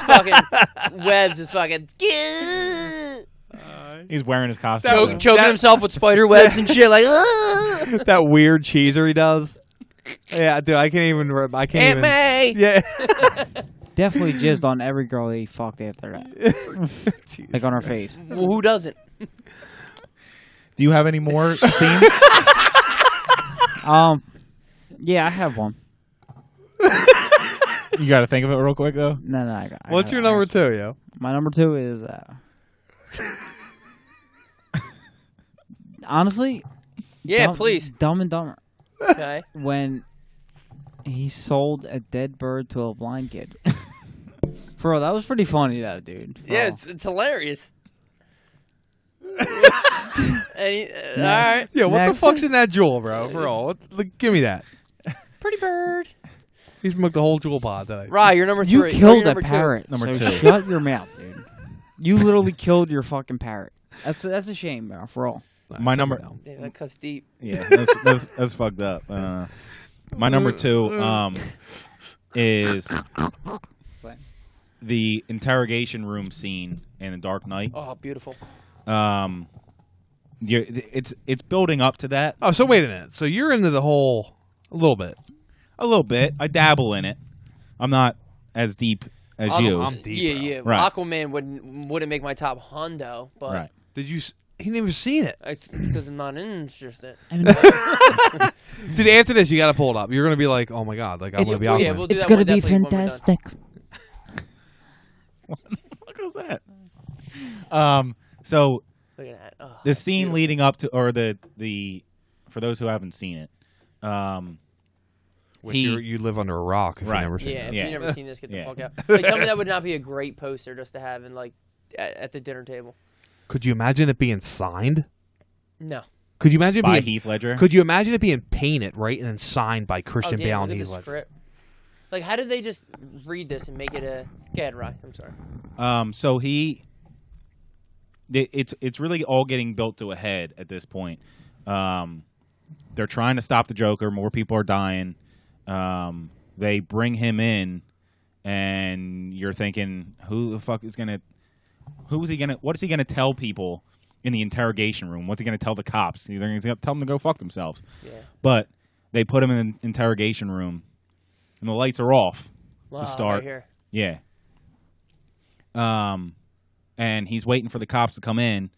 fucking webs, just fucking He's wearing his costume. choking himself with spider webs and shit, like, that weird cheeser he does. Yeah, dude, I can't even. Aunt May. Yeah. Definitely jizzed on every girl he fucked after that. Like on her face. Well, who doesn't? Do you have any more scenes? Yeah, I have one. You got to think of it real quick though. No, I got. What's your number 2, yo? My number 2 is honestly. Yeah, please. Dumb and Dumber. Okay. When he sold a dead bird to a blind kid. For real, that was pretty funny, though, dude. Yeah, it's hilarious. All right. Yeah, what Next. the fuck's in that jewel, bro? For all, give me that. Pretty bird. He smoked the whole jewel pod today. Right, you're number 3. You killed a number 2. parrot. Number so 2. Shut your mouth, dude. You literally killed your fucking parrot. That's a shame, bro. For all. My number. Damn, that cuts deep. Yeah, that's fucked up. My number 2 is the interrogation room scene in The Dark Knight. Oh, beautiful. It's building up to that. Oh, so wait a minute. So you're into the whole a little bit. A little bit. I dabble in it. I'm not as deep as you. I'm deep. Yeah. Right. Aquaman wouldn't make my top hundo, but Right. Did you? He never seen it. Because I'm not interested. Dude, after this, you got to pull it up. You're gonna be like, oh my god, like I'm gonna be Aquaman. Yeah, we'll do It's that gonna one be definitely when we're done. fantastic. What the fuck was that? So Look at that. Oh, the scene leading up to, or the for those who haven't seen it, Which you live under a rock if Right. you never seen yeah, it. if Yeah. you've never seen this, get the Yeah. fuck out. Like, tell me that would not be a great poster just to have in like at the dinner table. Could you imagine it being signed? No. Could you imagine it by being Heath Ledger. Could you imagine it being painted right and then signed by Christian Damn, Bale look and at Heath the Ledger? script. Like, how did they just read this and make it a? Go ahead, Ryan. I'm sorry. So it's really all getting built to a head at this point. They're trying to stop the Joker. More people are dying. They bring him in, and you're thinking, what is he gonna tell people in the interrogation room? What's he gonna tell the cops? They're gonna tell them to go fuck themselves. Yeah. But they put him in an interrogation room, and the lights are off to start. Right here. Yeah. And he's waiting for the cops to come in,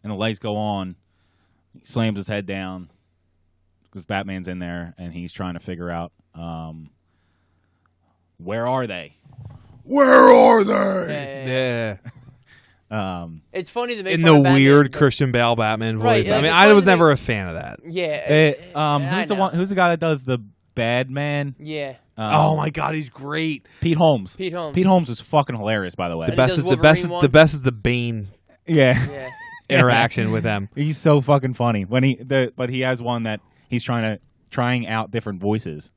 and the lights go on. He slams his head down because Batman's in there, and he's trying to figure out where are they? Where are they? Yeah. It's funny to make In fun the of Batman, weird but- Christian Bale Batman Right, voice. like, I mean, it's I funny was to never make- a fan of that. Yeah. Who's the one? Who's the guy that does the bad man? Oh my god, he's great. Pete Holmes. Pete Holmes. Pete Holmes is fucking hilarious, by the way. The he best does is the Wolverine best. one? The best is the Bane Yeah. Yeah. interaction with them. He's so fucking funny but he has one that he's trying out different voices,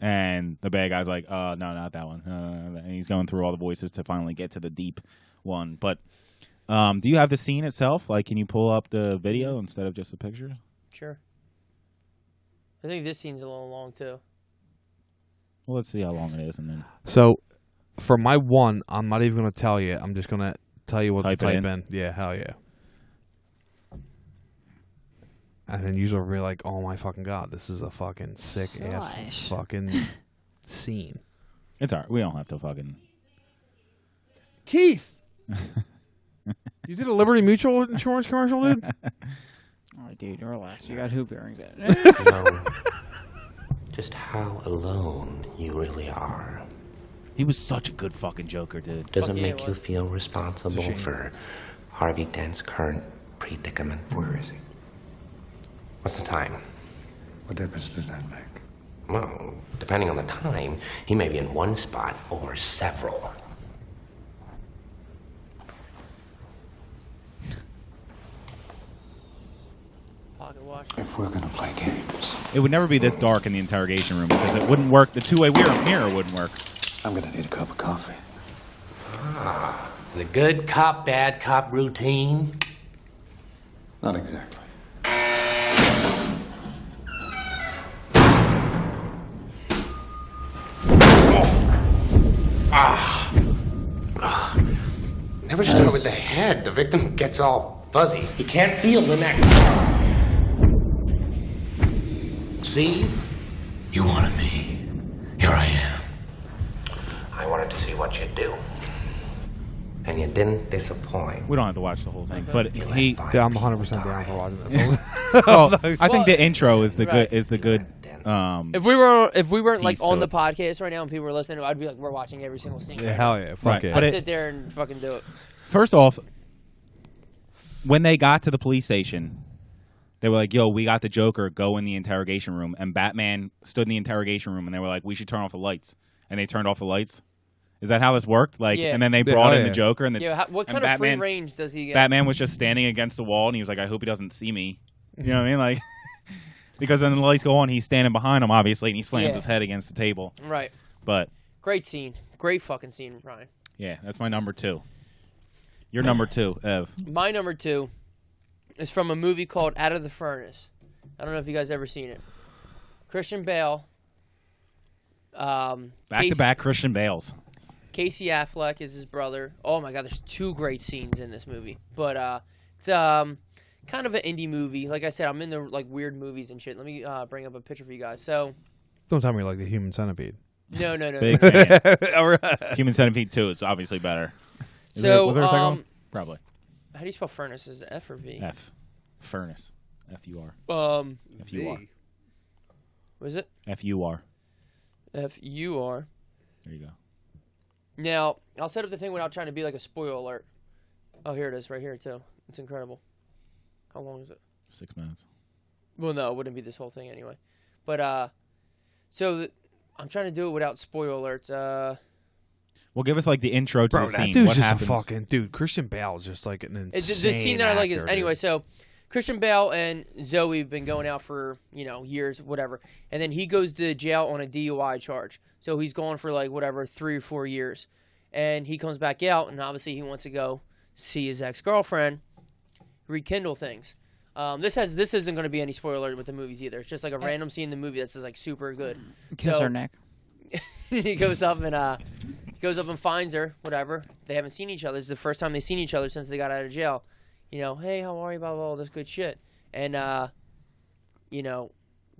and the bad guy's like, no, not that one. And he's going through all the voices to finally get to the deep one. But do you have the scene itself? Like, can you pull up the video instead of just the pictures? Sure. I think this scene's a little long too. Well, let's see how long it is, and then So, for my one, I'm not even going to tell you. I'm just going to tell you what Type to it type in. in. Yeah, hell yeah. And then usually we'll be like, oh my fucking god, this is a fucking sick ass fucking scene. It's alright. We don't have to fucking. Keith! You did a Liberty Mutual insurance commercial, dude? All right, dude, relax. You got hoop earrings in. Know just how alone you really are. He was such a good fucking Joker, dude. Does it make you feel responsible for Harvey Dent's current predicament? Where is he? What's the time? What difference does that make? Well, depending on the time, he may be in one spot or several. Pocket watch. If we're gonna play games, It would never be this dark in the interrogation room because it wouldn't work. The two-way mirror wouldn't work. I'm gonna need a cup of coffee. Ah, the good cop, bad cop routine? Not exactly. Never start with the head. The victim gets all fuzzy. He can't feel the next. See? You wanted me. Here I am. I wanted to see what you'd do. And you didn't disappoint. We don't have to watch the whole thing, but he. Yeah, I'm 100% down for watching this. I think the intro is the Right. good. Is the good. If we weren't like piece on to the it. podcast right now and people were listening, I'd be like, we're watching every single scene. Yeah, right hell now. yeah, fuck Right. yeah. But I'd it- sit there and fucking do it. First off, when they got to the police station, they were like, "Yo, we got the Joker. Go in the interrogation room." And Batman stood in the interrogation room, and they were like, "We should turn off the lights." And they turned off the lights. Is that how this worked? Like, Yeah. and then they Yeah, brought oh, in the yeah. Joker, and What kind of free range does he get? Batman was just standing against the wall, and he was like, "I hope he doesn't see me." You know what I mean? Like, because then the lights go on, he's standing behind him, obviously, and he slams Yeah. his head against the table. Right. But Great scene. Great fucking scene, Brian. yeah, that's my number 2. Your number 2, Ev. My number 2 is from a movie called Out of the Furnace. I don't know if you guys ever seen it. Christian Bale. Back to back Christian Bales. Casey Affleck is his brother. Oh my god, there's 2 great scenes in this movie. But it's kind of an indie movie. Like I said, I'm into like weird movies and shit. Let me bring up a picture for you guys. So Don't tell me you like the Human Centipede. no. Big fan. Human Centipede 2 is obviously better. Was there a second one? Probably. How do you spell furnace? Is it F or V? F. Furnace. F-U-R. F-U-R. What is it? F-U-R. F-U-R. There you go. Now, I'll set up the thing without trying to be like a spoiler alert. Oh, here it is, right here, too. It's incredible. How long is it? 6 minutes. Well, no, it wouldn't be this whole thing anyway. But, I'm trying to do it without spoiler alerts. Well, give us like the intro to Bro, the that scene. dude's What just happens? a fucking dude. Christian Bale is just like an insane The scene that I like is, actor, anyway, dude. so Christian Bale and Zoe have been going out for, years, whatever. And then he goes to jail on a DUI charge. So he's gone for like, whatever, 3 or 4 years. And he comes back out, and obviously he wants to go see his ex-girlfriend, rekindle things. This isn't going to be any spoiler alert with the movies either. It's just like a random scene in the movie that's just like super good. Kiss her neck. He goes up and finds her, whatever. They haven't seen each other. It's the first time they've seen each other since they got out of jail. Hey, how are you, blah, blah, all this good shit. And,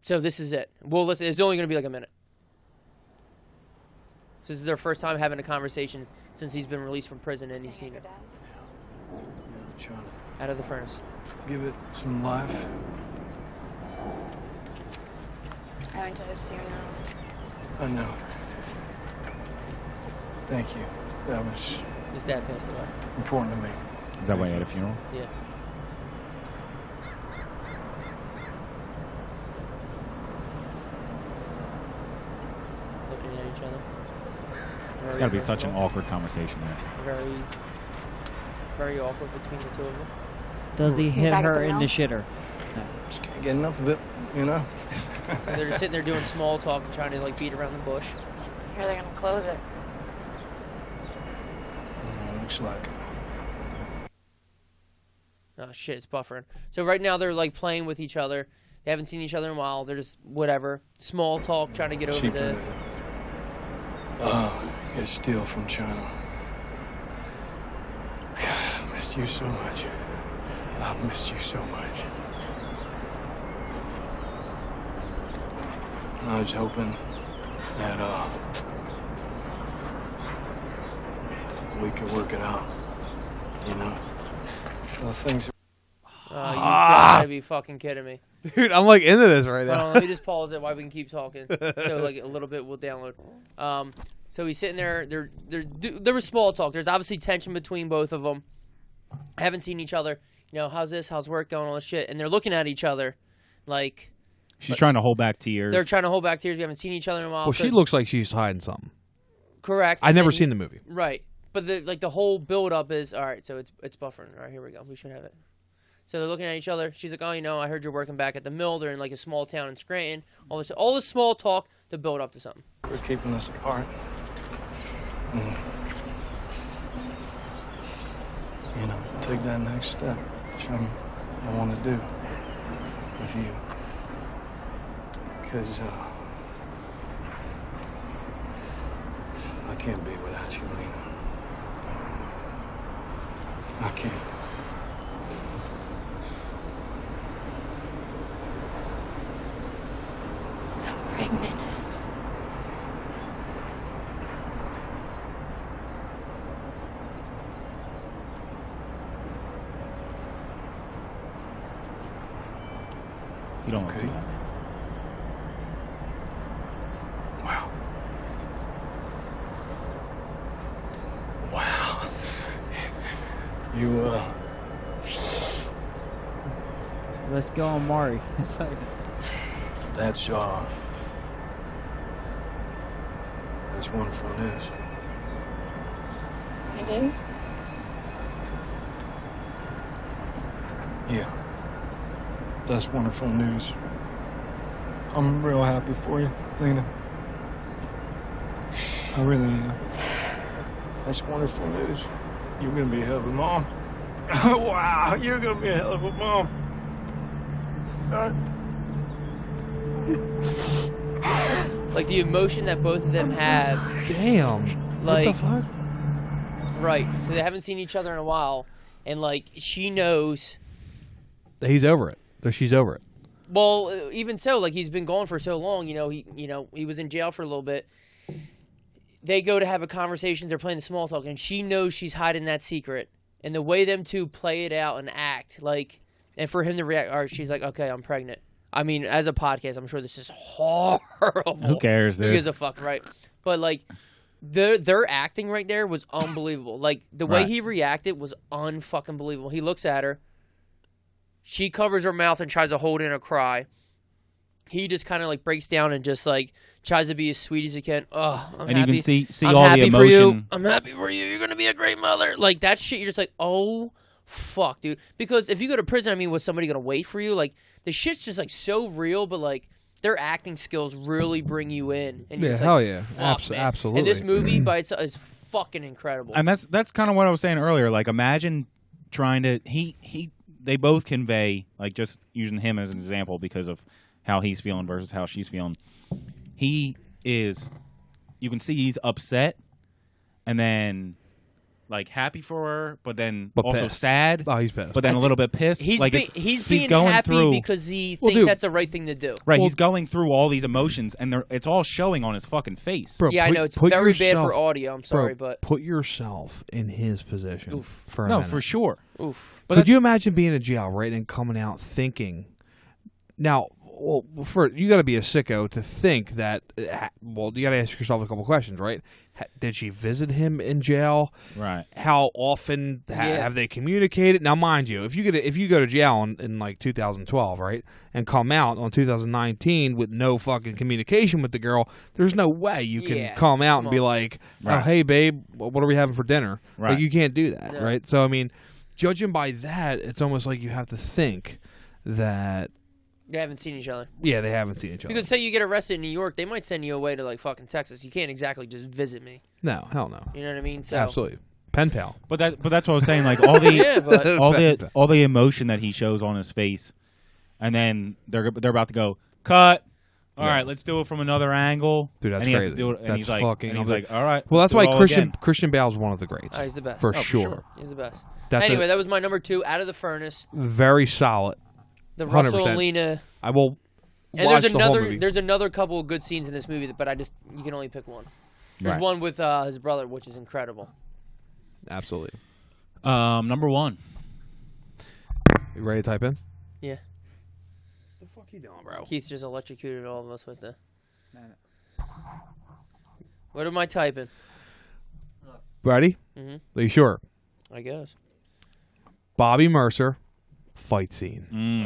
so this is it. Well, listen, it's only going to be like a minute. So this is their first time having a conversation since he's been released from prison and he's seen it. Out of the furnace. Give it some life. I went to his funeral. I know. Thank you. That was His dad passed away. important to me. Is that why you had a funeral? Yeah. Looking at each other. It's got to be such an awkward conversation there. Very, very awkward between the two of them. Does he hit her in the shitter? No. Just can't get enough of it, you know? And they're just sitting there doing small talk and trying to like beat around the bush. Here they're gonna close it. Looks like it. Oh shit, it's buffering. So right now they're like playing with each other. They haven't seen each other in a while. They're just whatever. Small talk, trying to get over the... Oh, it's steel from China. God, I've missed you so much. I've missed you so much. I was hoping that we could work it out. You know, the things. You gotta be fucking kidding me. Dude, I'm like into this right now. Hold on, let me just pause it while we can keep talking. So like a little bit we'll download. So he's sitting there. There was small talk. There's obviously tension between both of them. Haven't seen each other. You know, how's this? How's work going? All this shit. And they're looking at each other like. She's trying to hold back tears. They're trying to hold back tears. We haven't seen each other in a while. Well, she looks like she's hiding something. Correct. I've never seen the movie. Right. But the whole build up is all right. So it's buffering. All right, here we go. We should have it. So they're looking at each other. She's like, "Oh, you know, I heard you're working back at the mill. They're in like a small town in Scranton. All this small talk to build up to something." We're keeping us apart. You know, take that next step. Show me what I want to do with you. Because I can't be without you, Lena. I can't. I'm pregnant. You don't want to. Wow. Wow. You, Let's go on Mari. It's like... That's wonderful news. It is? Yeah. That's wonderful news. I'm real happy for you, Lena. I really am. That's wonderful news. You're gonna be a hell of a mom. Wow, you're gonna be a hell of a mom. Like the emotion that both of them have. Damn. Like, what the fuck? Right. So they haven't seen each other in a while, and like she knows. He's over it. Or she's over it. Well, even so, like he's been gone for so long. You know, he was in jail for a little bit. They go to have a conversation. They're playing the small talk, and she knows she's hiding that secret. And the way them two play it out and act, like, and for him to react, or she's like, "Okay, I'm pregnant." I mean, as a podcast, I'm sure this is horrible. Who cares, dude? Who gives a fuck, right? But like, their acting right there was unbelievable. Like the way he reacted was unfucking believable. He looks at her. She covers her mouth and tries to hold in a cry. He just kind of like breaks down and just like tries to be as sweet as he can. Oh, I'm and happy. you can see I'm all happy the for you. emotion. I'm happy for you. You're gonna be a great mother. Like that shit. You're just like, oh fuck, dude. Because if you go to prison, I mean, was somebody gonna wait for you? Like the shit's just like so real, but like their acting skills really bring you in. And you're just hell like, yeah, fuck, man. absolutely. And this movie by itself is fucking incredible. And that's kind of what I was saying earlier. Like imagine trying to they both convey, like just using him as an example because of how he's feeling versus how she's feeling. He is, you can see he's upset and then like happy for her, but then also pissed. sad. Oh, he's pissed. But then a little bit pissed. He's like he's being going happy through, because he thinks that's the right thing to do. Right, he's going through all these emotions, and it's all showing on his fucking face. Bro, Yeah, I know it's very bad for audio. I'm sorry, but put yourself in his position for a no, minute. for sure. Oof. But could you imagine being in jail, right, and coming out thinking? Now, well, you got to be a sicko to think that. Well, you got to ask yourself a couple questions, right? Did she visit him in jail? Right. How often have they communicated? Now, mind you, if you go to jail in like 2012, right, and come out on 2019 with no fucking communication with the girl, there's no way you can come out and be like, "Oh, hey, babe, what are we having for dinner?" Right. Like, you can't do that, right? So, I mean, judging by that, it's almost like you have to think that. They haven't seen each other. Yeah, they haven't seen each other. Because say you get arrested in New York, they might send you away to like fucking Texas. You can't exactly just visit me. No, hell no. You know what I mean? So absolutely, pen pal. But that's what I was saying. Like all the all the emotion that he shows on his face, and then they're about to go cut. All right, let's do it from another angle. Dude, that's and he crazy. Has to do it, and that's he's like, fucking. all right. Well, that's let's do why it all again. Christian Bale's one of the greats. Oh, he's the best. for sure. He's the best. That's that was my number 2 out of the furnace. Very solid. The Russell 100%. and Lena. I will. And watch the whole movie. there's another couple of good scenes in this movie, but you can only pick one. There's one with his brother, which is incredible. Absolutely. Number 1. You ready to type in? Yeah. What the fuck you doing, bro? Keith just electrocuted all of us with the. What am I typing? Ready? Mm-hmm. Are you sure? I guess. Bobby Mercer fight scene.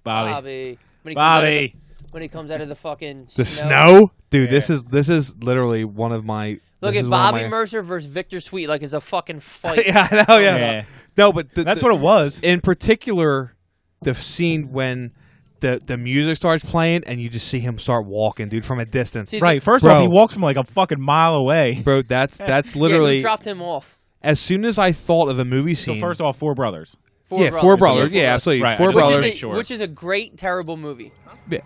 Bobby. When he comes out of the fucking the snow? Dude, this is literally one of my... Look at Bobby Mercer versus Victor Sweet like it's a fucking fight. Yeah, I know, yeah. No, but... That's what it was. In particular, the scene when the music starts playing and you just see him start walking, dude, from a distance. See, right, first off, he walks from like a fucking mile away. Bro, that's literally... Yeah, he dropped him off. As soon as I thought of a movie scene... So first off, 4 brothers. Four brothers. Yeah, absolutely. Right, Four brothers. Which is a great, terrible movie. Yeah.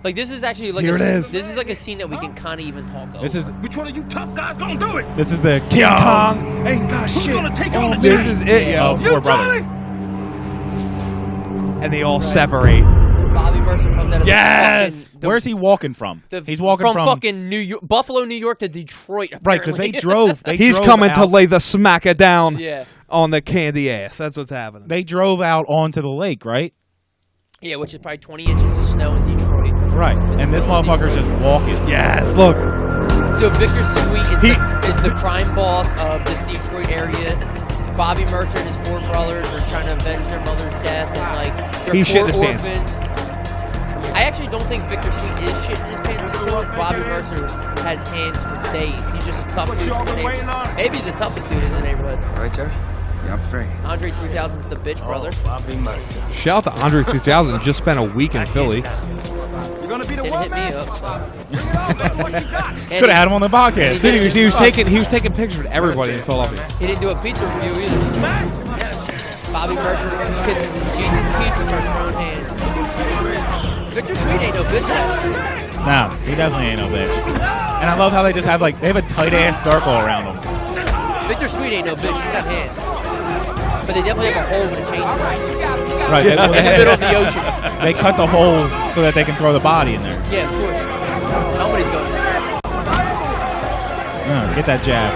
Like, this is actually like this is like a scene that we can kind of even talk over. Which one of you tough guys gonna do it? This is the King Kong ain't got Who's shit. gonna take on the This giant? is it, yo. 4 brothers. And they all separate. Bobby Mercer comes out of Yes! the Where's he walking from? He's walking from fucking New York, Buffalo, New York to Detroit. Right, because they apparently. drove. He's coming to lay the smacker down Yeah. on the candy ass. That's what's happening. They drove out onto the lake, right? Yeah, which is probably 20 inches of snow in Detroit. Right, and this motherfucker's just walking. Yes, look. So Victor Sweet is the crime boss of this Detroit area. Bobby Mercer and his 4 brothers are trying to avenge their mother's death, and like they're 4 orphans. I actually don't think Victor Sweet is shitting his pants. Bobby Mercer has hands for days. He's just a tough dude in the neighborhood. Maybe he's the toughest dude in the neighborhood. All right, Jerry? Yeah, I'm straight. Andre 3000's the bitch brother. Bobby Mercer. Shout out to Andre 3000. Just spent a week in Philly. You're gonna be the Didn't one, hit me man? up. So. Could have had him on the podcast. Dude, he was taking pictures with everybody in Philadelphia. He didn't do a pizza review either. Bobby Mercer kisses his Jesus pizza starts throwing hands. Victor Sweet ain't no bitch. No, he definitely ain't no bitch. And I love how they just have they have a tight ass circle around them. Victor Sweet ain't no bitch. He's got hands. But they definitely have a hole with a chainsaw. Right, in the middle of the ocean. They cut the hole so that they can throw the body in there. Yeah, of course. Somebody's going there. Get that jab.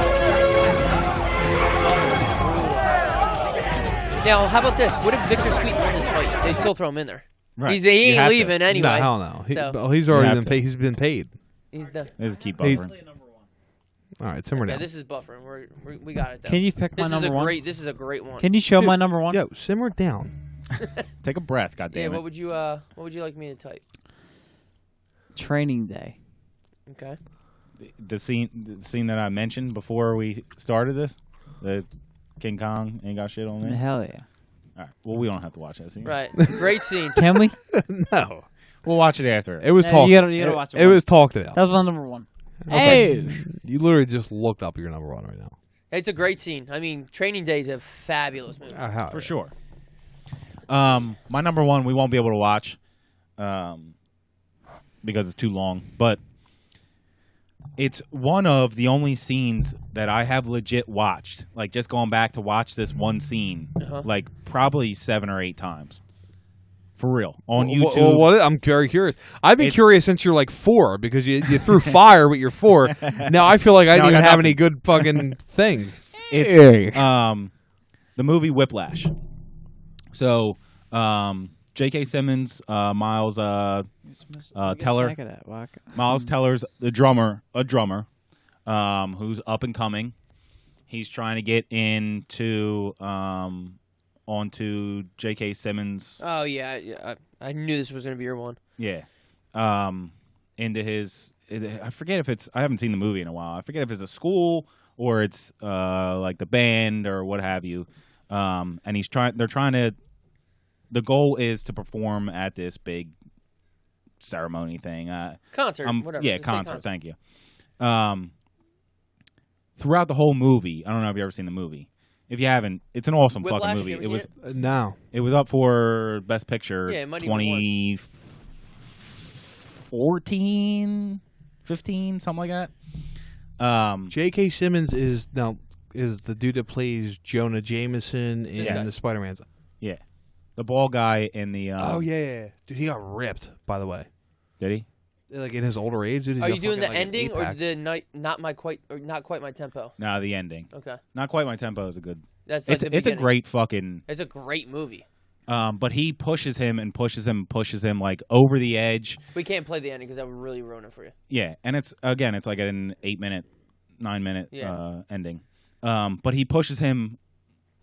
Now, how about this? What if Victor Sweet won this fight? They'd still throw him in there. Right. He ain't leaving anyway. No, hell no. So. He's already been paid. He's been paid. He's done. Let's keep buffering. All right, simmer Yeah, down. this is buffering. We got it. Though. Can you pick my number one? This is a great one. Can you show my number one? Yo, simmer down. Take a breath, goddammit. Yeah, what would you like me to type? Training Day. Okay. The scene that I mentioned before we started this, the King Kong ain't got shit on me. Hell yeah. All right. Well, we don't have to watch that scene. Right. Great scene. Can we? No. We'll watch it after. It was talked. You gotta watch it. It was talked about. That was my number one. Okay. You literally just looked up your number one right now. It's a great scene. I mean, Training Day is a fabulous movie. For sure. My number one we won't be able to watch because it's too long, but it's one of the only scenes that I have legit watched, like just going back to watch this one scene, like probably 7 or 8 times. For real. On YouTube. Well, I'm very curious. I've been curious since you're like 4 because you threw fire, but you're 4. Now I feel like I didn't even have any good fucking things. It's the movie Whiplash. So, J.K. Simmons, Miles Teller. Miles Teller's a drummer who's up and coming. He's trying to get into onto J.K. Simmons. Oh yeah, I knew this was gonna be your one. Yeah, into his. I forget if it's. I haven't seen the movie in a while. I forget if it's a school or it's like the band or what have you. And he's trying. They're trying to. The goal is to perform at this big ceremony thing. Concert, whatever. Yeah, Just concert. Thank you. Throughout the whole movie, I don't know if you've ever seen the movie. If you haven't, it's an awesome Whiplash, fucking movie. it was no. It was up for Best Picture. Yeah, it might even 2014, 15, something like that. J.K. Simmons is the dude that plays Jonah Jameson in the Spider-Man's. Yeah. The bald guy in the. Oh yeah, dude, he got ripped. By the way, Did he? like in his older age, dude. Are you doing the ending or the not quite my tempo? No, the ending. Okay. Not quite my tempo is a good. That's like it's a great fucking. It's a great movie. But he pushes him and pushes him, like over the edge. We can't play the ending because that would really ruin it for you. Yeah, and it's like an 9-minute ending. But he pushes him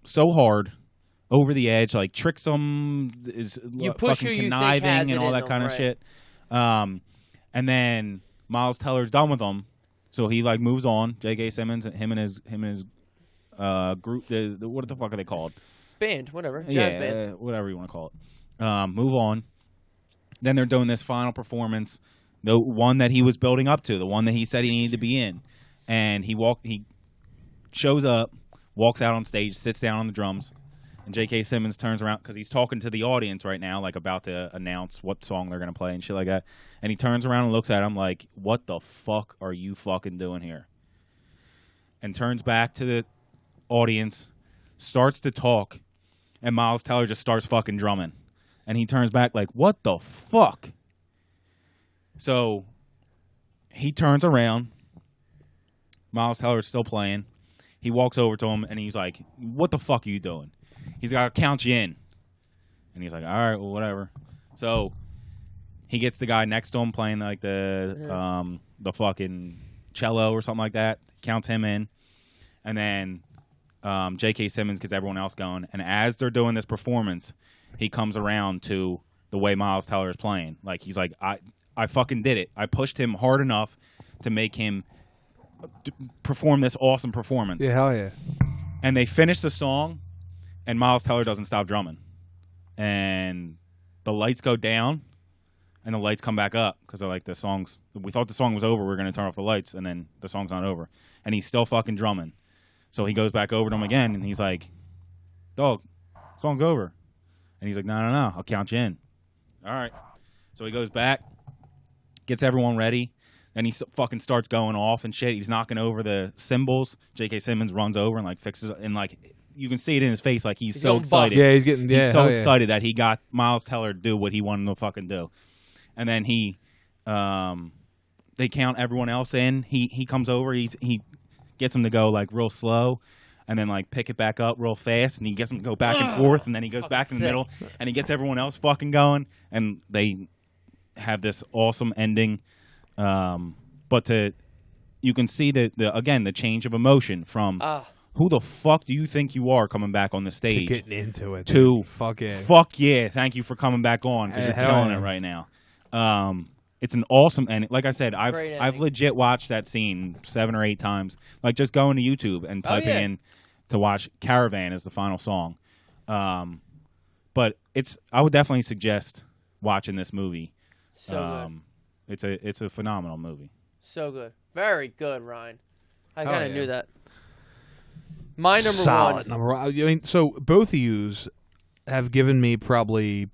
so hard over the edge, like tricks him, is fucking conniving and all that kind of shit. And then Miles Teller's done with him, so he like moves on. J.K. Simmons, him and his group. What the fuck are they called? Band, whatever. Jazz band. Whatever you want to call it. Move on. Then they're doing this final performance, the one that he was building up to, the one that he said he needed to be in. And he shows up, walks out on stage, sits down on the drums, and J.K. Simmons turns around because he's talking to the audience right now, like about to announce what song they're going to play and shit like that. And he turns around and looks at him like, what the fuck are you fucking doing here? And turns back to the audience, starts to talk, and Miles Teller just starts fucking drumming. And he turns back like, what the fuck? So he turns around. Miles Teller's still playing. He walks over to him, and he's like, what the fuck are you doing? He's got to count you in. And he's like, all right, well, whatever. So he gets the guy next to him playing like the fucking cello or something like that, counts him in. And then J.K. Simmons gets everyone else going. And as they're doing this performance, he comes around to the way Miles Teller is playing. Like, he's like, I fucking did it. I pushed him hard enough to make him perform this awesome performance. Yeah, hell yeah. And they finish the song, and Miles Teller doesn't stop drumming. And the lights go down, and the lights come back up because they're like, we thought the song was over. We were going to turn off the lights, and then the song's not over. And he's still fucking drumming. So he goes back over to him again, and he's like, dog, song's over. And he's like, no, I'll count you in. All right. So he goes back, gets everyone ready, and he fucking starts going off and shit. He's knocking over the cymbals. J.K. Simmons runs over and like fixes it, and like you can see it in his face, like he's so excited. Yeah, he's so excited that he got Miles Teller to do what he wanted him to fucking do. And then they count everyone else in. He comes over. He gets him to go like real slow, and then like pick it back up real fast, and he gets him to go back and forth, and then he goes back in the middle, and he gets everyone else fucking going, and they have this awesome ending. But you can see the change of emotion from who the fuck do you think you are coming back on the stage to getting into it to fuck yeah, thank you for coming back on because you're killing it right now. It's an awesome ending. Like I said, I've legit watched that scene 7 or 8 times. Like just going to YouTube and typing in to watch Caravan as the final song. But I would definitely suggest watching this movie. So good. It's a phenomenal movie. So good. Very good, Ryan. I kind of knew that. My number one. I mean, so both of yous have given me probably,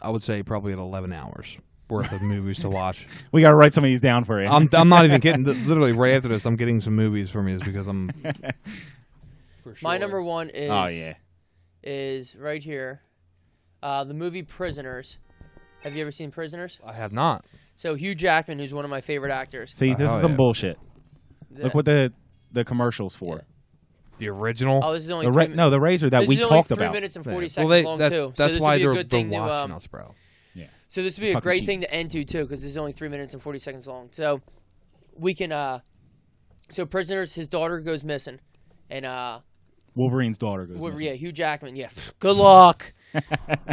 I would say probably 11 hours worth of movies to watch. We got to write some of these down for you. I'm not even kidding. Literally right after this, I'm getting some movies from you because I'm. For sure. My number one is right here, the movie Prisoners. Have you ever seen Prisoners? I have not. So Hugh Jackman, who's one of my favorite actors. See, this is some bullshit. Look what the commercial's for. Yeah. The original? Oh, this is only the Razor that we talked about. 3 minutes and 40 seconds long, too. That's so why they're watching us, bro. Yeah. So this would be a great thing to end to, too, because this is only 3 minutes and 40 seconds long. So we can, so Prisoners, his daughter goes missing. And, Wolverine's daughter goes missing. Yeah, Hugh Jackman, yeah. Good luck.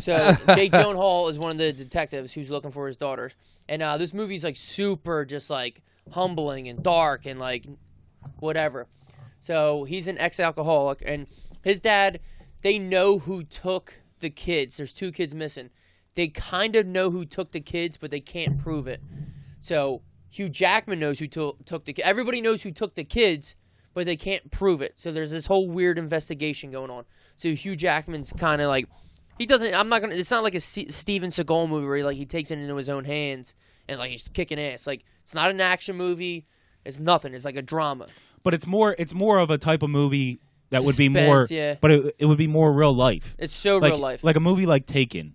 So Jake Gyllenhaal is one of the detectives who's looking for his daughter. And this movie's, like, super just, like, humbling and dark and, like, whatever. So he's an ex-alcoholic, and his dad, they know who took the kids. There's 2 kids missing. They kind of know who took the kids, but they can't prove it. So Hugh Jackman knows who took the kids. Everybody knows who took the kids, but they can't prove it. So there's this whole weird investigation going on. So Hugh Jackman's kind of like, it's not like a Steven Seagal movie where he takes it into his own hands and like he's kicking ass. Like, it's not an action movie. It's nothing. It's like a drama. But it's more of a type of movie that would be more. Yeah. But it would be more real life. It's so like, real life. Like a movie like Taken.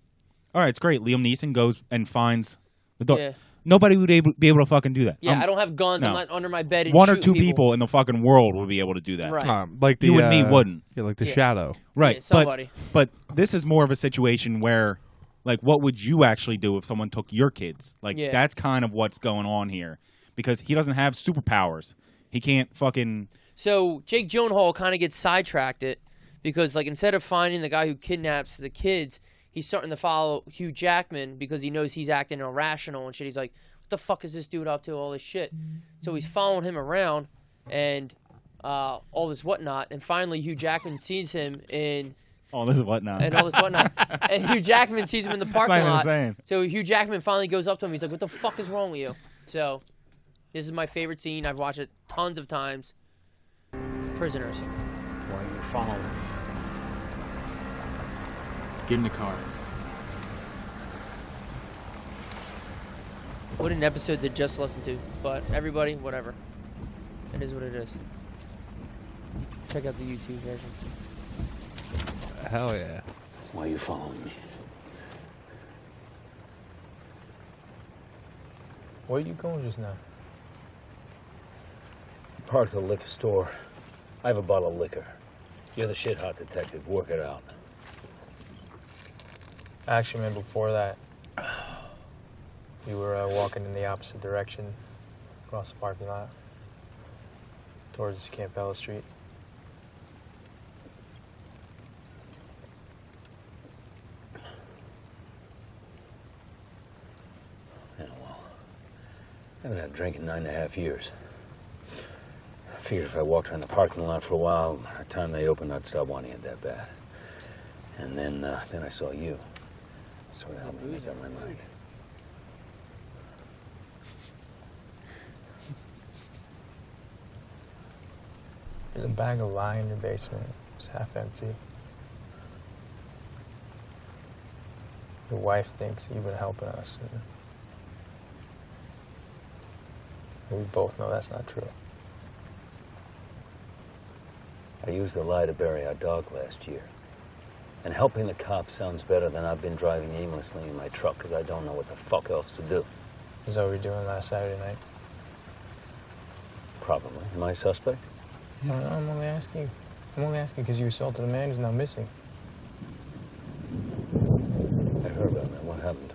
All right, it's great. Liam Neeson goes and finds the dog. Yeah. Nobody would be able to fucking do that. Yeah, I don't have guns. No. I'm not under my bed and one or two shooting people in the fucking world would be able to do that. Right. Like you and me wouldn't. Yeah, like the Shadow. Right. Yeah, somebody. But this is more of a situation where, like, what would you actually do if someone took your kids? Like, that's kind of what's going on here. Because he doesn't have superpowers. He can't fucking... So Jake Gyllenhaal kind of gets sidetracked because, like, instead of finding the guy who kidnaps the kids, he's starting to follow Hugh Jackman because he knows he's acting irrational and shit. He's like, what the fuck is this dude up to, all this shit? So he's following him around and all this whatnot. And finally, Hugh Jackman sees him in... All this whatnot. And all this whatnot. And Hugh Jackman sees him in the parking not even lot. the same. So Hugh Jackman finally goes up to him. He's like, what the fuck is wrong with you? So this is my favorite scene. I've watched it tons of times. Prisoners. Why are you following me? Get in the car. What an episode to just listen to. But everybody, whatever. It is what it is. Check out the YouTube version. Hell yeah. Why are you following me? Where are you going just now? Parked at the liquor store. I have a bottle of liquor. You're the shit-hot detective. Work it out. Actually, man, before that, you were walking in the opposite direction across the parking lot towards Campbell Street. Yeah, well, I haven't had a drink in 9.5 years. I figured if I walked around the parking lot for a while, by the time they opened, I'd stop wanting it that bad. And then I saw you. Sort of helped me make up my mind. There's a bag of lye in your basement. It's half empty. Your wife thinks you've been helping us. And we both know that's not true. I used the lie to bury our dog last year. And helping the cops sounds better than I've been driving aimlessly in my truck because I don't know what the fuck else to do. Is that what you were doing last Saturday night? Probably. Am I a suspect? No, I'm only asking you. I'm only asking because you assaulted a man who's now missing. I heard about that. What happened?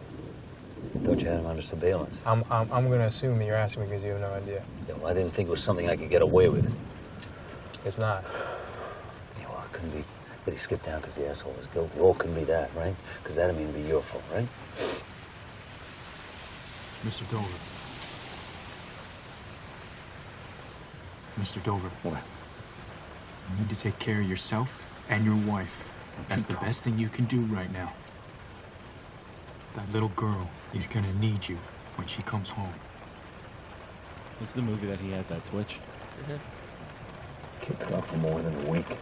I thought you had him under surveillance. I'm going to assume that you're asking me because you have no idea. Yeah, well, I didn't think it was something I could get away with. It's not. Yeah, well, it couldn't be. But he skipped down because the asshole was guilty. Oh, it couldn't be that, right? Because that'd mean it'd be your fault, right? Mr. Dover. Mr. Dover. What? You need to take care of yourself and your wife. That's the best thing you can do right now. That little girl is gonna need you when she comes home. This is the movie that he has that twitch. Kid's gone for more than a week.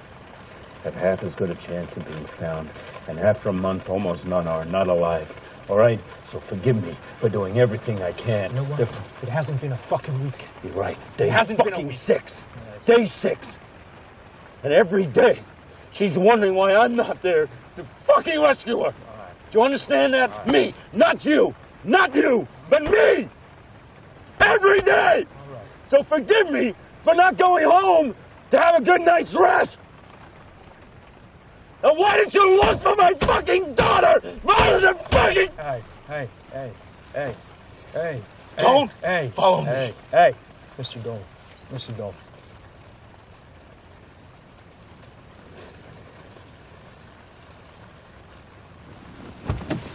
Have half as good a chance of being found. And after a month, almost none are not alive. All right? So forgive me for doing everything I can. You know what? It hasn't been a fucking week. You're right. Day It hasn't been a fucking week. 6. Day 6. And every day, she's wondering why I'm not there to fucking rescue her. Do you understand that? Me, not you. Not you, but me. Every day. So forgive me for not going home to have a good night's rest. And why didn't you look for my fucking daughter rather than fucking... Hey. Don't follow me. me. Hey. Mr. Dole.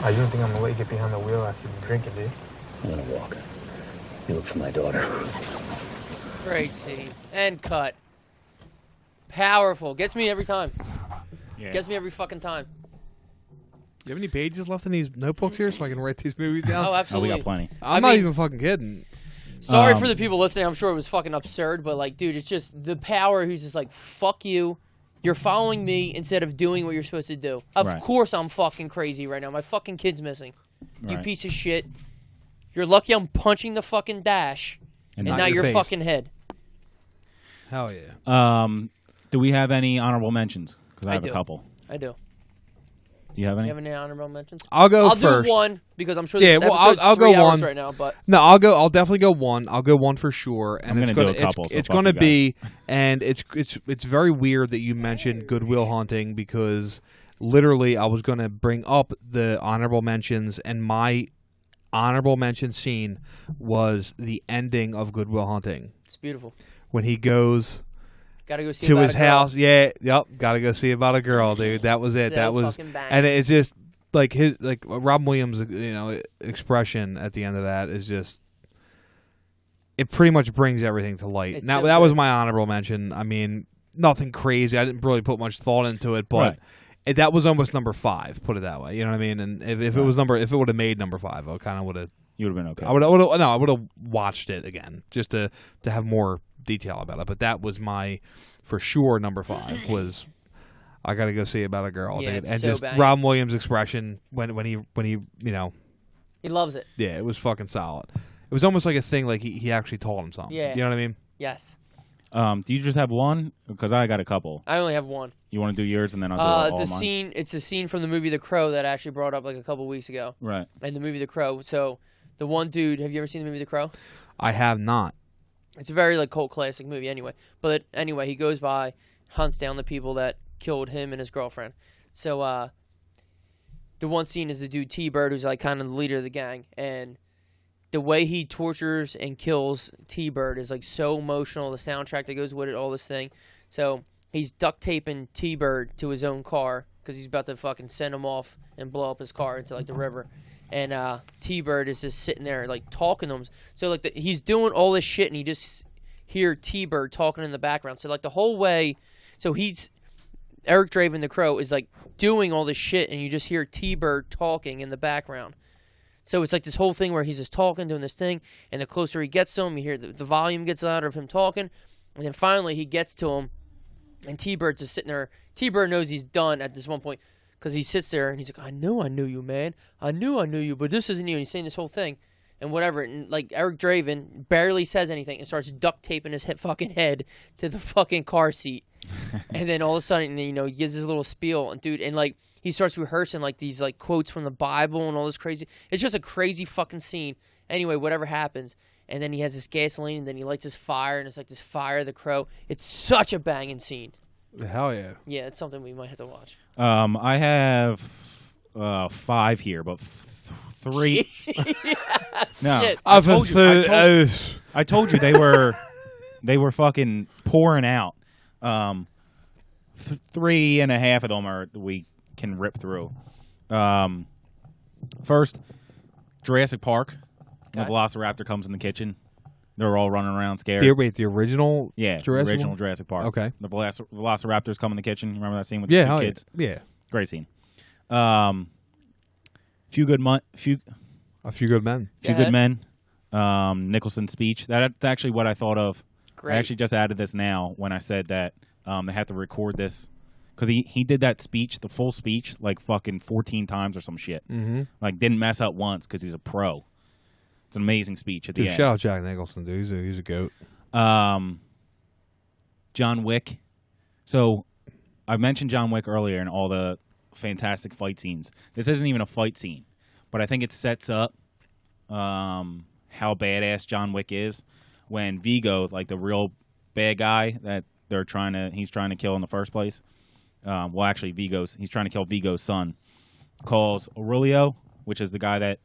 You don't think I'm gonna let you get behind the wheel after you've been drinking, do you? I'm gonna walk. You look for my daughter. Great scene. And cut. Powerful. Gets me every time. Yeah. Gets me every fucking time. You have any pages left in these notebooks here so I can write these movies down? Oh, absolutely. Oh, we got plenty. I'm not even fucking kidding. Sorry for the people listening. I'm sure it was fucking absurd, but, like, dude, it's just the power who's just like, fuck you. You're following me instead of doing what you're supposed to do. Of course I'm fucking crazy right now. My fucking kid's missing. You Right. piece of shit. You're lucky I'm punching the fucking dash and not your face. fucking head. Hell yeah. Do we have any honorable mentions? Because I have do. a couple. I do. Do you have any? You have any honorable mentions? I'll go I'll first. do one because I'm sure this episode's I'll 3 go hours one right now. But no, I'll definitely go one. I'll go one for sure. And I'm it's gonna gonna do a couple, It's so going to fuck you be, and it's very weird that you mentioned Good Will Hunting because literally I was going to bring up the honorable mentions, and my honorable mention scene was the ending of Good Will Hunting. it's beautiful. When he goes. Gotta go see to about his a girl. house, gotta go see about a girl, dude. That was it. So that was, fucking bang. and it's just like Rob Williams, expression at the end of that is just, it pretty much brings everything to light. It's Now so that was good. my honorable mention. I mean, nothing crazy. I didn't really put much thought into it, but Right. that was almost number 5. Put it that way. You know what I mean? And if it was if it would have made number 5, I kind of would have. You would have been okay. I would have watched it again just to have more detail about it. But that was my, for sure, number 5 was I gotta go see about a girl, Yeah, dude. it's And so just banging. Robin Williams' expression when he He loves it. yeah, it was fucking solid. It was almost like a thing like he actually told him something. Yeah. You know what I mean? Yes. Do you just have one? Because I got a couple. I only have one. You want to do yours and then I'll do all It's a mine? scene. It's a scene from the movie The Crow that I actually brought up like a couple weeks ago. Right. And the movie The Crow. So the one dude. Have you ever seen the movie The Crow? I have not. It's a very like cult classic movie. Anyway, but anyway, he goes by, hunts down the people that killed him and his girlfriend. So the one scene is the dude T-Bird, who's like kind of the leader of the gang, and the way he tortures and kills T-Bird is like so emotional. The soundtrack that goes with it, all this thing. So he's duct taping T-Bird to his own car because he's about to fucking send him off and blow up his car into like the river. And T-Bird is just sitting there like talking to him. So like he's doing all this shit, and you just hear T-Bird talking in the background. So like the whole way, so he's Eric Draven the Crow is like doing all this shit, and you just hear T-Bird talking in the background. So it's like this whole thing where he's just talking, doing this thing, and the closer he gets to him, you hear the volume gets louder of him talking, and then finally he gets to him, and T-Bird's just sitting there. T-Bird knows he's done at this one point because he sits there and he's like, I knew you, man. I knew you, but this isn't you. And he's saying this whole thing and whatever. And like Eric Draven barely says anything and starts duct taping his fucking head to the fucking car seat. And then all of a sudden, he gives his little spiel, and dude, and like he starts rehearsing like these like quotes from the Bible and all this crazy. It's just a crazy fucking scene. Anyway, whatever happens, and then he has this gasoline, and then he lights his fire, and it's like this fire of the crow. It's such a banging scene. Hell yeah. Yeah, it's something we might have to watch. I have 5 here, but 3. No, Shit. I told you they were fucking pouring out. 3.5 of them we can rip through. First, Jurassic Park. The Velociraptor comes in the kitchen. They're all running around scared. The original? Yeah, Jurassic original one? Jurassic Park. Okay. The Velociraptors come in the kitchen. You remember that scene with the 2 kids? Yeah. Great scene. Few good men. A Few Good Men. Good Men. Nicholson's speech. That's actually what I thought of. Great. I actually just added this now when I said that they had to record this. Because he did that speech, the full speech, like fucking 14 times or some shit. Mm-hmm. Like, didn't mess up once because he's a pro. It's an amazing speech at the Dude, end. shout out Jack Nicholson, dude. He's a goat. John Wick. So, I mentioned John Wick earlier and all the fantastic fight scenes. This isn't even a fight scene, but I think it sets up how badass John Wick is when Vigo, like the real bad guy that he's trying to kill in the first place. Well, actually, he's trying to kill Vigo's son. Calls Aurelio, which is the guy that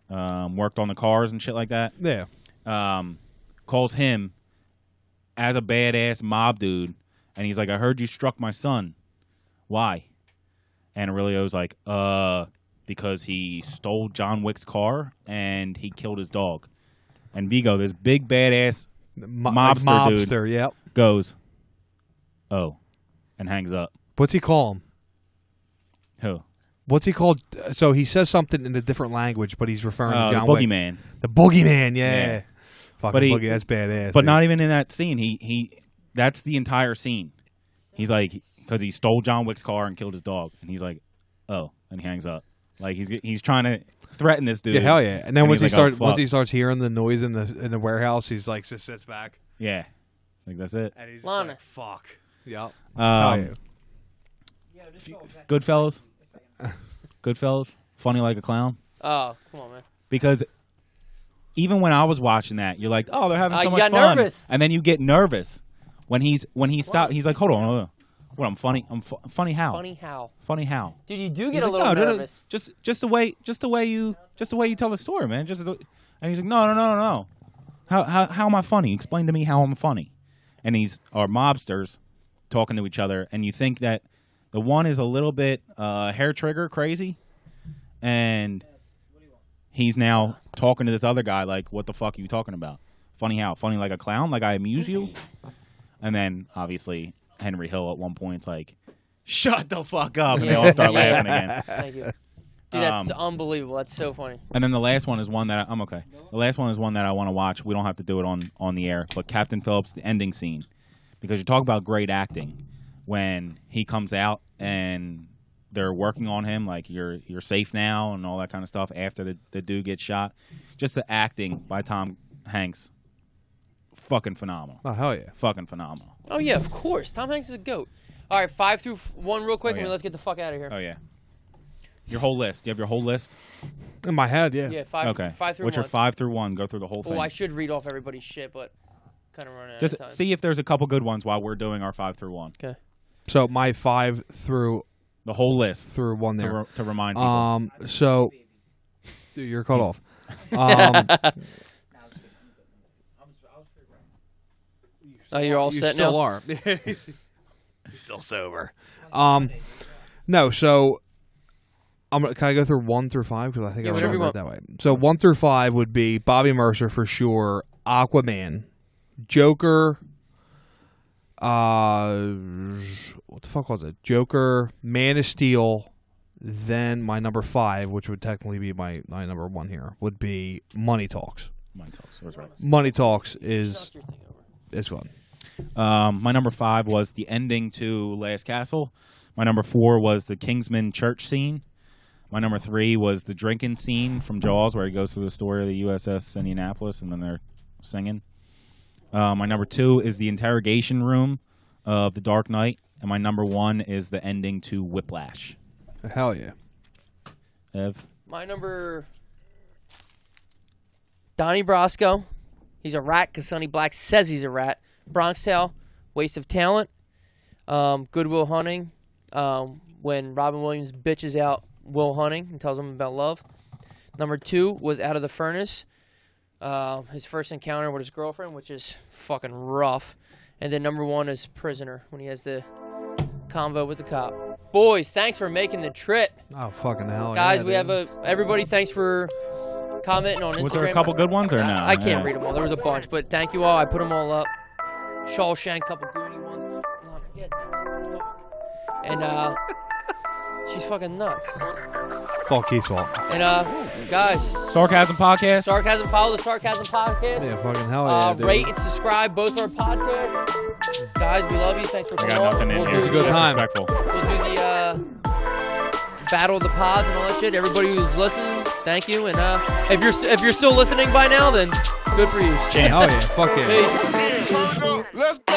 worked on the cars and shit like that. Yeah. Calls him as a badass mob dude, and he's like, I heard you struck my son. Why? And Aurelio's like, because he stole John Wick's car and he killed his dog. And Vigo, this big badass mobster dude, yep. goes, oh, and hangs up. What's he call him? Who? What's he called? So he says something in a different language, but he's referring to John the Wick. Boogeyman. The Boogeyman, yeah. Yeah. Fucking Boogie, that's badass. But dude. not even in that scene. He that's the entire scene. He's like, because he stole John Wick's car and killed his dog, and he's like, oh, and he hangs up. Like he's trying to threaten this dude. Yeah, hell yeah. And then once he like, starts hearing the noise in the warehouse, he's like just sits back. Yeah, like that's it. And he's just Lana. like, fuck. Yeah. Goodfellas. Goodfellas. Funny like a clown. Oh, come on, man. Because even when I was watching that, you're like, oh, they're having so you much got fun. nervous. And then you get nervous when he stopped. He's like, hold on. What? I'm funny. Funny how? Funny how? Funny how? Dude, you do get He's a like, little no, nervous. Just the way you tell the story, man. And he's like, no. How am I funny? Explain to me how I'm funny. And these are mobsters talking to each other, and you think that the one is a little bit hair trigger crazy, and he's now talking to this other guy like, what the fuck are you talking about? Funny how? Funny like a clown? Like I amuse you? And then, obviously, Henry Hill at one point's like, shut the fuck up, and they all start laughing again. Thank you. Dude, that's unbelievable. That's so funny. And then the last one is one that I'm okay. The last one is one that I want to watch. We don't have to do it on the air, but Captain Phillips, the ending scene, because you talk about great acting when he comes out and they're working on him, like you're safe now and all that kind of stuff after the dude gets shot. Just the acting by Tom Hanks, fucking phenomenal. Oh hell yeah, fucking phenomenal. Oh yeah, of course. Tom Hanks is a goat. All right, 5 through 1 real quick, Oh, yeah. and let's get the fuck out of here. Oh yeah. Your whole list. Do you have your whole list? In my head, yeah. Yeah, 5 Okay. 5 through What's 1. your 5 through 1? Go through the whole thing. Oh, I should read off everybody's shit, but kind of running out Just of time. see if there's a couple good ones while we're doing our 5 through 1. Okay. So my 5 through the whole list through 1 there to remind people. So dude, you're cut off. Oh, you're all you set still now? are. You're still sober. No, so can I go through 1 through 5 because I think I remember it that way. So 1 through 5 would be Bobby Mercer for sure, Aquaman, Joker. What the fuck was it? Joker, Man of Steel. Then my number 5, which would technically be my number 1 here, would be Money Talks. Money Talks. That's right. Money Talks is fun. My number 5 was the ending to Last Castle. My number 4 was the Kingsman church scene. My number 3 was the drinking scene from Jaws, where he goes through the story of the USS Indianapolis, and then they're singing. My number 2 is the interrogation room of The Dark Knight, and my number 1 is the ending to Whiplash. Hell yeah. Ev? My number... Donnie Brasco. He's a rat because Sonny Black says he's a rat. Bronx Tale, Waste of Talent. Good Will Hunting. When Robin Williams bitches out Will Hunting and tells him about love. Number 2 was Out of the Furnace. His first encounter with his girlfriend, which is fucking rough. And then number 1 is Prisoner, when he has the convo with the cop. Boys, thanks for making the trip. Oh, fucking hell. Guys, yeah, we have everybody, thanks for commenting on Instagram. Was there a couple good ones or no? I can't read them all. There was a bunch, but thank you all. I put them all up. Shawshank, couple Goonie ones. And she's fucking nuts. It's all Keith's fault. And guys, Sarcasm Podcast. Sarcasm. Follow the Sarcasm Podcast. Yeah, fucking hell yeah, dude. Rate and subscribe both our podcasts. Guys, we love you. Thanks for coming got nothing on. in We'll here. do It was a good time. We'll do the Battle of the Pods and all that shit. Everybody who's listening, thank you. And if you're still listening by now, then good for you. Oh yeah, fuck yeah. Peace. Let's go.